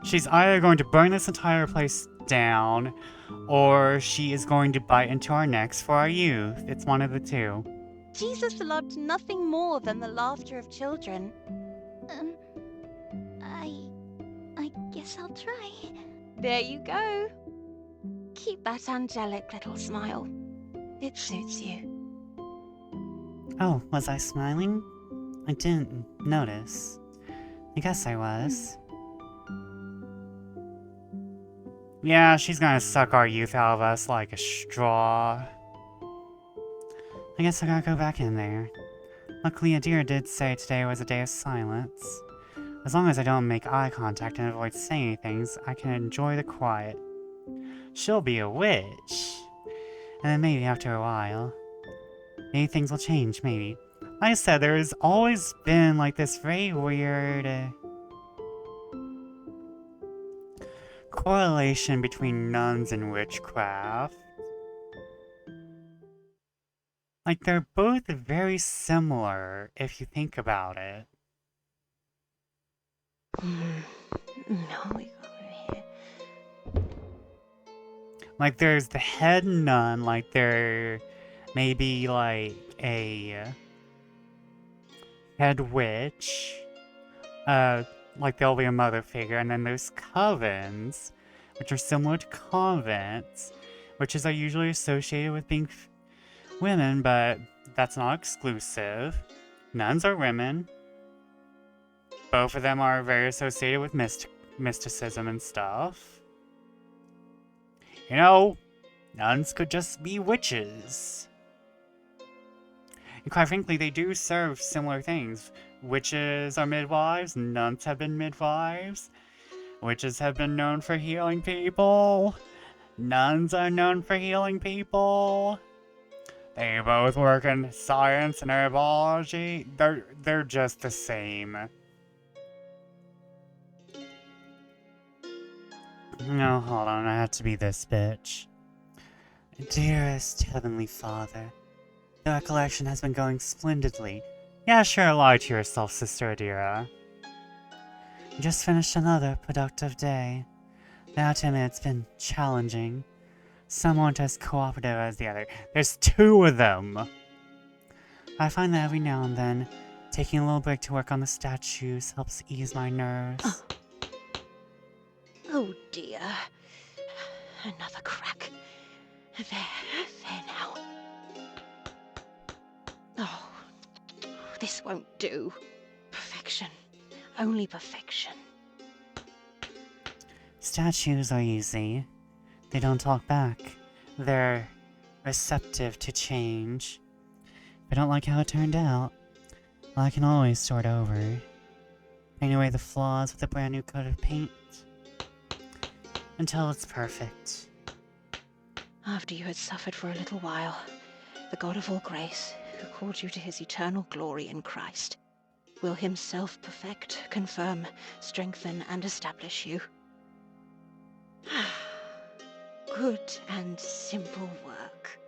She's either going to burn this entire place down, or she is going to bite into our necks for our youth. It's one of the two. Jesus loved nothing more than the laughter of children. I guess I'll try. There you go. Keep that angelic little smile. It suits you. Oh, was I smiling? I didn't notice. I guess I was. Yeah, she's gonna suck our youth out of us like a straw. I guess I gotta go back in there. Luckily, Adira did say today was a day of silence. As long as I don't make eye contact and avoid saying things, I can enjoy the quiet. She'll be a witch. And then maybe after a while, maybe things will change, maybe. Like I said, there's always been like this very weird correlation between nuns and witchcraft. Like, they're both very similar if you think about it. No, we got here. Like, there's the head nun, like, there may be, like, a head witch, like, there'll be a mother figure, and then there's covens, which are similar to convents, witches are usually associated with being women, but that's not exclusive. Nuns are women. Both of them are very associated with mysticism and stuff. You know, nuns could just be witches. And quite frankly, they do serve similar things. Witches are midwives, nuns have been midwives. Witches have been known for healing people. Nuns are known for healing people. They both work in science and herbology. They're just the same. No, hold on, I have to be this bitch. Dearest Heavenly Father, the recollection has been going splendidly. Yeah, sure, lie to yourself, Sister Adira. You just finished another productive day. Now to admit it's been challenging. Some aren't as cooperative as the other. There's two of them! I find that every now and then, taking a little break to work on the statues helps ease my nerves. Oh dear. Another crack. There now. Oh, this won't do. Perfection. Only perfection. Statues are easy. They don't talk back. They're receptive to change. If I don't like how it turned out, well, I can always start over. Paint away the flaws with a brand new coat of paint. Until it's perfect. After you had suffered for a little while, the God of all grace, who called you to his eternal glory in Christ, will himself perfect, confirm, strengthen, and establish you. Good and simple work.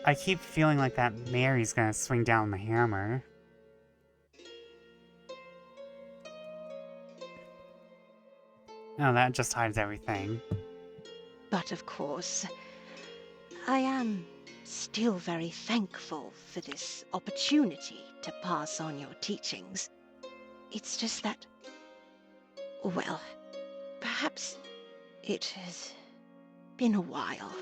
I keep feeling like that Mary's gonna swing down the hammer. No, that just hides everything. But of course, I am still very thankful for this opportunity to pass on your teachings. It's just that, well, perhaps it has been a while.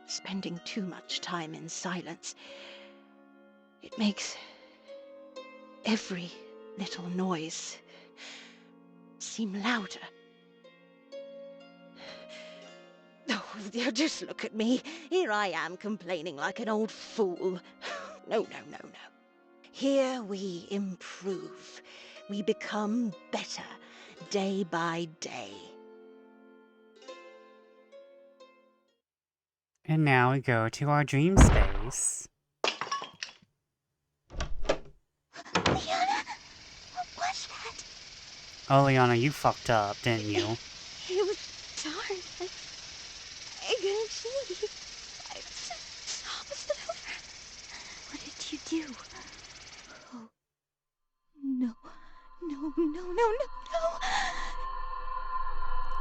Spending too much time in silence. It makes every little noise seem louder. Oh, just look at me. Here I am complaining like an old fool. No. Here we improve. We become better day by day. And now we go to our dream space. Liana, what was that? Oh, Liana, you fucked up, didn't you? It was dark. I couldn't see. I was opposite over. What did you do? Oh. No.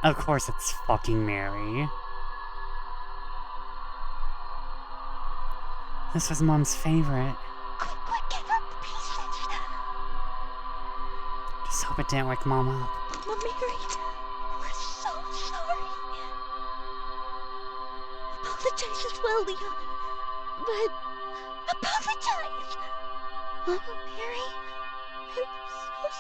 Of course it's fucking Mary. This was Mom's favorite. Quick, give her the pieces. Just hope it didn't wake Mom up. Mama Mary, we're so sorry. Apologize as well, Leon. But apologize. Mama Mary, I'm so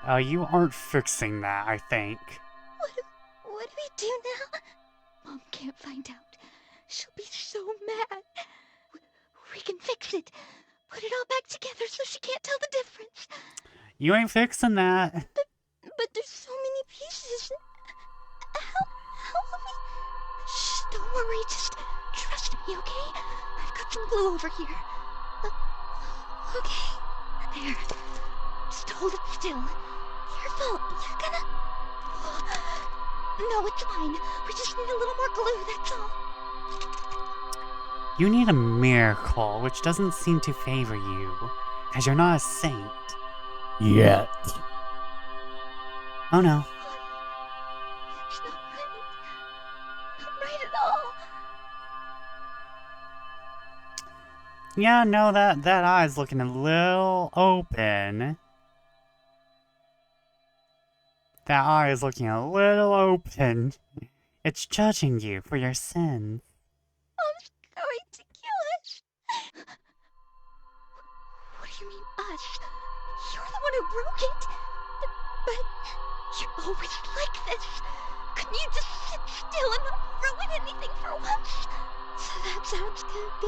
sorry. You aren't fixing that, I think. What do we do now? Mom can't find out. She'll be so mad. We can fix it. Put it all back together so she can't tell the difference. You ain't fixing that. But there's so many pieces. How will we... Shh, don't worry. Just trust me, okay? I've got some glue over here. Okay. There. Just hold it still. Here careful. You're gonna... No, it's fine. We just need a little more glue, that's all. You need a miracle, which doesn't seem to favor you, because you're not a saint. Yet. Oh no. It's not right. Not right at all. Yeah, no, that eye's looking a little open. That eye is looking a little open. It's judging you for your sins. Mom's going to kill us. What do you mean, us? You're the one who broke it. But you're always like this. Couldn't you just sit still and not ruin anything for once? So that's how it's gonna be.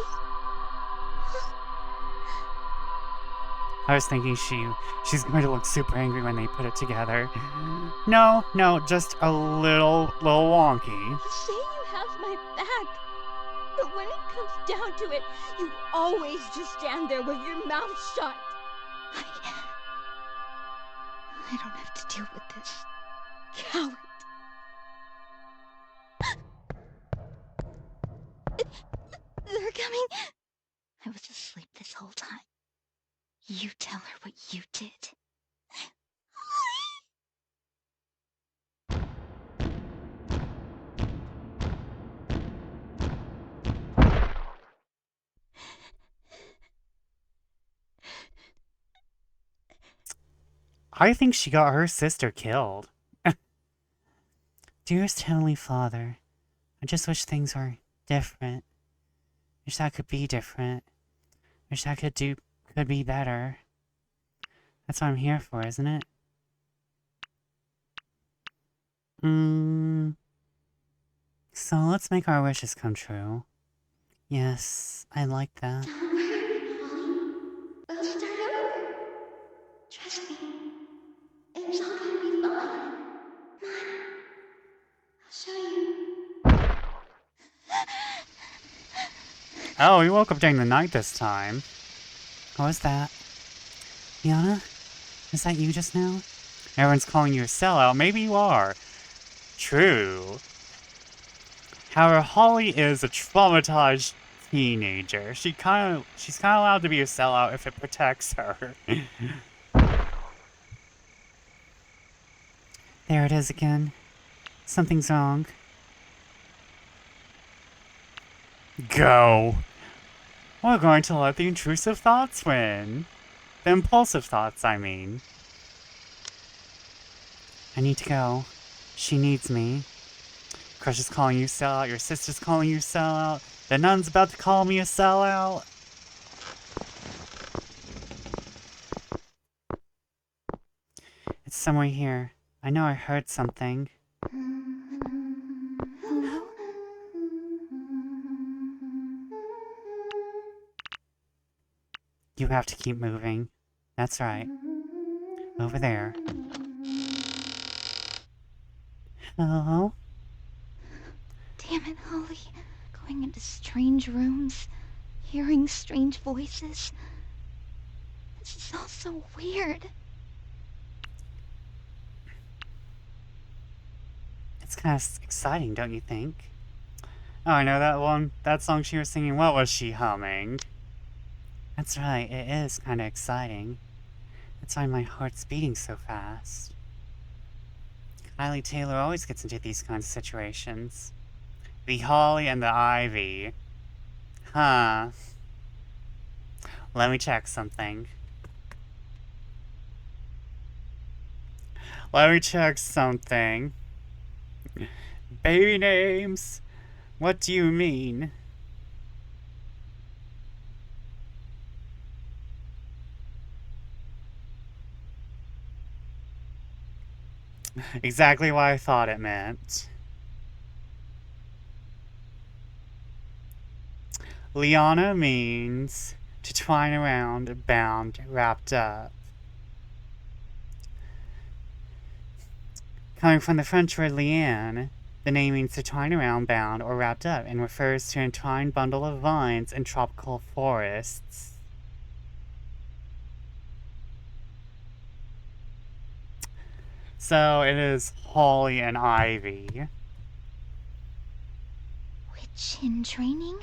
I was thinking she's going to look super angry when they put it together. No, just a little wonky. You say you have my back, but when it comes down to it, you always just stand there with your mouth shut. I don't have to deal with this. Coward. They're coming. I was asleep this whole time. You tell her what you did. I think she got her sister killed. Dearest Heavenly Father, I just wish things were different. Wish that could be different. Wish that could be better. That's what I'm here for, isn't it? So let's make our wishes come true. Yes, I like that. Don't worry, Holly. We'll start over. Trust me. It's all gonna be fine. Come on. I'll show you. Oh, we woke up during the night this time. What was that? Liana? Is that you just now? Everyone's calling you a sellout. Maybe you are. True. However, Holly is a traumatized teenager. She's kind of allowed to be a sellout if it protects her. There it is again. Something's wrong. Go. We're going to let the intrusive thoughts win. The impulsive thoughts, I mean. I need to go. She needs me. Crush is calling you sellout. Your sister's calling you sellout. The nun's about to call me a sellout. It's somewhere here. I know I heard something. Hello? You have to keep moving. That's right. Over there. Hello? Damn it, Holly. Going into strange rooms, hearing strange voices. This is all so weird. It's kind of exciting, don't you think? Oh, I know that one. That song she was singing. What was she humming? That's right, it is kind of exciting. That's why my heart's beating so fast. Kylie Taylor always gets into these kinds of situations. The Holly and the Ivy. Huh. Let me check something. Let me check something. Baby names. What do you mean? Exactly what I thought it meant. Liana means to twine around, bound, wrapped up. Coming from the French word liane, the name means to twine around, bound, or wrapped up, and refers to an entwined bundle of vines in tropical forests. So it is Holly and Ivy. Witch in training,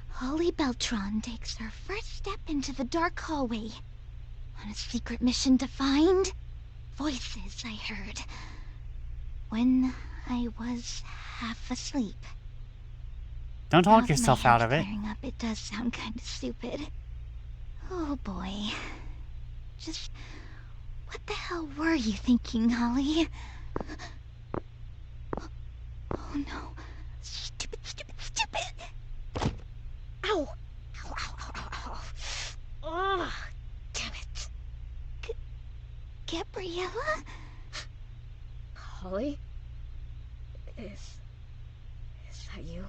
Holly Beltran takes her first step into the dark hallway on a secret mission to find voices I heard when I was half asleep. Don't Now talk that yourself my out head's of it. clearing up, it does sound kind of stupid. Oh boy. Just what the hell were you thinking, Holly? Oh no. Stupid, stupid, stupid! Ow! Ow, ow, ow, ow, ow. Ugh, damn it. Gabriella? Holly? Is that you?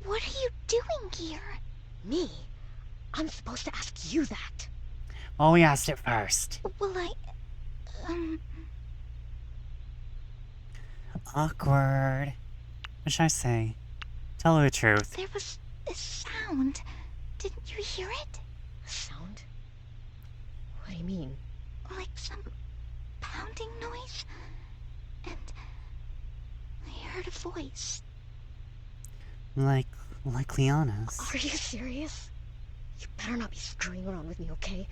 What are you doing here? Me? I'm supposed to ask you that. Well, we asked it first. Well, Awkward. What should I say? Tell her the truth. there was a sound. Didn't you hear it? A sound? What do you mean? Like some pounding noise? And I heard a voice. Like Liana's. Are you serious? You better not be screwing around with me, okay?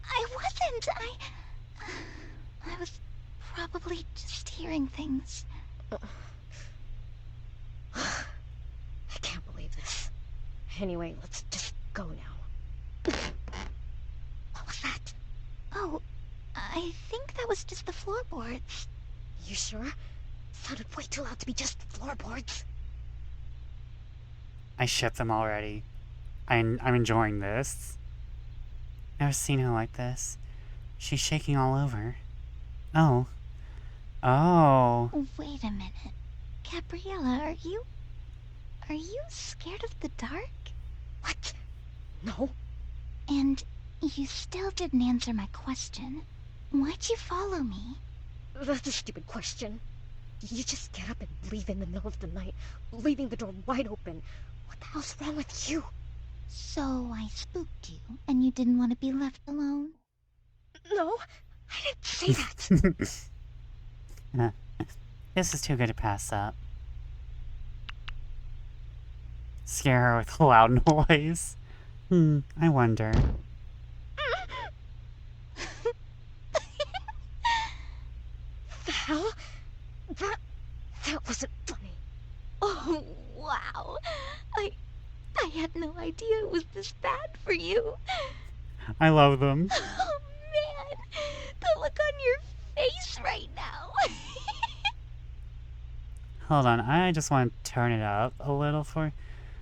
I wasn't. I was probably just hearing things. I can't believe this. Anyway, let's just go now. What was that? Oh, I think that was just the floorboards. You sure? Sounded way too loud to be just floorboards. I ship them already. I'm enjoying this. Never seen her like this. She's shaking all over. Oh. Oh. Wait a minute. Gabriella, are you scared of the dark? What? No. And you still didn't answer my question. Why'd you follow me? That's a stupid question. You just get up and leave in the middle of the night, leaving the door wide open. What the hell's wrong with you? So I spooked you, and you didn't want to be left alone? No, I didn't say that. This is too good to pass up. Scare her with a loud noise. I wonder. The hell? That wasn't funny. Oh, wow. I had no idea it was this bad for you. I love them. Oh, man. The look on your face right now. Hold on, I just want to turn it up a little for...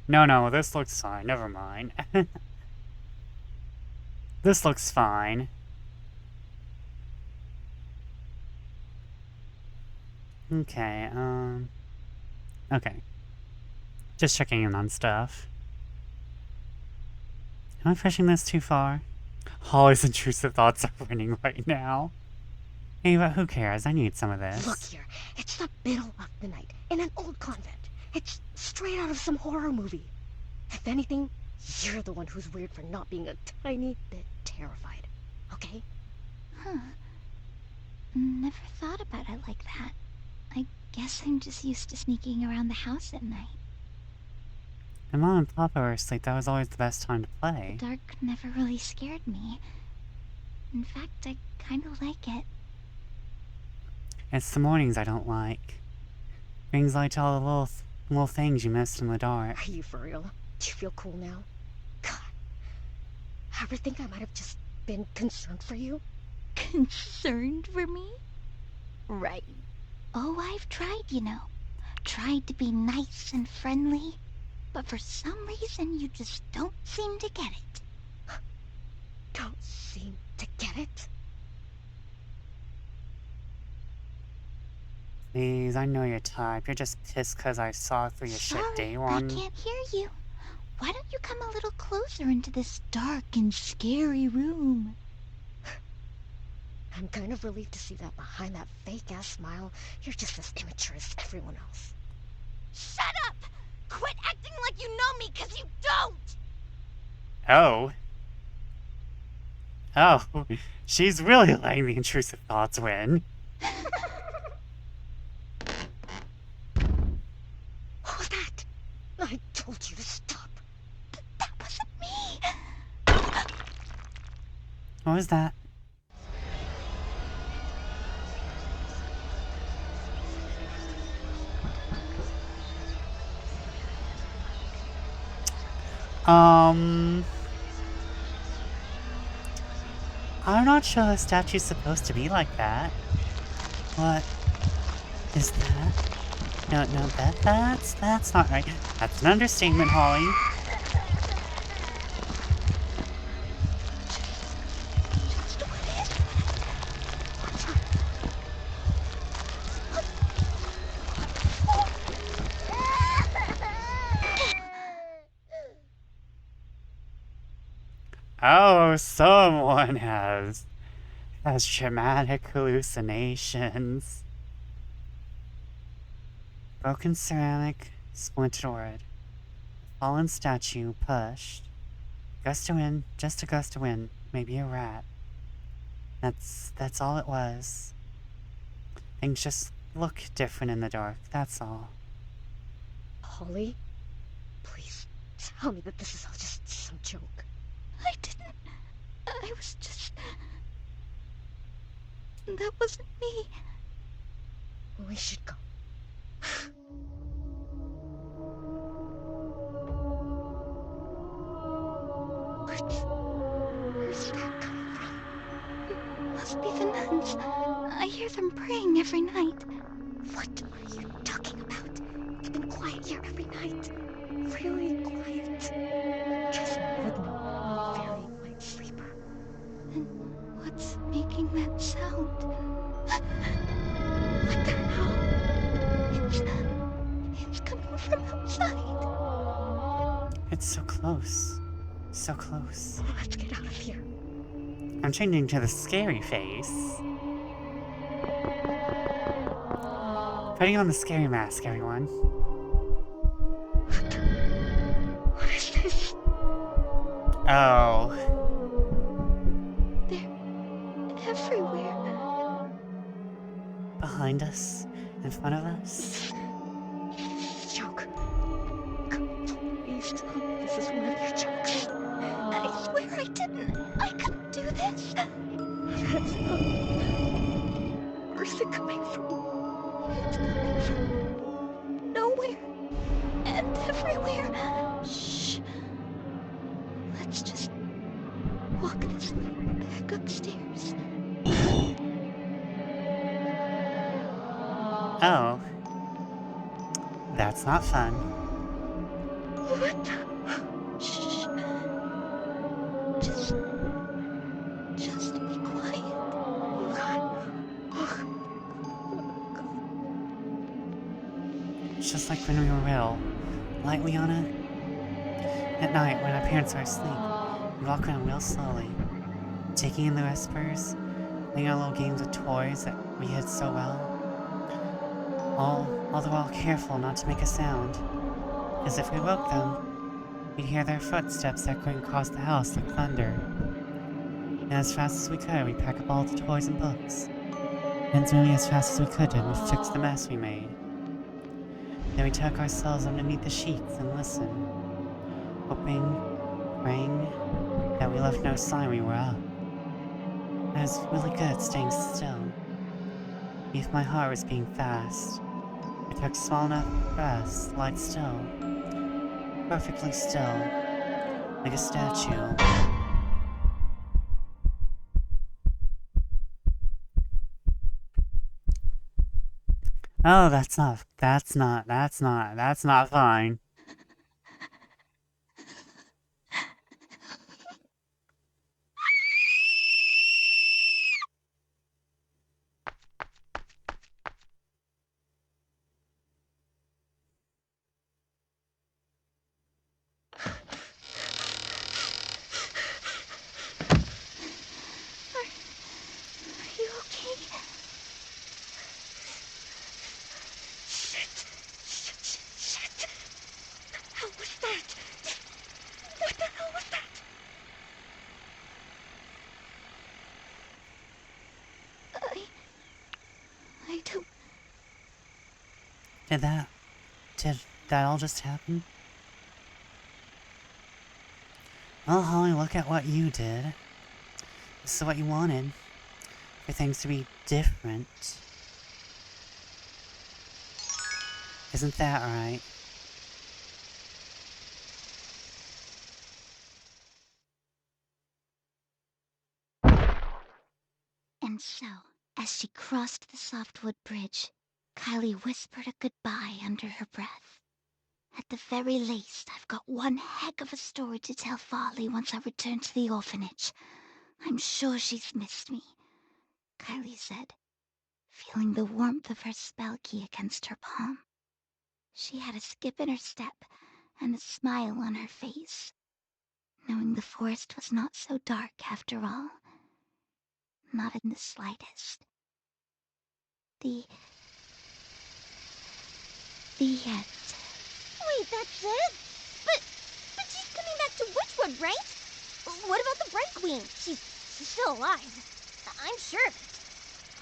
No, this looks fine. Never mind. This looks fine. Okay, okay. Just checking in on stuff. Am I pushing this too far? Holly's intrusive thoughts are winning right now. Hey, but who cares? I need some of this. Look here, it's the middle of the night in an old convent. It's straight out of some horror movie. If anything, you're the one who's weird for not being a tiny bit terrified, okay? Huh. Never thought about it like that. I guess I'm just used to sneaking around the house at night. When Mom and Papa were asleep, that was always the best time to play. The dark never really scared me. In fact, I kind of like it. It's the mornings I don't like. Brings light to all the little things you missed in the dark. Are you for real? Do you feel cool now? God. Ever think I might have just been concerned for you? Concerned for me? Right. Oh, I've tried, you know. Tried to be nice and friendly. But for some reason, you just don't seem to get it. Don't seem to get it? Please, I know your type. You're just pissed because I saw through your shit day one. I can't hear you. Why don't you come a little closer into this dark and scary room? I'm kind of relieved to see that behind that fake-ass smile, you're just as immature as everyone else. Shut up! Quit acting like you know me, 'cause you don't! Oh. Oh, she's really letting the intrusive thoughts win. What was that? I'm not sure the statue's supposed to be like that. What is that? No, that's not right. That's an understatement, Holly. Oh, someone has traumatic hallucinations. Broken ceramic, splintered wood. Fallen statue, pushed. Gust of wind, just a gust of wind, maybe a rat. That's all it was. Things just look different in the dark, that's all. Holly? Please, tell me that this is all just some joke. I didn't. I was just... That wasn't me. We should go. Where's that coming from? Must be the nuns. I hear them praying every night. What are you talking about? It's been quiet here every night. Really quiet. Just more than a very light sleeper. And what's making that sound? What the hell? It's coming from outside. It's so close. So close. Let's get out of here. I'm changing to the scary face. Putting on the scary mask, everyone. What is this? Oh. They're everywhere. Behind us? In front of us? Joke. Please tell me this is one of your jokes. I swear I didn't. I couldn't do this. That's not... Where's it coming from? It's coming from nowhere and everywhere. Shh. Let's just walk this way back upstairs. Oh. That's not fun. What? Shh. Just be quiet. Oh God. It's just like when we were little. Right, Liana? At night, when our parents are asleep, we walk around real slowly, taking in the whispers, playing our little games with toys that we hid so well. All the while careful not to make a sound, because if we woke them, we'd hear their footsteps echoing across the house like thunder. And as fast as we could, we'd pack up all the toys and books. And as nearly as fast as we could, we'd fix the mess we made. Then we tuck ourselves underneath the sheets and listen, hoping, praying that we left no sign we were up. I was really good at staying still. If my heart was beating fast, I took small enough breaths, lied still, perfectly still, like a statue. Oh, that's not fine. Are you okay? Shit. What the hell was that? What the hell was that? I don't... Did that all just happen? Well, Holly, look at what you did. This is what you wanted. For things to be different. Isn't that right? And so, as she crossed the softwood bridge, Kylie whispered a goodbye under her breath. At the very least, I've got one heck of a story to tell Farley once I return to the orphanage. I'm sure she's missed me, Kylie said, feeling the warmth of her spell key against her palm. She had a skip in her step and a smile on her face, knowing the forest was not so dark after all. Not in the slightest. The end. Wait, that's it? But she's coming back to Witchwood, right? What about the Bright Queen? She's still alive. I'm sure of it.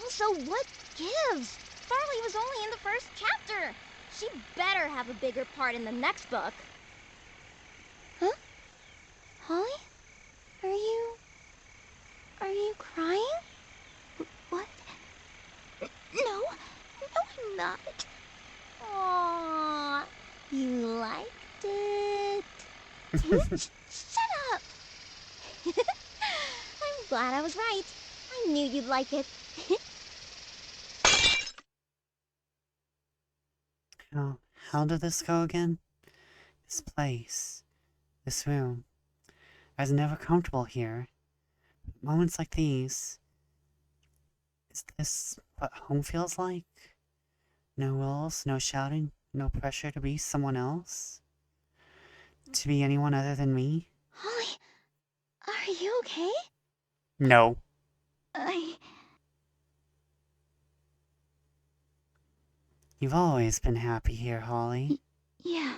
Also, what gives? Farley was only in the first chapter. She better have a bigger part in the next book. Huh? Holly? Are you crying? What? No, I'm not. Aww, you liked it. Shut up! I'm glad I was right. I knew you'd like it. How did this go again? This place. This room. I was never comfortable here. Moments like these. Is this what home feels like? No rules, no shouting, no pressure to be someone else? To be anyone other than me? Holly, are you okay? No. You've always been happy here, Holly. Yeah,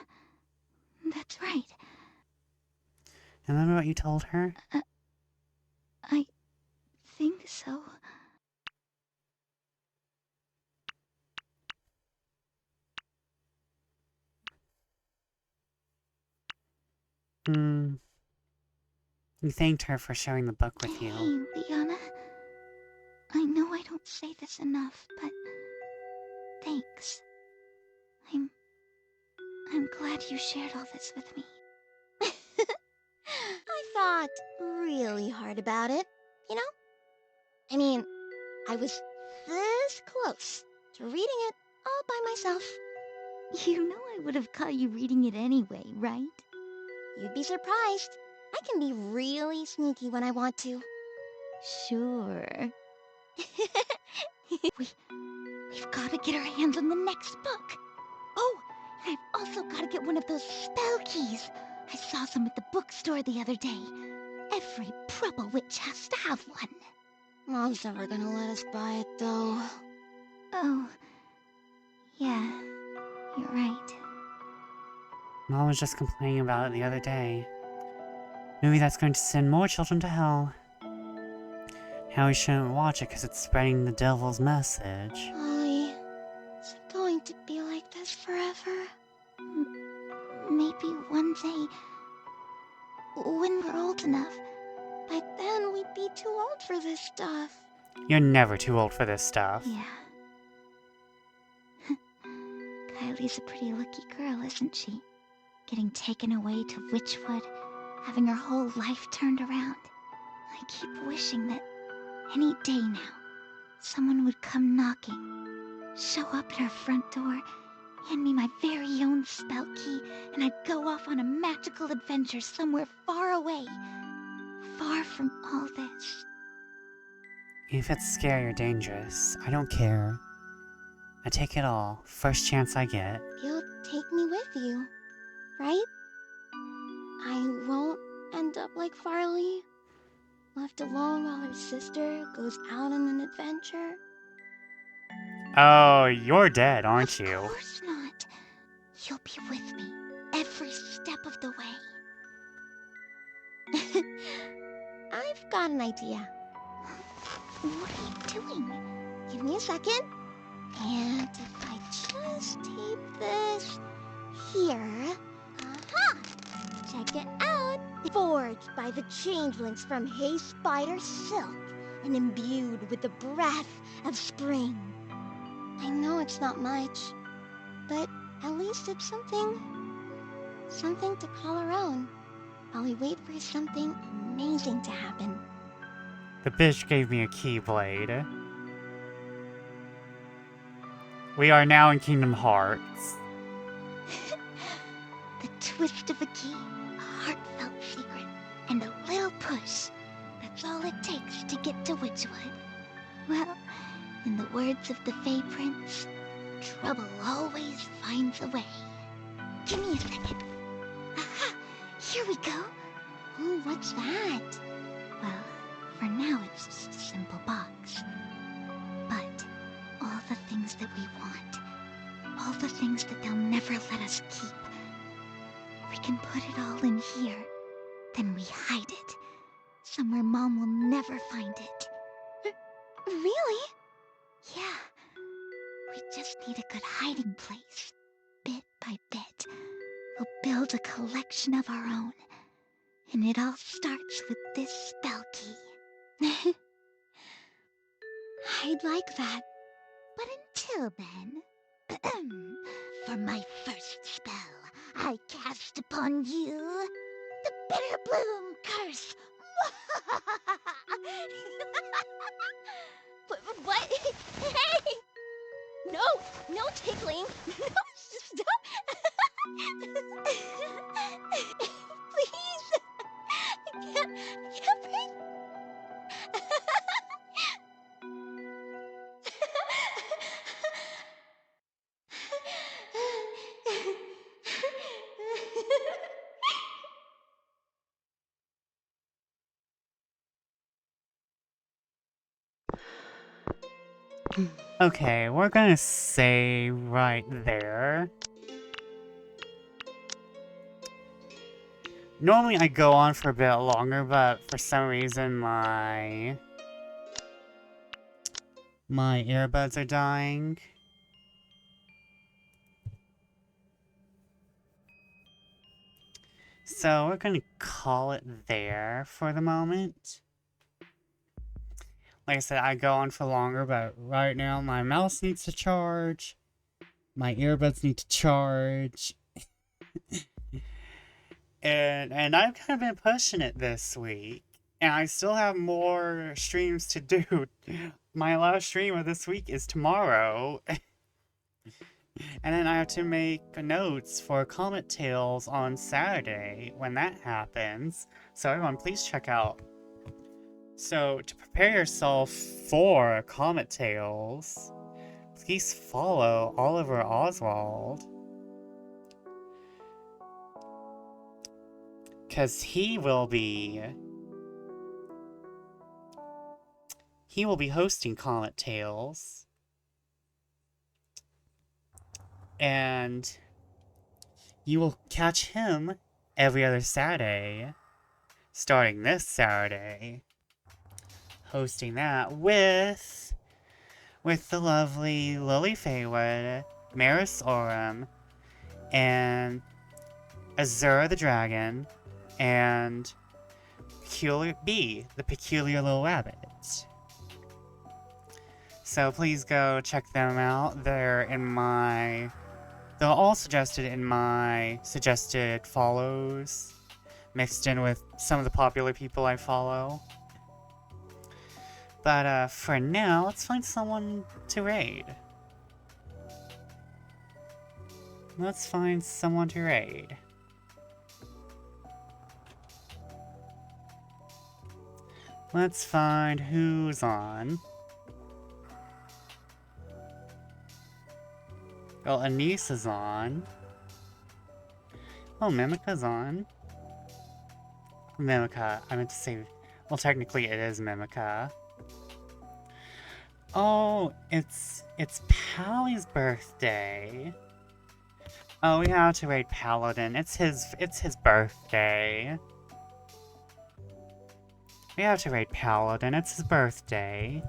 that's right. Remember what you told her? I think so. You thanked her for sharing the book with you. Hey, Liana. I know I don't say this enough, but thanks. I'm glad you shared all this with me. I thought really hard about it, you know? I mean, I was this close to reading it all by myself. You know I would have caught you reading it anyway, right? You'd be surprised. I can be really sneaky when I want to. Sure. We've got to get our hands on the next book. Oh, and I've also got to get one of those spell keys. I saw some at the bookstore the other day. Every proper witch has to have one. Mom's never gonna let us buy it, though. Oh, yeah, you're right. Mom was just complaining about it the other day. Maybe that's going to send more children to hell. How we shouldn't watch it because it's spreading the devil's message. Holly, is it going to be like this forever? Maybe one day, when we're old enough. By then, we'd be too old for this stuff. You're never too old for this stuff. Yeah. Kylie's a pretty lucky girl, isn't she? Getting taken away to Witchwood, having her whole life turned around. I keep wishing that any day now, someone would come knocking, show up at our front door, hand me my very own spell key, and I'd go off on a magical adventure somewhere far away, far from all this. If it's scary or dangerous, I don't care. I take it all, first chance I get. You'll take me with you, right? I won't end up like Farley, left alone while her sister goes out on an adventure. Oh, you're dead, aren't Of you? course not. You'll be with me every step of the way. I've got an idea. What are you doing? Give me a second. And if I just tape this here. Aha! Check it out. For charged by the changelings from Hay Spider Silk and imbued with the breath of spring. I know it's not much, but at least it's something to call our own while we wait for something amazing to happen. The bitch gave me a keyblade. We are now in Kingdom Hearts. The twist of a key, a heartfelt secret, and a little push. That's all it takes to get to Witchwood. Well, in the words of the Fey Prince, trouble always finds a way. Give me a second. Aha! Here we go. Ooh, what's that? Well, for now it's just a simple box. But all the things that we want, all the things that they'll never let us keep, we can put it all in here. Then we hide it. Somewhere Mom will never find it. Really? Yeah. We just need a good hiding place. Bit by bit, we'll build a collection of our own. And it all starts with this spell key. I'd like that. But until then, for my first spell, I cast upon you the Bitter Bloom Curse. What? Hey! No tickling. No, stop. Please. I can't breathe. Okay, we're gonna say right there. Normally I go on for a bit longer, but for some reason my earbuds are dying. So we're gonna call it there for the moment. Like I said, I go on for longer, but right now my mouse needs to charge. My earbuds need to charge. and I've kind of been pushing it this week. And I still have more streams to do. My last stream of this week is tomorrow. And then I have to make notes for Comet Tales on Saturday when that happens. So everyone, please check out. So to prepare yourself for Comet Tales, please follow Oliver Oswald. Because he will be hosting Comet Tales. And you will catch him every other Saturday, starting this Saturday, hosting that with the lovely Lily Faywood, Maris Oram, and Azura the Dragon, and Peculiar Bee, the Peculiar Little Rabbit. So please go check them out. They're all suggested in my suggested follows, mixed in with some of the popular people I follow. But for now, let's find someone to raid. Let's find someone to raid. Let's find who's on. Oh, Anise is on. Oh, Mimica's on. Mimica, I meant to say... Well, technically it is Mimica. Oh, it's Pally's birthday. Oh, we have to raid Paladin. It's his birthday. We have to raid Paladin. It's his birthday.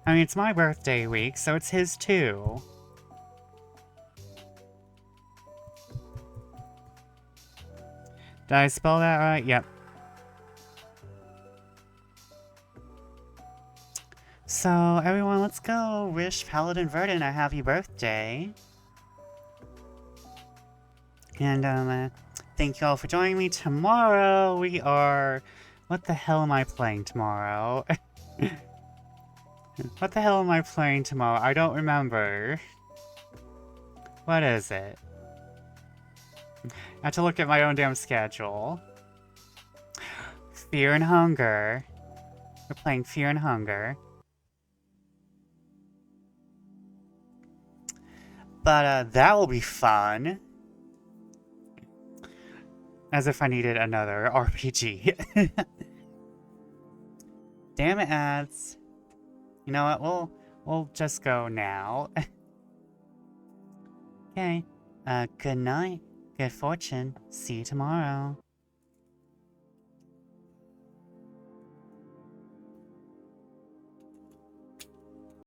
I mean, it's my birthday week, so it's his too. Did I spell that right? Yep. So, everyone, let's go wish Paladin Verdant a happy birthday. And, thank you all for joining me. Tomorrow, we are... What the hell am I playing tomorrow? What the hell am I playing tomorrow? I don't remember. What is it? I have to look at my own damn schedule. Fear and Hunger. We're playing Fear and Hunger. But, that will be fun. As if I needed another RPG. Damn it, ads. You know what? We'll just go now. Okay. Good night. Good fortune. See you tomorrow.